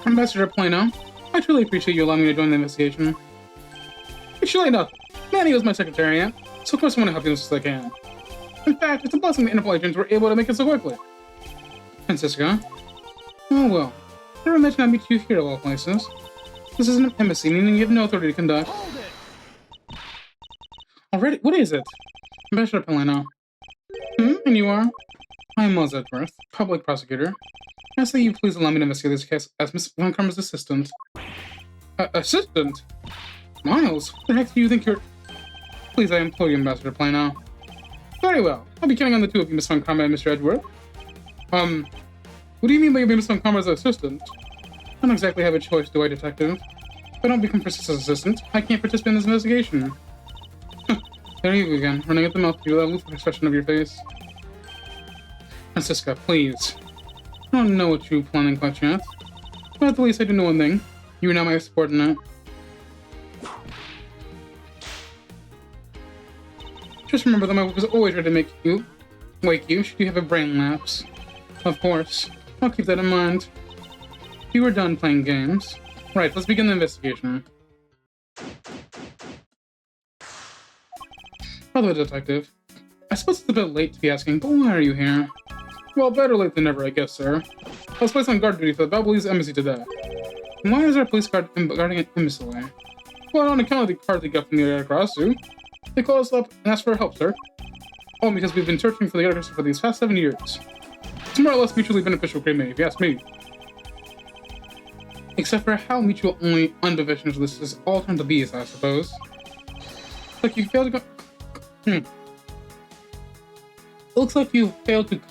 Ambassador Plano, I truly appreciate you allowing me to join the investigation. Actually, nothing. Manny was my secretariat, so of course I want to help you as much as I can. In fact, it's a blessing the Interpol agents were able to make it so quickly. Francisco? Oh well. I never imagined I'd meet you here of all places. This is an embassy, meaning you have no authority to conduct. Hold it! Already? What is it? Ambassador Plano. And you are? I am Miles Edgeworth, public prosecutor. I ask that you please allow me to investigate this case as Miss Von Karma's assistant. Assistant? Miles, what the heck do you think you're... Please, I implore you, Ambassador Plano. Very well. I'll be counting on the two of you, Miss Von Karma and Mr. Edgeworth. What do you mean by you being Miss Von Karma's assistant? I don't exactly have a choice, do I, Detective? If I don't become Francisco's assistant, I can't participate in this investigation. There you go again, running at the mouth with that aloof expression of your face. Francisca, please. I don't know what you're planning quite yet. But at the least I do know one thing. You are now my subordinate. Just remember that my work is always ready to wake you should you have a brain lapse. Of course. I'll keep that in mind. You are done playing games. Right, let's begin the investigation. By the way, Detective, I suppose it's a bit late to be asking, but why are you here? Well, better late than never, I guess, sir. I was placed on guard duty for the Babylese embassy today. And why is our police guard guarding an embassy? Well, on account of the card they got from the Yatagarasu, they called us up and asked for help, sir. Oh, because we've been searching for the Yatagarasu for these past 7 years. It's more or less mutually beneficial agreement, if you ask me. Except for how mutual only unbeneficial this is all turned to be, I suppose. Like you failed to go... It looks like you failed to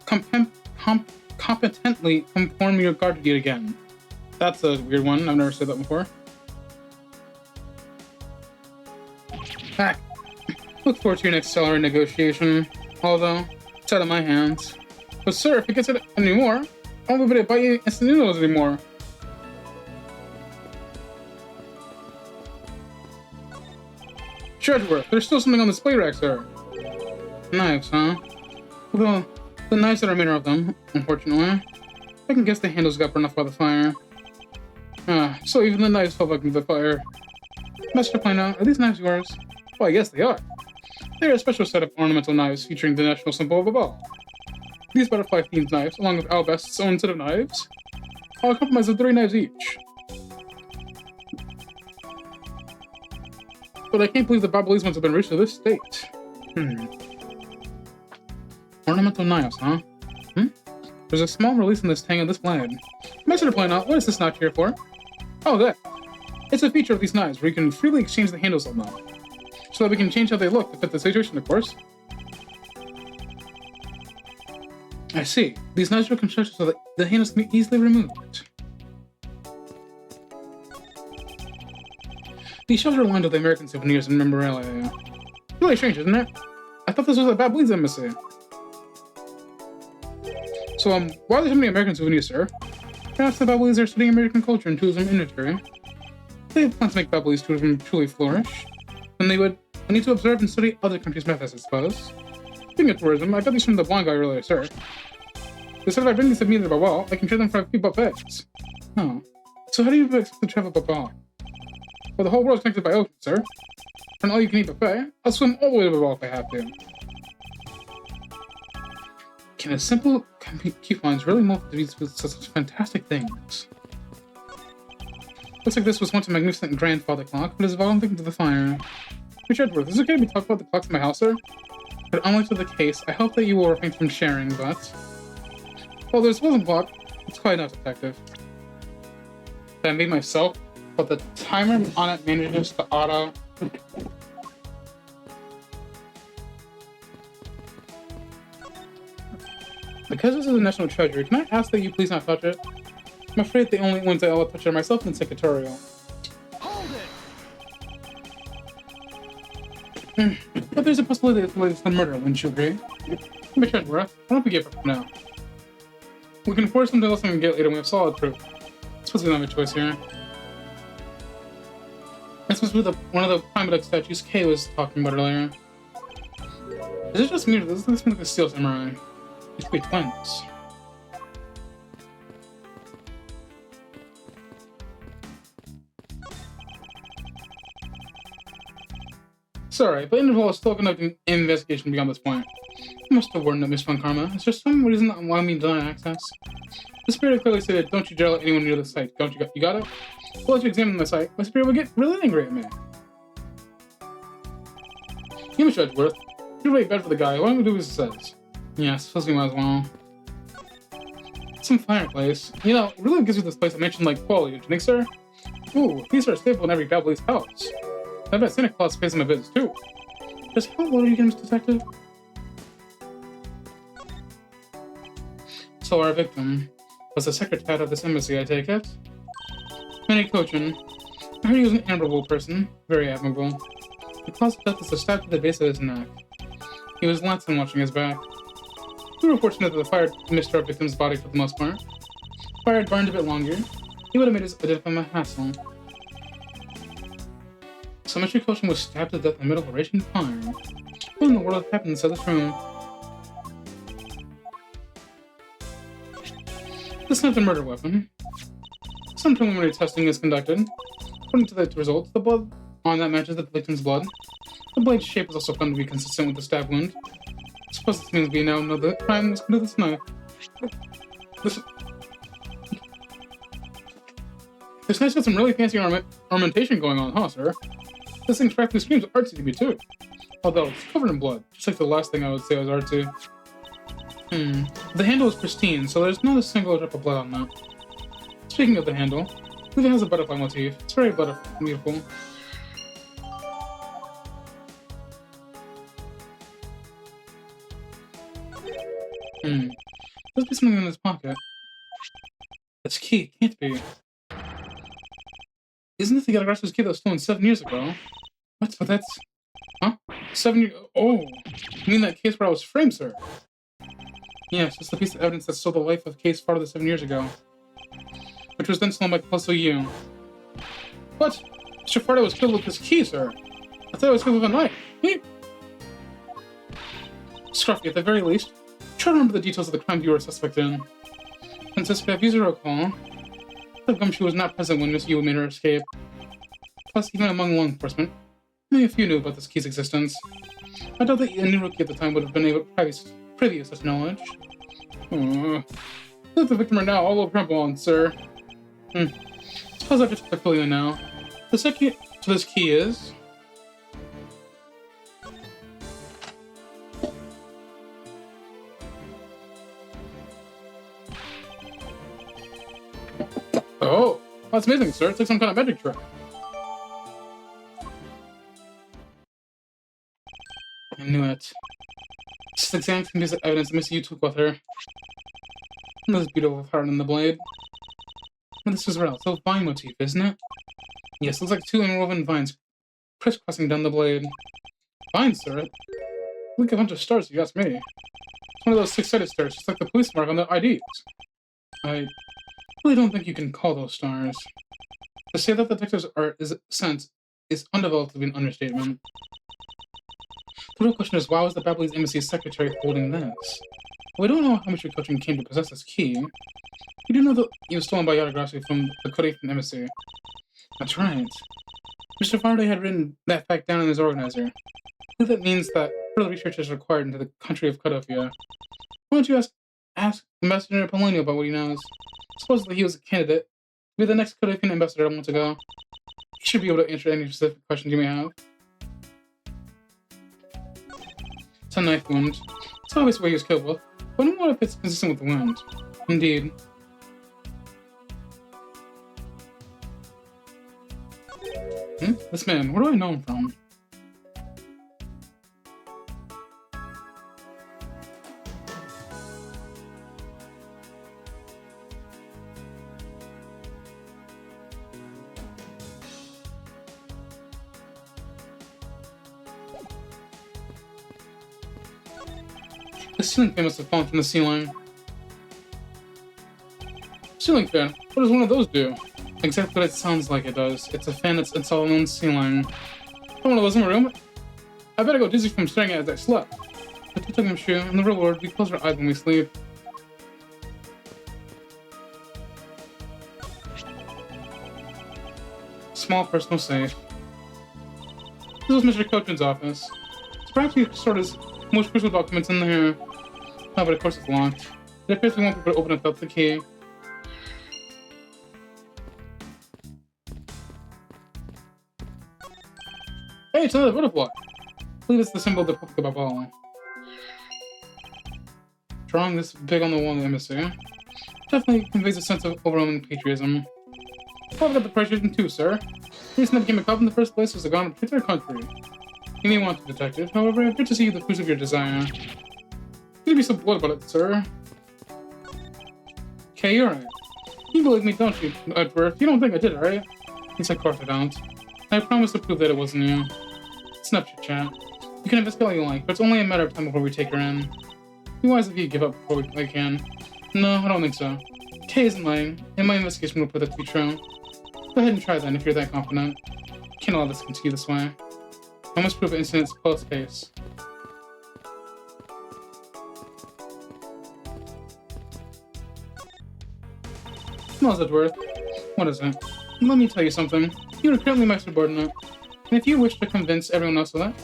competently perform your guard duty again. That's a weird one. I've never said that before. Back. Look forward to your next salary negotiation. Although, it's out of my hands. But sir, if it gets it anymore, I won't be able to buy you instant noodles anymore. Edgeworth, there's still something on the display rack, sir. Knives, huh? Well, the knives that are made of them, unfortunately. I can guess the handles got burned off by the fire. So even the knives fell back into the fire. Master Plano, are these knives yours? Well, yes, they are. They are a special set of ornamental knives featuring the national symbol of the ball. These butterfly-themed knives, along with Albest's own set of knives, are a compromise of 3 knives each. But I can't believe the Babalese ones have been reached to this state. Ornamental knives, huh? There's a small release in this tang of this blade. Master to point out, what is this notch here for? Oh, that. It's a feature of these knives where you can freely exchange the handles on them. So that we can change how they look to fit the situation, of course. I see. These knives are constructed so that the handles can be easily removed. These shelves are lined with American souvenirs and memorabilia. Really strange, isn't it? I thought this was a Babalese embassy. So, why are there so many American souvenirs, sir? Perhaps the Babalese are studying American culture and tourism industry. They have plans to make Babalese tourism truly flourish. Then they would need to observe and study other countries' methods, I suppose. Speaking of tourism, I got these from the blind guy earlier, sir. They said if I bring these to me to Babal, I can trade them for a few buffets. Oh. So how do you expect to travel Babal? Well, the whole world's connected by ocean, sir. For an all-you-can-eat buffet, I'll swim all the way to Babal if I have to. Can a simple coupons really mold these with such fantastic things? Looks like this was once a magnificent grandfather clock, but is evolving to the fire. Mr. Edgeworth, is it okay to talk about the clocks in my house, sir? But unlike to the case, I hope that you will refrain from sharing, but... Well, there's one clock. It's quite not effective. That I made myself, but the timer on it manages to auto... Because this is a national treasure, can I ask that you please not touch it? I'm afraid the only ones that I'll touch are myself and Secretarial. Hold it! But there's a possibility that it's a murder, wouldn't you agree? Mr. Edgeworth, I don't forget for now. We can force them to listen and get later when we have solid proof. I suppose we don't have a choice here. This was with one of the primitive statues Kay was talking about earlier. Is it just me or does this look like a steel samurai? These could be twins. Sorry, but Interpol is still conducting an investigation beyond this point. I must have warned them, Miss Von Karma. Is there some reason that why me deny access? The spirit clearly stated, don't you dare let anyone near the site. Don't you got it? Well, if you examine the site, my spirit will get really angry at me. You, Mr. Edgeworth, you're really bad for the guy. Why don't we do as he says? Yeah, suppose we might as well. Some fireplace. You know, it really gives you this place a mention like quality, don't you think, sir? Ooh, these are a staple in every Babalese house. I bet Santa Claus pays him a visit, too. Just how old are you again, Mr. Detective? So our victim was the secretary of this embassy, I take it? Manny Cochin. I heard he was an admirable person. Very admirable. The cause of death is a stab to the base of his neck. He was lancing watching his back. We were fortunate that the fire missed our victim's body for the most part. If the fire had burned a bit longer, he would have made us identify him a hassle. So Mr. Cochin was stabbed to death in the middle of a raging fire. What in the world happened inside this room? This is not a murder weapon. Some preliminary testing is conducted. According to the results, the blood on that matches the victim's blood. The blade's shape is also found to be consistent with the stab wound. I suppose this means we now know the crime was committed with this knife. This knife has some really fancy ornamentation going on, huh, sir? This thing practically screams artsy to me, too. Although, it's covered in blood, just like the last thing I would say was artsy. The handle is pristine, so there's not a single drop of blood on that. Speaking of the handle, I believe it has a butterfly motif. It's very beautiful. There's be something in his pocket. It's key, can't be. Isn't this the Yatagarasu's key that was stolen 7 years ago? What? But that's... Huh? 7 years... Oh! You mean that case where I was framed, sir? Yes, it's the piece of evidence that stole the life of Kay's father 7 years ago. Which was then stolen by Plus you. What? Mr. Fardo was killed with this key, sir. I thought I was killed with a knife. Scruffy, at the very least, try to remember the details of the crime you were a suspect in. Princess, if you recall, the Gumshoe was not present when Miss Yu made her escape. Plus, even among law enforcement, only a few knew about this key's existence. I doubt that any rookie at the time would have been able to privy to such knowledge. Let the victim are now all over trample on, sir. Suppose I just have to fill you in now. The second to this key is... That's amazing, sir. It's like some kind of magic trick. I knew it. Just the exact same piece of evidence Missy you took with her. And this beautiful heart in the blade. But this is real. It's a vine motif, isn't it? Yes, looks like two interwoven vines crisscrossing down the blade. Vines, sir? Look a bunch of stars, if you ask me. It's one of those six-sided stars, just like the police mark on the IDs. I really don't think you can call those stars. To say that the detective's art is sense is undeveloped to be an understatement. The real question is, why was the Babbly's embassy secretary holding this? We don't know how much coaching came to possess this key. We do know that it was stolen by Yatagarasu from the Korean embassy. That's right. Mr. Faraday had written that fact down in his organizer. I think that means that further research is required into the country of Kadofia. Why don't you ask Ambassador Polonio about what he knows? Supposedly he was a candidate to be the next Kodofian ambassador a month ago. He should be able to answer any specific questions you may have. It's a knife wound. It's obvious what he was killed with, but I don't know if it's consistent with the wound. Indeed. This man, where do I know him from? The ceiling fan must have fallen from the ceiling. Ceiling fan? What does one of those do? Exactly what it sounds like it does. It's a fan that's installed on the ceiling. Got one of those in my room? I better go dizzy from staring at it as I slept. The detective shoe, in the real world, we close our eyes when we sleep. Small personal safe. This was Mr. Cochran's office. It's perhaps he stored his most crucial documents in there. Oh, but of course it's locked. It appears we won't be able to open it without the key. Hey, it's another butterfly! I believe it's the symbol of the Republic of Babal. Drawing this big on the wall of the embassy definitely conveys a sense of overwhelming patriotism. I've got the patriotism too, sir. The reason I became a cop in the first place was to go on to protect our country. You may want to, detective. However, I'm good to see the fruits of your desire. You be so blood about it, sir. Okay, you're right. You believe me, don't you, Edgeworth? You don't think I did it, right? Yes, of course I don't. I promise to prove that it wasn't you. Snapchat chat. You can investigate all you like, but it's only a matter of time before we take her in. Be wise if you give up before I can. No, I don't think so. Kay isn't lying, and my investigation will prove that to be true. Go ahead and try then if you're that confident. Can't allow this to continue this way. I must prove the incident's close case. Miles Edgeworth. What is it? Let me tell you something. You are currently my subordinate. And if you wish to convince everyone else of that,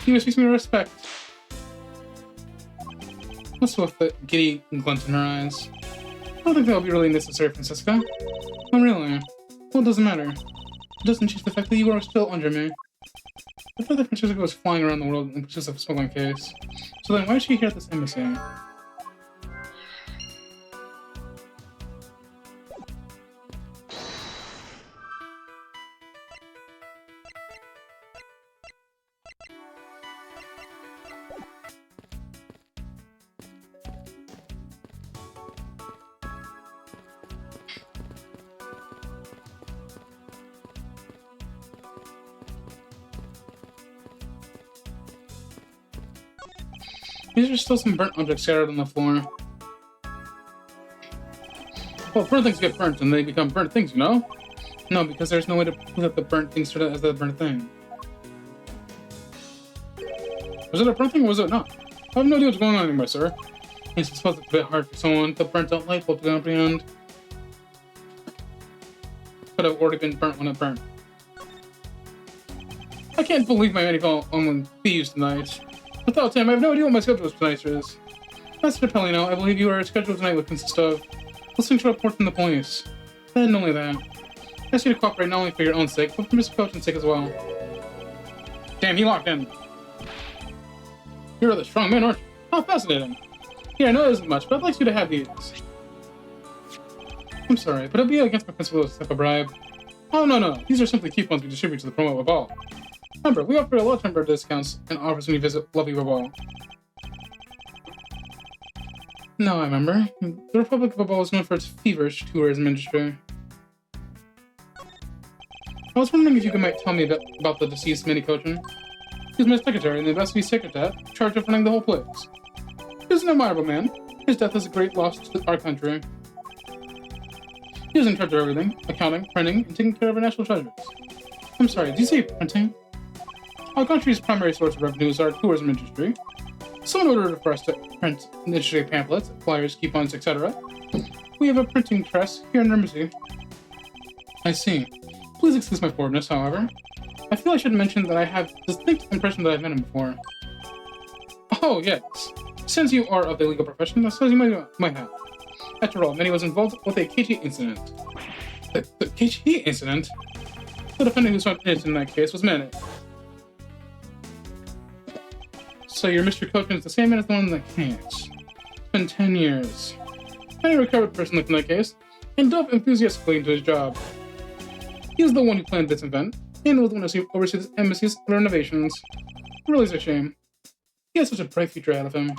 you must treat me with respect. What's with the giddy glint in her eyes? I don't think that will be really necessary, Francisca. Oh, really? Well, it doesn't matter. It doesn't change the fact that you are still under me. I thought that Francisca was flying around the world in pursuit of a smuggling case. So then why is she here at this embassy? These are still some burnt objects scattered on the floor. Well, burnt things get burnt and they become burnt things, you know? No, because there's no way to prove that the burnt thing started as the burnt thing. Was it a burnt thing or was it not? I have no idea what's going on anymore, sir. I suppose it's a bit hard for someone with a burnt out light bulb to comprehend. Could have already been burnt when it burnt. I can't believe my medical only be used tonight. Without him, I have no idea what my schedule tonight is. Master Pelino, I believe your schedule tonight would consist of listening to a report from the police. And only that. I ask you to cooperate not only for your own sake, but for Mr. Coach's sake as well. Damn, he locked in. You're a rather strong man, aren't you? How fascinating. Yeah, I know it isn't much, but I'd like you to have these. I'm sorry, but it'll be against my principle to accept a bribe. Oh, no. These are simply coupons we distribute to the promo of all. Remember, we offer a large number of discounts and offers when you visit Lovely Babal. No, I remember. The Republic of Babal is known for its feverish tourism industry. I was wondering if you might tell me about the deceased Mini-Cochin. He was my secretary in the University Secretariat, in charge of running the whole place. He was an admirable man. His death is a great loss to our country. He was in charge of everything: accounting, printing, and taking care of our national treasures. I'm sorry, did you say printing? Our country's primary source of revenue is our tourism industry. Someone ordered for us to print industry pamphlets, flyers, coupons, etc. We have a printing press here in our embassy. I see. Please excuse my forwardness, however. I feel I should mention that I have a distinct impression that I've met him before. Oh, yes. Since you are of the legal profession, I suppose you might have. After all, Manny was involved with a KG incident. The KG incident? The defendant who was innocent in that case was Manny. So your Mr. Cochin is the same man as the one in the case. It's been 10 years. Manny recovered personally from that case, and dove enthusiastically into his job. He was the one who planned this event, and was the one who oversees this embassy's renovations. It really is a shame. He has such a bright future ahead of him.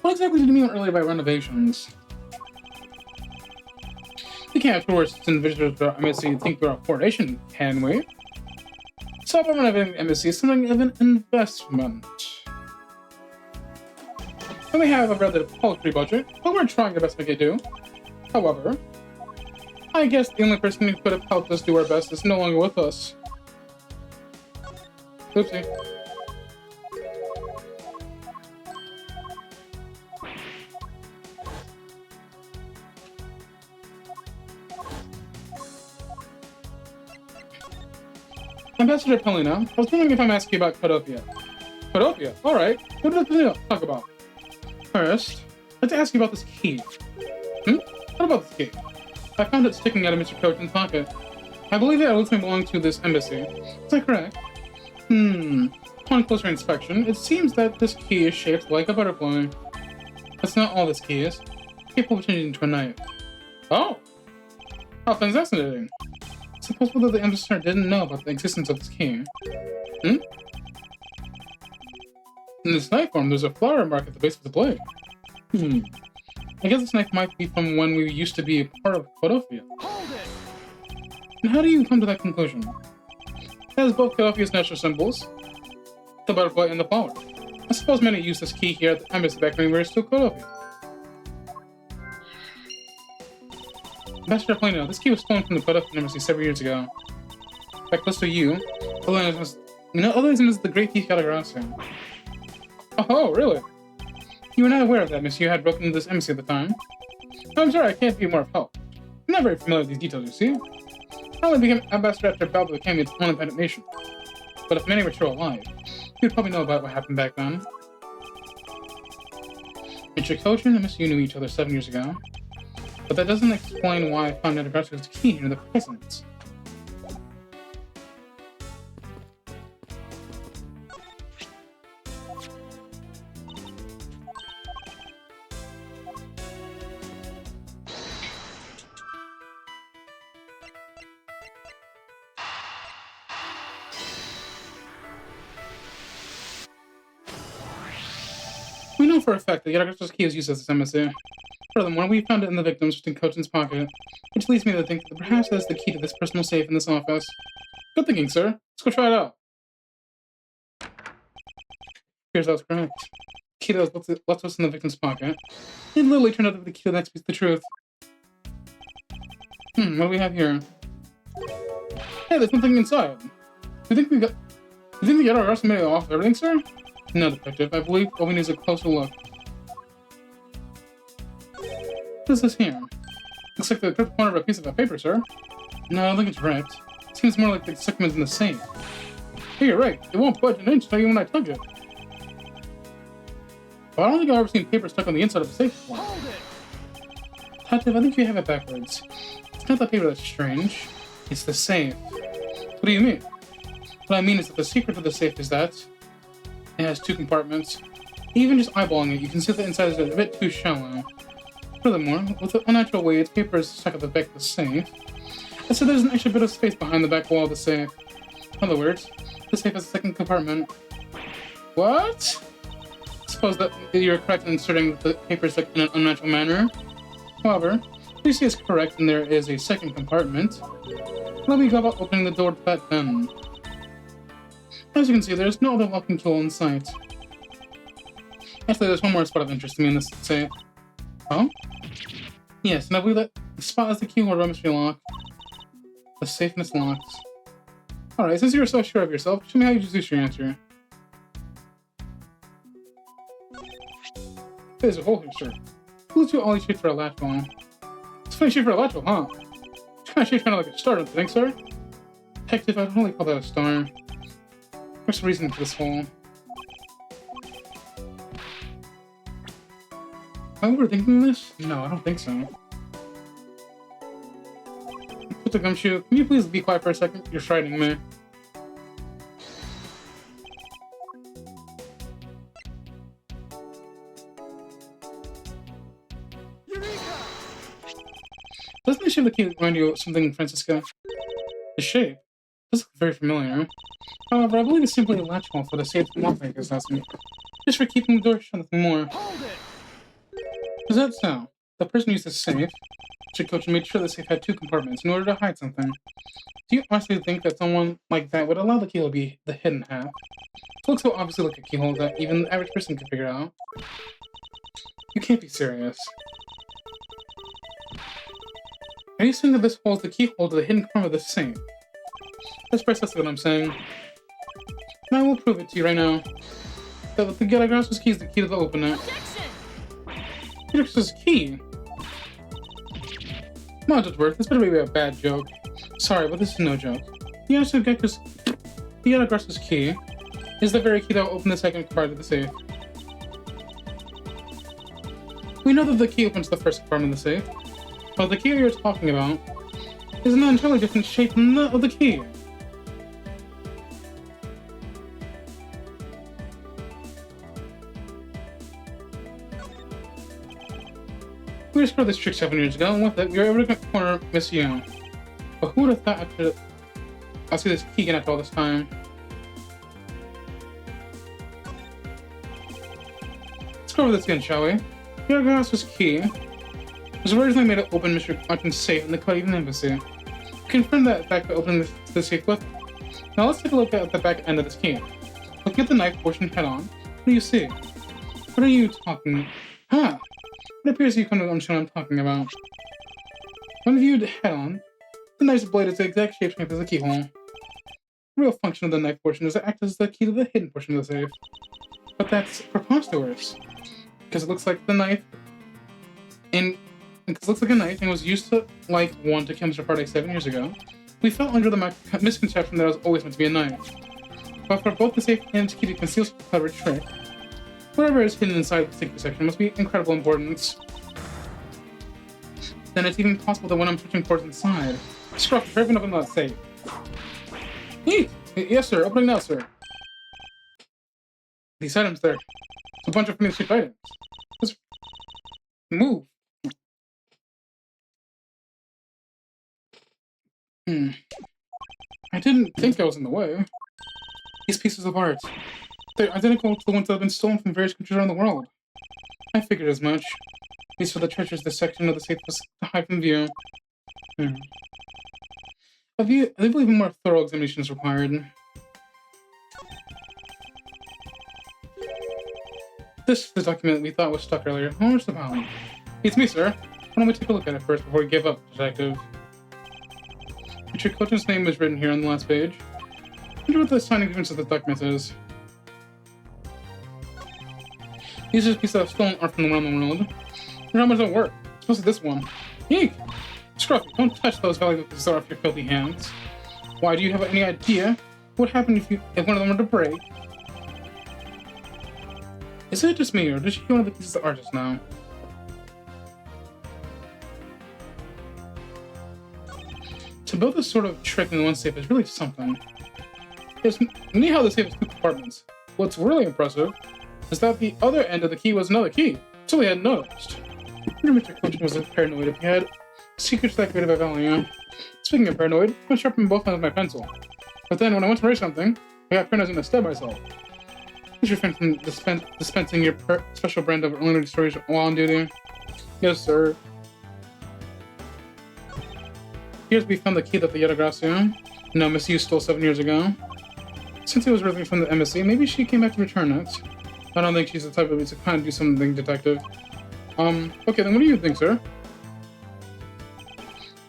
What exactly did you mean earlier by renovations? We can't have tourists and visitors to our embassy think we're a coronation, can we? So by renovating the embassy is something of an investment. And we have a rather paltry budget, but we're trying the best we can do. However, I guess the only person who could have helped us do our best is no longer with us. Oopsie. Ambassador Pelina, I was wondering if I'm asking about Codopia. Codopia? Alright. What would you talk about? First, I'd like to ask you about this key. What about this key? I found it sticking out of Mr. Cochin's pocket. I believe it originally belonged to this embassy. Is that correct? Upon closer inspection, it seems that this key is shaped like a butterfly. That's not all this key is. It's capable of changing into a knife. Oh! How fascinating. Suppose whether the ambassador didn't know about the existence of this key. In this knife form, there's a flower mark at the base of the blade. I guess this knife might be from when we used to be a part of Codopia. Hold it! And how do you come to that conclusion? It has both Codopia's national symbols, the butterfly and the flower. I suppose many used this key here at the embassy back when we were still Codopia. Ambassador Plano, this key was stolen from the Codopian embassy several years ago. Back close to you, otherwise known as the Great Thief Yatagarasu. Oh, really? You were not aware of that, Miss. You had broken into this embassy at the time. I'm sorry, I can't be more of help. I'm not very familiar with these details, you see. I only became ambassador after Balbo became its own independent nation. But if Manny were still alive, you'd probably know about what happened back then. Mr. Cochin and Miss Yu knew each other 7 years ago. But that doesn't explain why I found Yatagarasu's key in the present. We know for a fact that Yatagarasu's key is used as this embassy. Furthermore, we found it in the victim's just in Cochin's pocket, which leads me to think that perhaps that's the key to this personal safe in this office. Good thinking, sir. Let's go try it out. Here's how it's correct. The key that was left us in the victim's pocket. It literally turned out to be the key that next speaks the truth. What do we have here? Hey, there's something inside. Do you think the Yatagarasu made it off everything, sir? No, detective. I believe all we need is a closer look. What is this here? Looks like the clipped corner of a piece of paper, sir. No, I don't think it's ripped. It seems more like the segment in the safe. Hey, you're right. It won't budge an inch even when I tug it. But I don't think I've ever seen paper stuck on the inside of a safe before. Hold it! Detective, I think you have it backwards. It's not the paper that's strange. It's the safe. What do you mean? What I mean is that the secret to the safe is that it has 2 compartments. Even just eyeballing it, you can see that the inside is a bit too shallow. Furthermore, with the unnatural way its paper is stuck at the back of the safe, I said there's an extra bit of space behind the back wall of the safe. In other words, the safe has a second compartment. What? I suppose that you're correct in inserting the papers in an unnatural manner. However, Lucy is correct and there is a second compartment. Let me go about opening the door to that then. As you can see, there is no other locking tool in sight. Actually, there's one more spot of interest to me in this safe. Oh? Yes, and I believe that the spot is the key holder mystery lock. The safeness locks. Alright, since you're so sure of yourself, show me how you deduce your answer. There's a hole here, sir. Who's you always shoot for a latch ball? It's funny shoot for a latch ball, huh? It's kind of shaped kind of like a star, don't you think, sir? Detective, I'd only call that a star. What's the reason for this hole? Am I overthinking this? No, I don't think so. Put the gumshoe. Can you please be quiet for a second? You're frightening me. Doesn't the shape of the key remind you of something, Francisca? The shape? This looks very familiar. However, I believe it's simply a latch wall for the safe lockmakers last week. Just for keeping the door shut, nothing more. Hold it! Is that so? The person used the safe. Coach made sure the safe had two compartments in order to hide something. Do you honestly think that someone like that would allow the keyhole to be the hidden half? It looks so obviously like a keyhole that even the average person can figure it out. You can't be serious. Are you saying that this hole is the keyhole to the hidden corner of the safe? That's precisely what I'm saying. And I will prove it to you right now. That the Yatagarasu key is the key to open it. Yatagarasu key? Miles Edgeworth, this better be a bad joke. Sorry, but this is no joke. The Yatagarasu's key is the very key that will open the second compartment of the safe. We know that the key opens the first compartment of the safe, but the key you're talking about is an entirely different shape than that of the key. We discovered this trick 7 years ago, and with it, we were able to corner Miss Young. But who would have thought after I'll see this key again after all this time? Let's go over this again, shall we? Yatagara's key was originally made to open Mr. Martin's safe in the Canadian embassy. Confirm that back by opening the safe with. Now let's take a look at the back end of this key. Looking at the knife portion head on, what do you see? What are you talking? Huh? It appears you kind of understand what I'm talking about. When viewed head on, the knife's blade is the exact shape as the keyhole. The real function of the knife portion is to act as the key to the hidden portion of the safe. But that's preposterous. Because it looks like the knife and was used to like one to kill Mr. Party 7 years ago. We fell under the misconception that it was always meant to be a knife. But for both the safe and to keep it concealed from a clever trick, whatever is hidden inside the secret section must be incredible importance. Then it's even possible that when I'm searching for it inside. Scruff, open up that safe. Hey! Yes, sir. Opening now, sir. These items there. It's a bunch of familiar shaped items. Just move. I didn't think I was in the way. These pieces of art. They're identical to the ones that have been stolen from various countries around the world. I figured as much. These are the treasures this section of the safe was to hide from view. I believe a more thorough examination is required. This is the document we thought was stuck earlier. How much the problem? It's me, sir. Why don't we take a look at it first before we give up, detective? Richard Clinton's name is written here on the last page. I wonder what the signing difference of the document is. These are pieces of stolen art from around the world. How much don't work? Especially this one. Eek! Scruffy, don't touch those valuable pieces of art with your filthy hands. Why, do you have any idea what would happen if one of them were to break? Is it just me, or did she get one of the pieces of art just now? To build this sort of trick in one safe is really something. It's neat how the safe has two compartments. What's really impressive is that the other end of the key was another key, so we hadn't noticed. wonder Mr. Clinton was paranoid if he had secrets that great of value. Speaking of paranoid, I sharpened both ends of my pencil. But then when I went to write something, I got paranoid and stab myself. Please refrain from dispensing your special brand of only stories while on duty. Yes, sir. Here's we found the key that the Yatagarasu, no, Miss Yu stole 7 years ago. Since he was working from the embassy, maybe she came back to return it. I don't think she's the type of to kind of do something, detective. Okay, then what do you think, sir?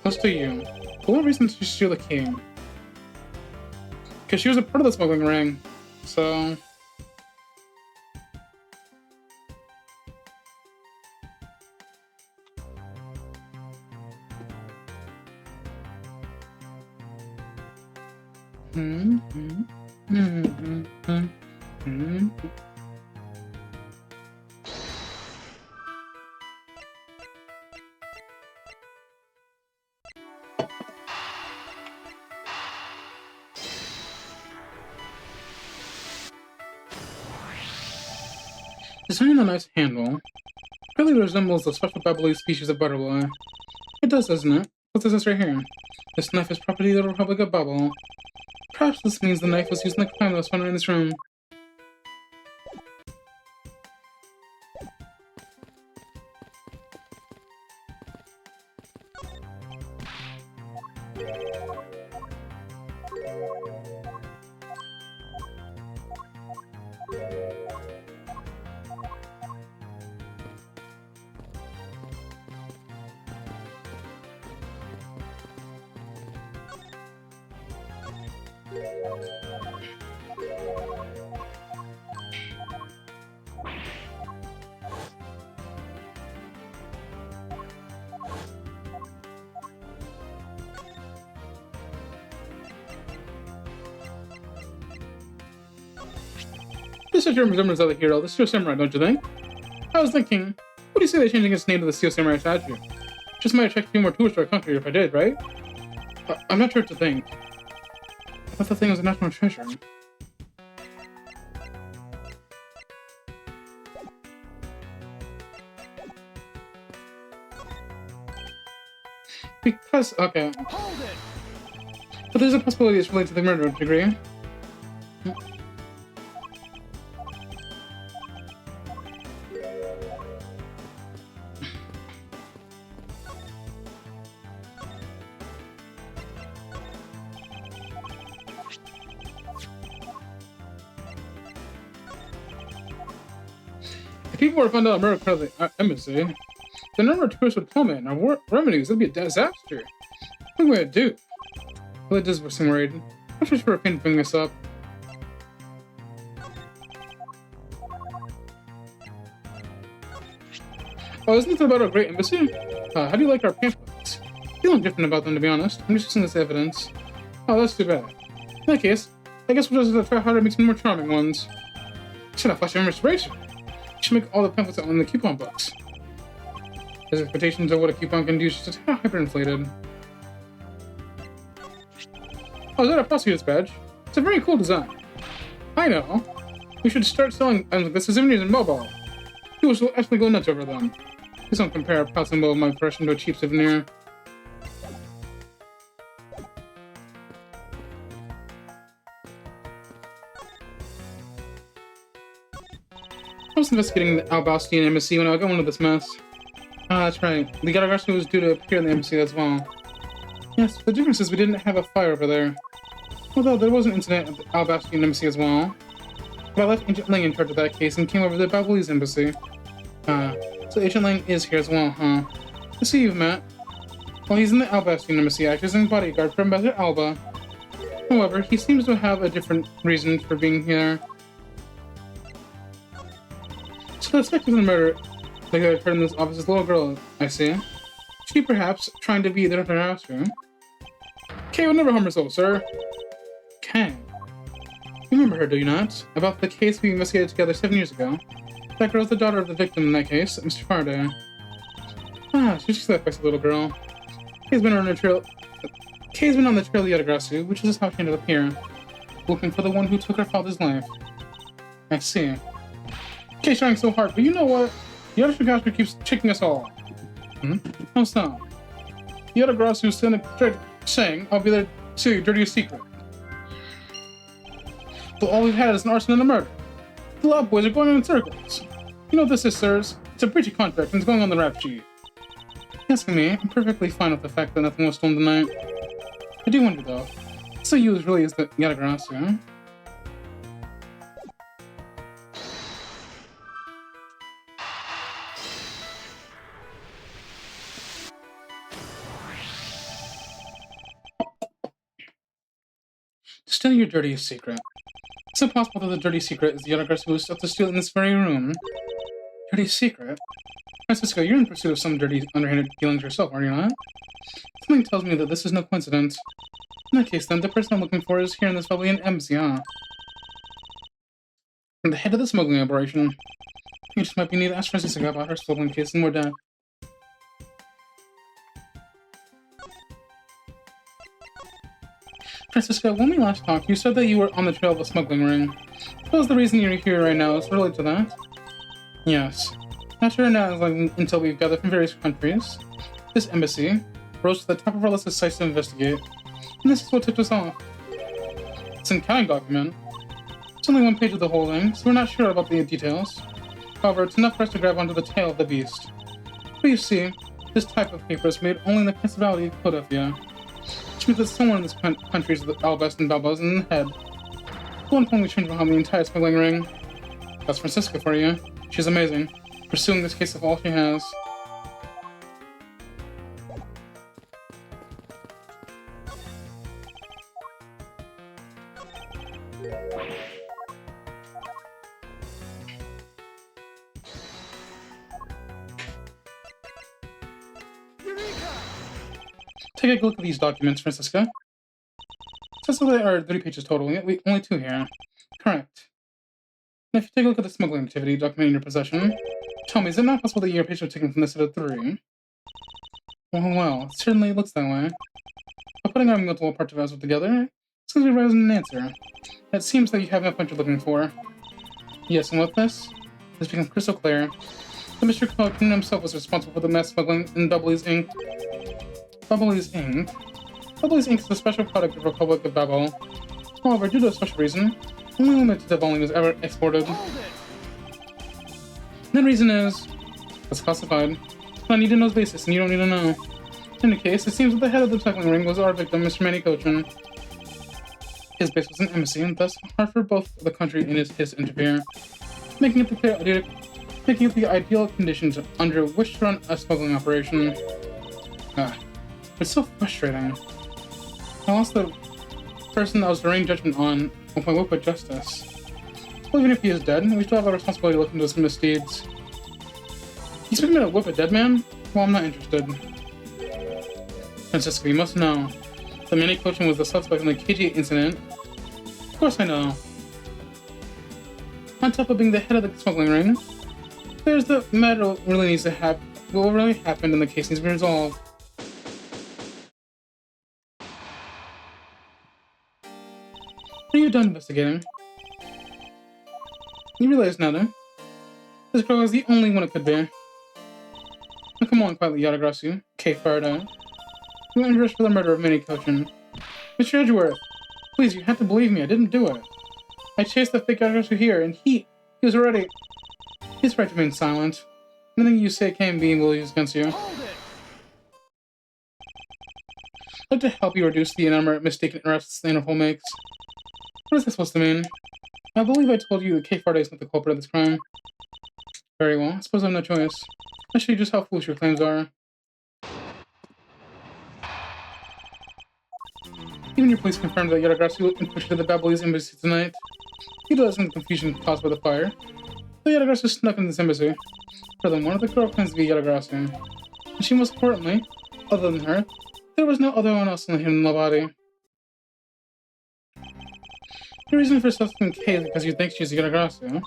Close to you. For what reason did she steal the key? Because she was a part of the smuggling ring, so... Designing a nice handle. Really resembles the special babbly species of butterfly. It does, doesn't it? What does this right here? This knife is property of the Republic of Bubble. Perhaps this means the knife was used in the crime that was found in this room. This is your resemblance of the hero, the Steel Samurai, don't you think? I was thinking, what do you say they're changing its name to the Steel Samurai statue? Just might attract a few more tourists to our country if I did, right? I'm not sure what to think. I thought the thing was a national treasure. Because, okay. Hold it! But there's a possibility it's related to the murder degree. If people were found out murder part of the embassy, the number of tourists would plummet and our remedies would be a disaster. What are we gonna do? Well, it does seem worried. I'm sure for a pain to bring this up. Oh, isn't this about our great embassy? How do you like our pamphlets? Feeling different about them, to be honest. I'm just using this evidence. Oh, that's too bad. In that case, I guess we'll just try harder to make some more charming ones. Should have flash of inspiration. You should make all the pamphlets on the coupon books. His expectations of what a coupon can do is just hyperinflated. Oh, is that a prosecutor's badge? It's a very cool design. I know. We should start selling items like this as souvenirs in mobile. People will actually go nuts over them. Please don't compare a proud symbol of my profession to a cheap souvenir. I was investigating the Albastian embassy when I got into this mess. Ah, that's right. The Yatagarasu was due to appear in the embassy as well. Yes, the difference is we didn't have a fire over there. Although there was an incident at the Albastian embassy as well. But I left Agent Ling in charge of that case and came over to the Babbly's embassy. So Agent Ling is here as well, huh? I see you've met. While he's in the Albastian embassy, acts as a bodyguard for Ambassador Alba. However, he seems to have a different reason for being here. So the suspect of the murder that occurred in this office is a little girl, I see. She perhaps trying to be the Yatagarasu. Kay will never harm herself, sir. Kay. You remember her, do you not? About the case we investigated together 7 years ago. That girl's the daughter of the victim in that case, Mr. Faraday. Ah, she's just that feisty little girl. Kay's been on the trail of Yatagarasu, which is how she ended up here. Looking for the one who took her father's life. I see. Kay's trying so hard, but you know what? The Yatagarasu keeps tricking us all. How so? Yatagarasu sent a saying, I'll be there to see your dirtiest secret. But all we've had is an arson and a murder. The Loud Boys are going on in circles. You know what this is, sirs? It's a breach of contract and it's going on the rap sheet. Asking me, I'm perfectly fine with the fact that nothing was stolen tonight. I do wonder, though, so you really is the Yatagarasu, huh? Still your dirtiest secret. It's impossible that the dirty secret is the Yatagarasu who is up to steal in this very room. Dirty secret? Francisco, you're in pursuit of some dirty, underhanded dealings yourself, are you not? Something tells me that this is no coincidence. In that case, then, the person I'm looking for is here in this Babylonian embassy, huh? And the head of the smuggling operation. You just might be need to ask Francisco about her smuggling case in more depth. Francisco, when we last talked, you said that you were on the trail of a smuggling ring. Suppose the reason you're here right now is related to that? Yes. Not sure now, until we've gathered from various countries. This embassy rose to the top of our list of sites to investigate, and this is what tipped us off. It's an accounting document. It's only one page of the whole thing, so we're not sure about the details. However, it's enough for us to grab onto the tail of the beast. But you see, this type of paper is made only in the Principality of Philadelphia, which means that someone in this country is the Albest and Balbas in the head. One can only change behind the entire smuggling ring. That's Francisca for you. She's amazing, pursuing this case of all she has. Take a look at these documents, Francisca. Says that there are 30 pages total, yet only 2 here. Correct. And if you take a look at the smuggling activity documented in your possession, tell me, is it not possible that your page was taken from this set of 3? Well, it certainly looks that way. By putting our multiple parts of us together, it's going to raise an answer. It seems that you have enough what you're looking for. Yes, and with this, it's become crystal clear. The Mr. Cloakton himself was responsible for the mass smuggling in Bubbly's Ink. Bubbly's Ink? Bubbly's Ink is a special product of the Republic of Babel. However, due to a special reason, only limited volume is ever exported. That reason is, it's classified. I need to know's basis, and you don't need to know. In any case, it seems that the head of the smuggling ring was our victim, Mr. Manny Cochin. His base was an embassy, and thus hard for both the country and his to interfere, making it the ideal conditions under which to run a smuggling operation. It's so frustrating. I lost the person I was delaying judgment on with my whip of justice. Well, even if he is dead, we still have a responsibility to look into his misdeeds. You expect me to whip a dead man? Well, I'm not interested. Francisco, you must know. The Manny Cochin was the suspect in the KG incident. Of course I know. On top of being the head of the smuggling ring, there's the matter what really needs to happen. What really happened in the case needs to be resolved. Are you done investigating? You realize now, then? This girl is the only one it could be. Now come on, quietly, Yatagarasu. K. Faraday. You were under arrest for the murder of Manny Cochin. Mr. Edgeworth, please, you have to believe me, I didn't do it. I chased the fake Yatagarasu here, and he was already... He's right to remain silent. Anything you say can be will use against you. I'd like to help you reduce the number of mistaken arrests the Interpol makes. What is that supposed to mean? I believe I told you that K. Faraday is not the culprit of this crime. Very well, I suppose I have no choice. I'll show you just how foolish your claims are. Even your police confirmed that Yatagarasu infiltrated the Babylonese embassy tonight. He does some confusion caused by the fire. The Yatagarasu snuck in this embassy. Furthermore, the girl claims to be Yatagarasu. And she most importantly, other than her, there was no other one else in the body. The reason for suspecting K is because you think she's Yatagarasu.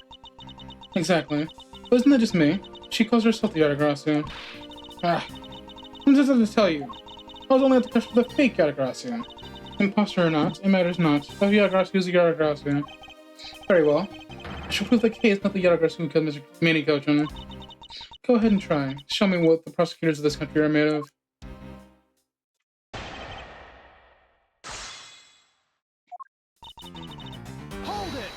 Exactly. But isn't that just me? She calls herself the Yatagarasu. I'm just to tell you. I was only at the crush for the fake Yatagarasu. Imposter or not, it matters not. But Yatagarasu is Yatagarasu. Very well. I shall prove that K is not the Yatagarasu who killed Mr. Manny Cochin. Go ahead and try. Show me what the prosecutors of this country are made of. Hold it!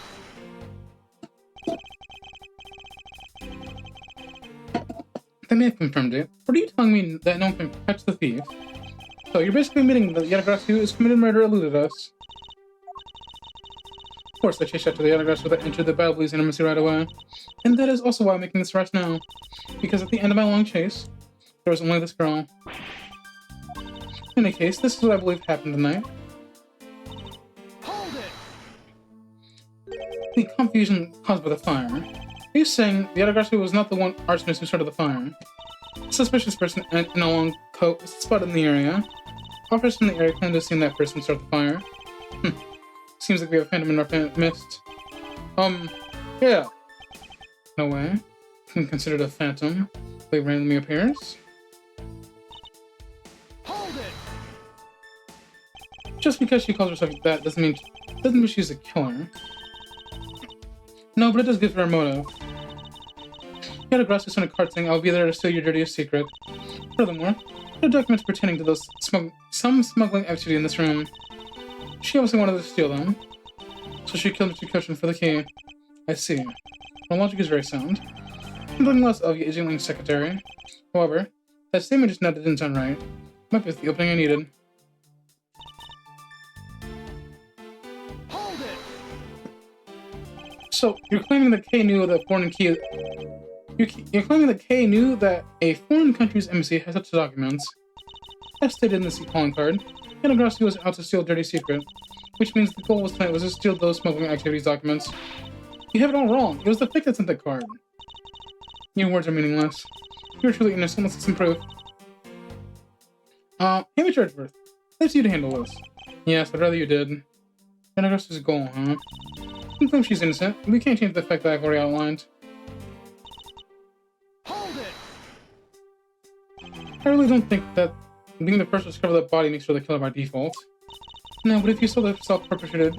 They may have confirmed it. What are you telling me that no one can catch the thief? So you're basically admitting that Yatagarasu has committed murder eluded us. Of course, I chased after the Yatagarasu that entered the Battle Blues intimacy right away. And that is also why I'm making this arrest now. Because at the end of my long chase, there was only this girl. In any case, this is what I believe happened tonight. Hold it! The confusion caused by the fire. Are you saying the Yatagarasu was not the one arsonist who started the fire? A suspicious person in a long coat was spotted in the area. Officers in the area claim to have seen that person start the fire. Seems like we have a phantom in our midst. Yeah. No way. Considered a phantom. They randomly appears. Hold it! Just because she calls herself that doesn't mean she's a killer. No, but it does give her a motive. Yatagarasu sent a card saying, "I'll be there to steal your dirtiest secret." Furthermore, there are documents pertaining to some smuggling activity in this room. She obviously wanted to steal them, so she killed Mr. Koshin for the key. I see. My logic is very sound. I'm doing less of Yijingling's secretary. However, that statement just now didn't sound right. Might be the opening I needed. Hold it! So, you're claiming that Kay knew that foreign key... You're claiming that Kay knew that a foreign country's embassy has such documents. As stated in the calling card, Yatagarasu was out to steal a dirty secret, which means the goal tonight was to steal those smuggling activities documents. You have it all wrong. It was the fake that sent that card. Your words are meaningless. You're truly innocent unless it's some proof. Hey, Mr. Edgeworth. Let's you to handle this. Yes, I'd rather you did. Yatagarasu's goal, huh? You claim she's innocent. We can't change the fact that I've already outlined. Hold it! I really don't think that being the first to discover that body makes her the killer by default. No, but if you saw the self-perpetrated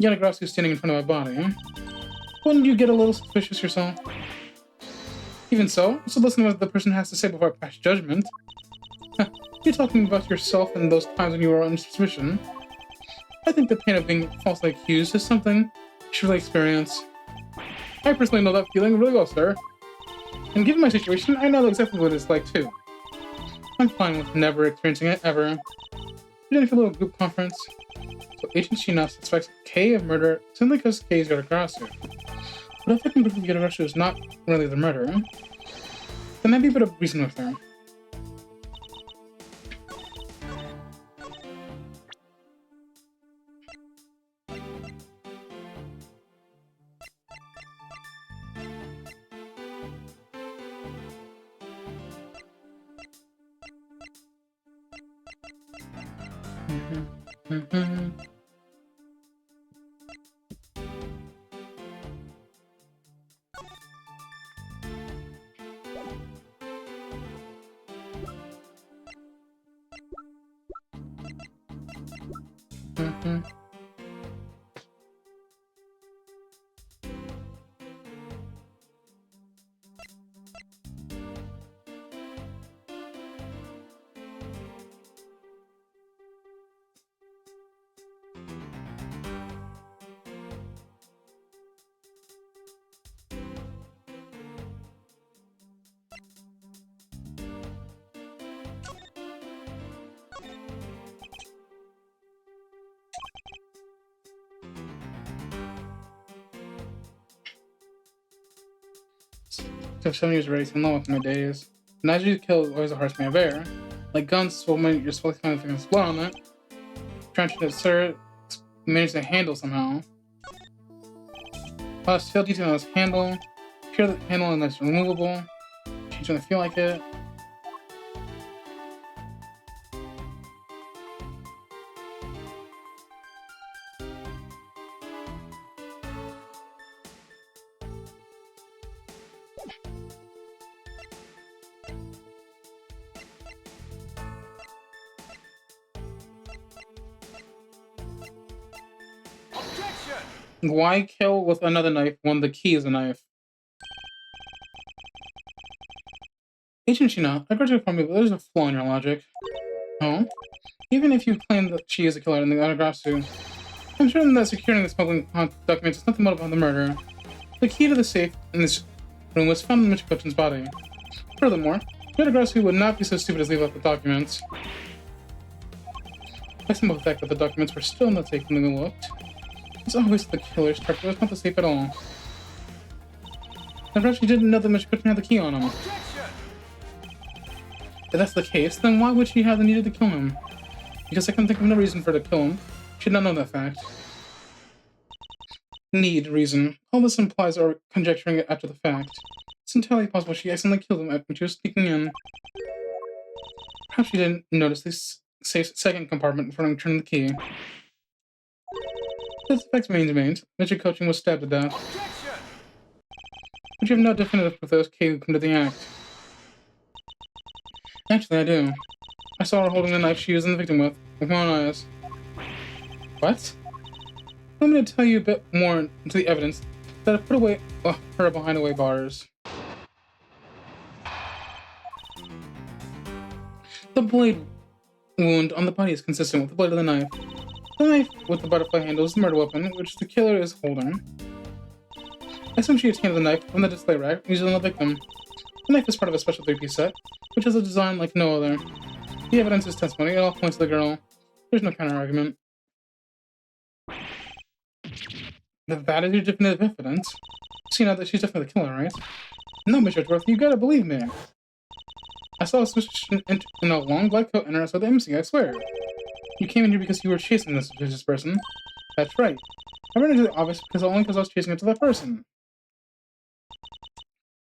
Yatagarasu standing in front of a body, wouldn't you get a little suspicious yourself? Even so, listen to what the person has to say before I pass judgment. You're talking about yourself and those times when you were on suspicion. I think the pain of being falsely accused is something you should really experience. I personally know that feeling really well, sir. And given my situation, I know exactly what it's like, too. I'm fine with never experiencing it, ever. We did a little group conference. So Agent Shina suspects Kay of murder simply because Kay is Yatagarasu. But if I can prove Yatagarasu is not really the murderer, then I'd be a bit of reason with her. So 7 years race and with my days. Najee kill is always a harsh man bear. Like guns, woman, you're supposed to kind of things blood on it. Trying to sir manage to handle somehow. Still detail on this handle. Pure the handle and that's removable. Change when I feel like it. Why kill with another knife when the key is a knife? Agent Shina, I graduate from you, but there's a flaw in your logic. Oh? Even if you claim that she is a killer in the Yatagarasu, I'm certain that securing the smuggling documents is not the motive behind the murder. The key to the safe in this room was found in Michiko's body. Furthermore, Yatagarasu would not be so stupid as leave out the documents. Based on the fact that the documents were still in the safe when they looked, it's obvious that the killer's target was not the safe at all. And perhaps she didn't know that Michiko had the key on him. Objection! If that's the case, then why would she have the need to kill him? Because I can think of no reason for her to kill him. She did not know that fact. Need reason. All this implies are conjecturing it after the fact. It's entirely possible she accidentally killed him when she was sneaking in. Perhaps she didn't notice this second compartment before turning the key. This fact remains. Michiko was stabbed to death. Objection! But you have no definitive proof that it was Kay who committed the act. Actually, I do. I saw her holding the knife she was the victim with my own eyes. What? Let me tell you a bit more into the evidence that I put away her behind away bars. The blade wound on the body is consistent with the blade of the knife. The knife with the butterfly handle is the murder weapon, which the killer is holding. I assume she obtained the knife from the display rack used on the victim. The knife is part of a special 3-piece set, which has a design like no other. The evidence is testimony, it all points to the girl. There's no counter-argument. That is your definitive evidence. So you know that she's definitely the killer, right? No, Mr. Edgeworth, you gotta believe me. I saw a suspicious in a long black coat enter us with the MC, I swear. You came in here because you were chasing this suspicious person. That's right. I ran into the office only because I was chasing after that person.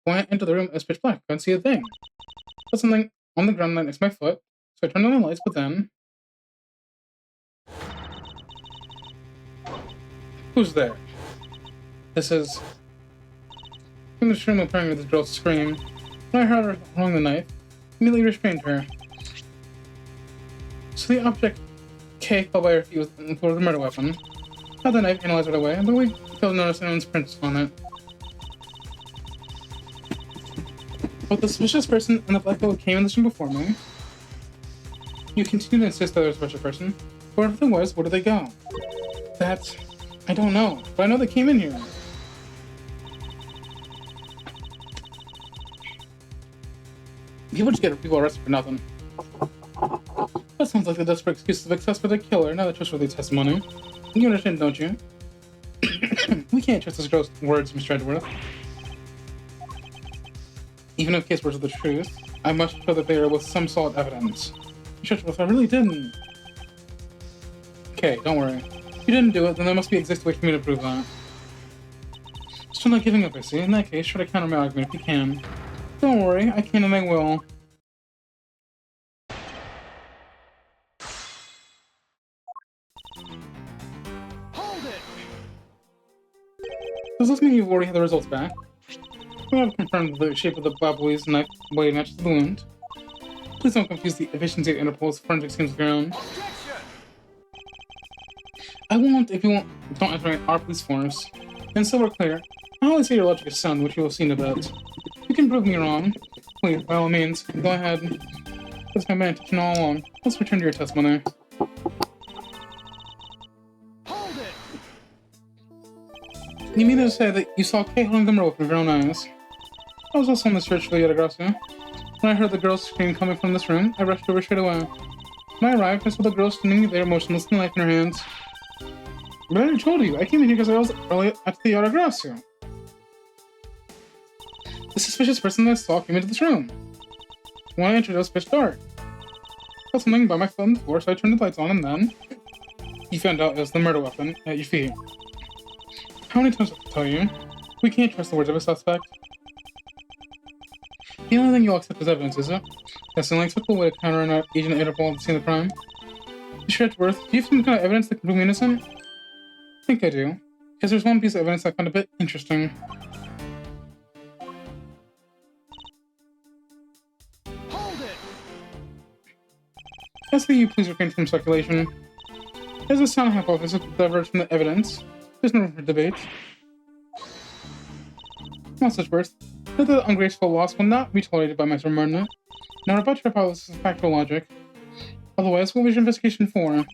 When I entered the room, it was pitch black. I couldn't see a thing. I put something on the ground next to my foot, so I turned on the lights, but then... Who's there? This is... In the room appearing with this girl's scream. When I heard her throwing the knife, I immediately restrained her. So the object K fell by her feet was the floor of the murder weapon. I had the knife analyzed right away, but we failed to notice anyone's prints on it. But the suspicious person and the black coat came in this room before me. You continue to insist that there was a suspicious person. Wherever there was, where did they go? That... I don't know, but I know they came in here. People just get people arrested for nothing. That sounds like the desperate excuse of access for the killer, not a trustworthy testimony. You understand, don't you? We can't trust this girl's words, Mr. Edgeworth. Even if case words are the truth, I must show that they are with some solid evidence. Mr. Edgeworth, I really didn't. Okay, don't worry. If you didn't do it, then there must be an exact way for me to prove that. Still not giving up, I see. In that case, try to counter my argument if you can. Don't worry, I can and I will. Hold it! Does this mean you've already had the results back? We have confirmed the shape of the baboy's knife blade matches the wound. Please don't confuse the efficiency of Interpol's forensic schemes with your own. Objection! I won't if you don't enter our police force. And so we're clear. I only say your logic is sound, which you will see in a bit. You can prove me wrong. Please, by all means, go ahead. That's my main intention all along. Let's return to your testimony. Hold it! You mean to say that you saw Kay holding the rope with your own eyes? I was also on the search for the Yatagarasu. When I heard the girl's scream coming from this room, I rushed over straight away. When I arrived, I saw the girl standing there motionless with the knife in her hands. But I already told you, I came in here because I was early at the Yatagarasu. The suspicious person that I saw came into this room. When I entered, it was pitch dark. I felt something by my foot on the floor, so I turned the lights on, and then... You found out it was the murder weapon at your feet. How many times have I tell you? We can't trust the words of a suspect. The only thing you'll accept as evidence, is it? That's the only acceptable way to counter an agent at Interpol at the scene of the crime. Mr. Edgeworth, do you have some kind of evidence that can prove me innocent? I think I do. Because there's one piece of evidence I found a bit interesting. Hold it! Ask that you please refrain from speculation. There's a sound hypothesis that diverges from the evidence. There's no room for debate. Miles Edgeworth, The ungraceful loss will not be tolerated by my subordinate. Now rebut your policies of factual logic. Otherwise, we'll wish investigation 4.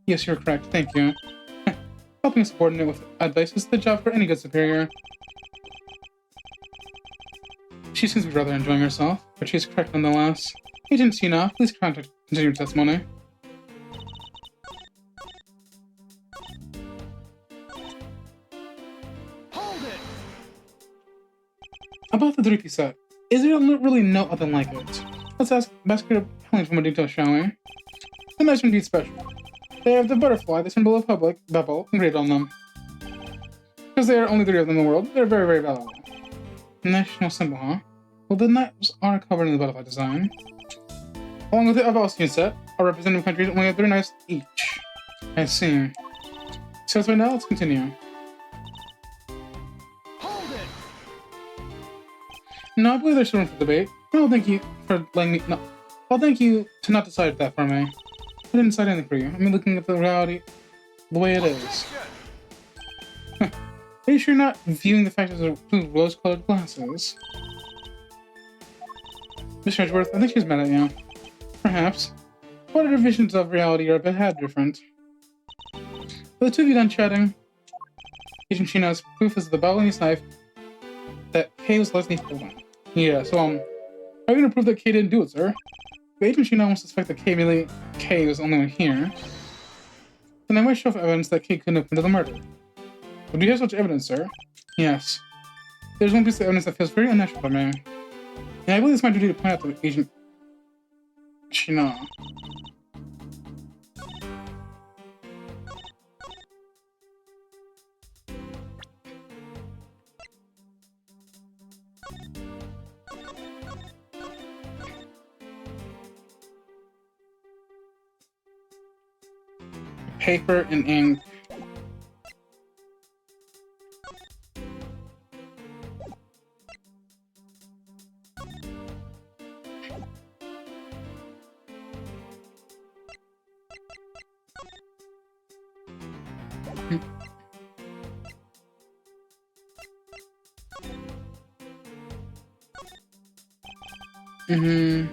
Yes, you're correct. Thank you. Helping a subordinate with advice is the job for any good superior. She seems to be rather enjoying herself, but she is correct nonetheless. Agent Sina, please continue testimony. Hold it! About the 3-piece set, is there really no other like it? Let's ask Basket Helen for more details, shall we? The nice are indeed special. They have the butterfly, the symbol of public, bevel, engraved on them. Because there are only 3 of them in the world, they're very, very valuable. National symbol, huh? Well, the knives are covered in the butterfly design. Along with the Austrian set, our representative countries only have 3 knives each. I see. So right now, let's continue. Hold it! No, I believe there's room for debate. No, thank you for letting me. No, well, thank you to not decide that for me. I didn't decide anything for you. I mean, looking at the reality, the way it is. Are you sure you're not viewing the fact as 2 rose-colored glasses? Mr. Edgeworth, I think she's mad at you. Perhaps. What are visions of reality are a bit different? Are the 2 of you done chatting? Agent Shina's proof is the Balinese knife that Kay was likely holding. Yeah, so, are you gonna prove that Kay didn't do it, sir? If Agent Shina wants to suspect that Kay was the only one here, then I might show evidence that Kay couldn't have committed the murder. But do you have such evidence, sir? Yes. There's one piece of evidence that feels very unnatural to me. And I believe it's my duty to point out to Agent Shina. Paper and ink. Mm-hmm.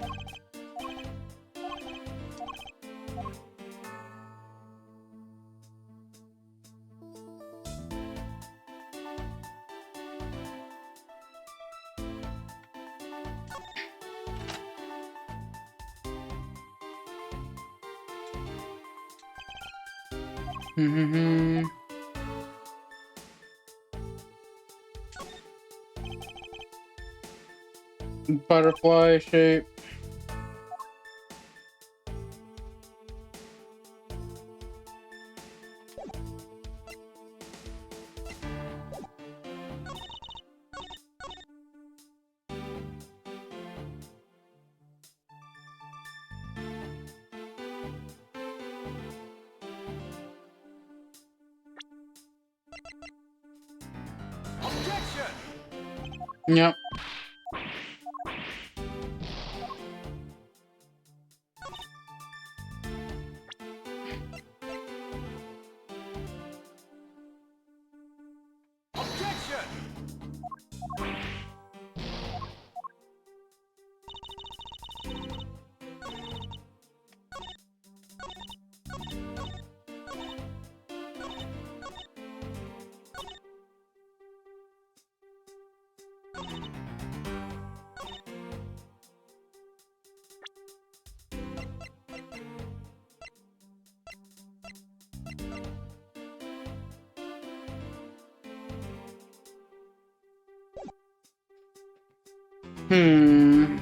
Mm-hmm. Butterfly shape. Objection! Yep. Objection! Hmm.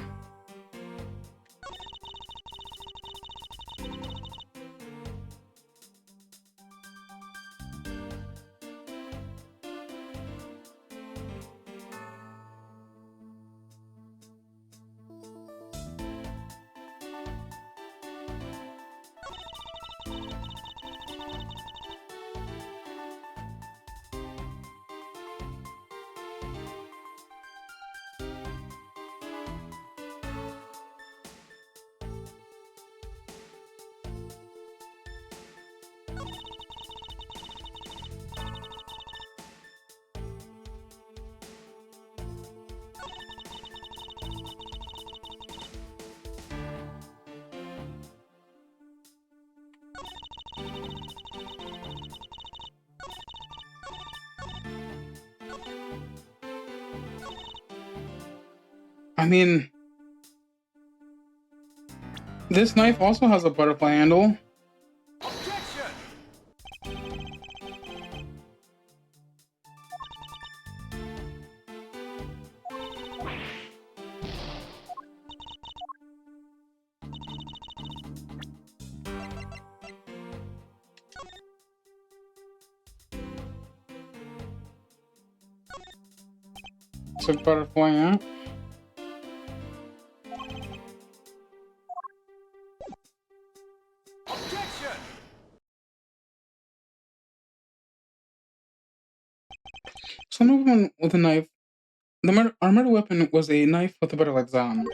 I mean, this knife also has a butterfly handle. Objection! It's a butterfly, yeah. Objection! So no one with a knife. Our murder weapon was a knife with a butterfly on.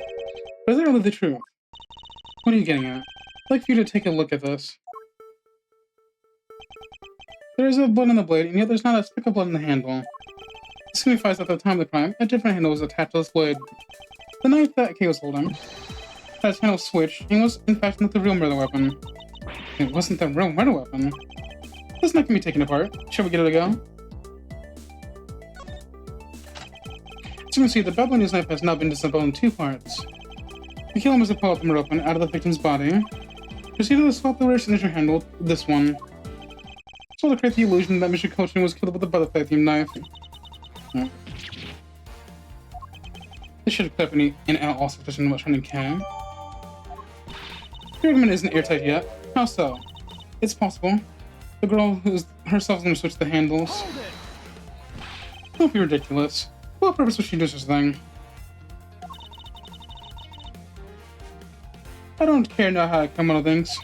But is that really the truth? What are you getting at? I'd like for you to take a look at this. There is a blood on the blade, and yet there's not a speck of blood in the handle. This signifies that at the time of the crime, a different handle was attached to this blade. The knife that Kay was holding had its handle switched, and was in fact not the real murder weapon. It wasn't the real murder weapon. This knife can be taken apart. Shall we get it a go? As you can see, the Babylonian knife has now been disassembled in two parts. The killer must have pulled the murder weapon out of the victim's body. Proceed to swap the rear initial handle with this one. So to create the illusion that Mr. Coaching was killed with a butterfly-themed knife. This should have been in all suspicion about Shining K. The argument isn't airtight yet. How so? It's possible. The girl who's herself is going to switch the handles. Hold it! Don't be ridiculous. What purpose would she do such a thing? I don't care now how I come out of things.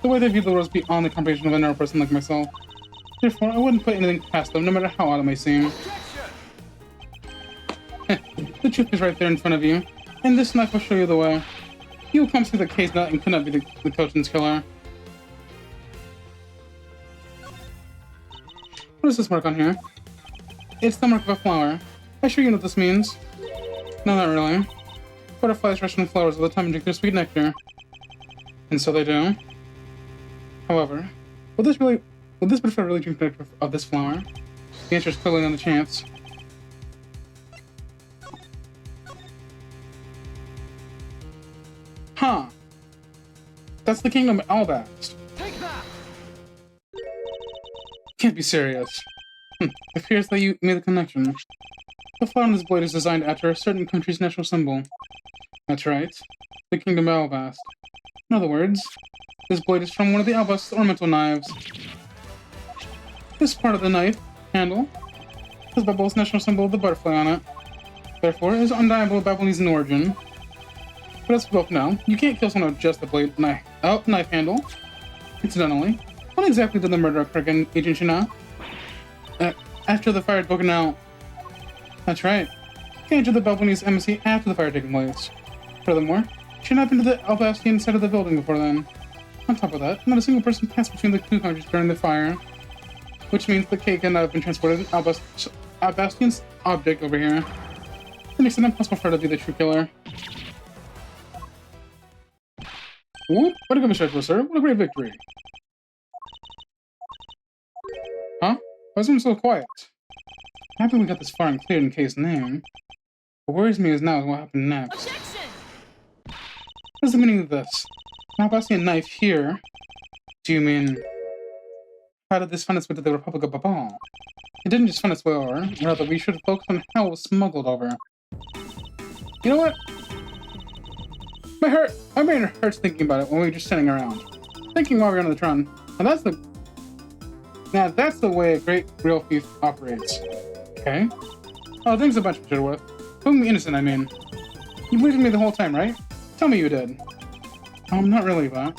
The way they view the world is beyond the comprehension of a narrow person like myself. Therefore, I wouldn't put anything past them, no matter how odd it may seem. The truth is right there in front of you, and this knife will show you the way. You will come see the case nut and could not be the Coachman's killer. What is this mark on here? It's the mark of a flower. I sure you know what this means. No, not really. Butterflies rush from flowers all the time and drink their sweet nectar. And so they do. However, will this butterfly really drink the nectar of this flower? The answer is clearly not a chance. Huh. That's the kingdom of Albast. Take that! Can't be serious. It appears that you made the connection. The flower on this blade is designed after a certain country's national symbol. That's right. The kingdom of Albast. In other words, this blade is from one of the Albast's ornamental knives. This part of the knife handle has Babylon's national symbol of the butterfly on it. Therefore, it is undeniable Babylonese in origin. But as we both know, you can't kill someone with just the blade knife handle. Incidentally, when exactly did the murder occur again, Agent Shina? After the fire had broken out. That's right. He entered the Babylonese embassy after the fire had taken place. Furthermore, she had not been to the Albastian side of the building before then. On top of that, not a single person passed between the two countries during the fire. Which means the cake cannot have been transported in Albastian's object over here. That makes it impossible for her to be the true killer. Whoop! What a good mission, sir. What a great victory. Huh? Why is everyone so quiet? I'm happy we got this far and cleared in Kay's name. What worries me is now what happened next. Objection! What is the meaning of this? An Albastian knife here? Do you mean... How did this find its way to the Republic of Babal? It didn't just find its way over, rather we should focus on how it was smuggled over. You know what? My brain hurts thinking about it when we were just sitting around. Thinking while we were on the run. Now that's the way a great real thief operates. Okay? Oh, thanks a bunch, Mr. Edgeworth. Proving me innocent, I mean. You believed in me the whole time, right? Tell me you did. Not really, but...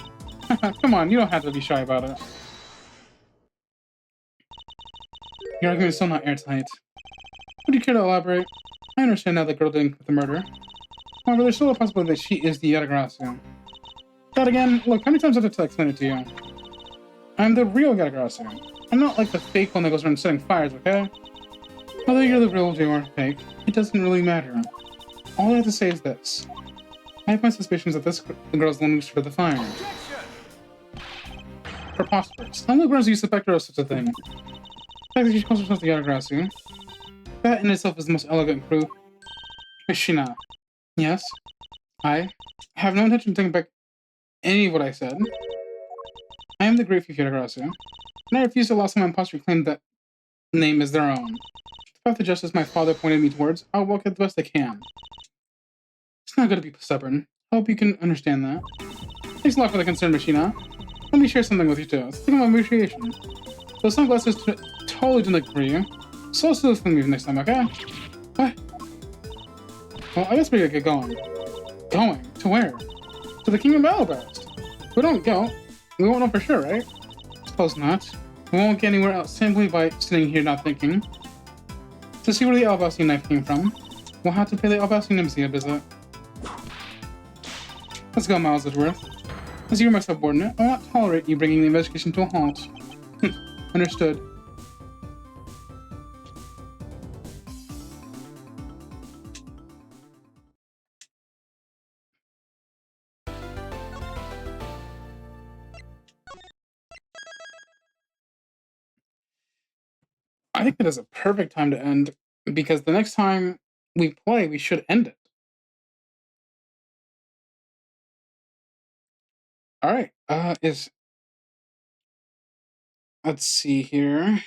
Come on, you don't have to be shy about it. Your argument is still not airtight. Would you care to elaborate? I understand now the girl didn't commit the murder. However, there's still a possibility that she is the Yatagarasu. That again, look, how many times do I have to explain it to you? I'm the real Yatagarasu. I'm not like the fake one that goes around setting fires, okay? Whether you're the real Jew or fake, it doesn't really matter. All I have to say is this. I have my suspicions that this girl's the one who started the fire. Preposterous. How many girls do you suspect her of such a thing? The fact that she calls herself the Yatagarasu, that in itself is the most elegant proof. Mishina. Yes? I have no intention of taking back any of what I said. I am the great Yatagarasu, and I refuse to allow someone imposter to claim that name as their own. The path to justice my father pointed me towards, I'll walk it the best I can. It's not good to be stubborn. I hope you can understand that. Thanks a lot for the concern, Mishina. Let me share something with you too. Think of my appreciation. Those sunglasses totally didn't look for you. So still for me next time, okay? What? Well, I guess we gotta get going. Going? To where? To the Kingdom of Alabast. If we don't go, we won't know for sure, right? Suppose not. We won't get anywhere else simply by sitting here not thinking. To see where the Alabastine knife came from, we'll have to pay the Alabastine embassy a visit. Let's go, Miles Edgeworth. As you're my subordinate, I will not tolerate you bringing the investigation to a halt. Understood. I think that is a perfect time to end, because the next time we play, we should end it. Alright, let's see here.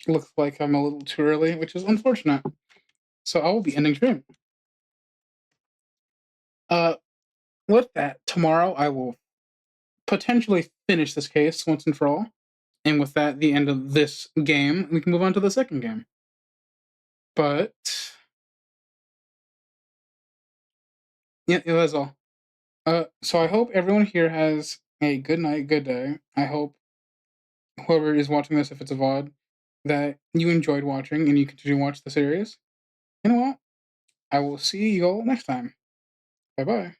Looks like I'm a little too early, which is unfortunate. So I will be ending stream. Uh, with that, tomorrow I will potentially finish this case once and for all. And with that, the end of this game, we can move on to the second game. But yeah, that's all. So I hope everyone here has a good night, good day. I hope whoever is watching this, if it's a VOD, that you enjoyed watching and you continue to watch the series. You know what? I will see you all next time. Bye bye.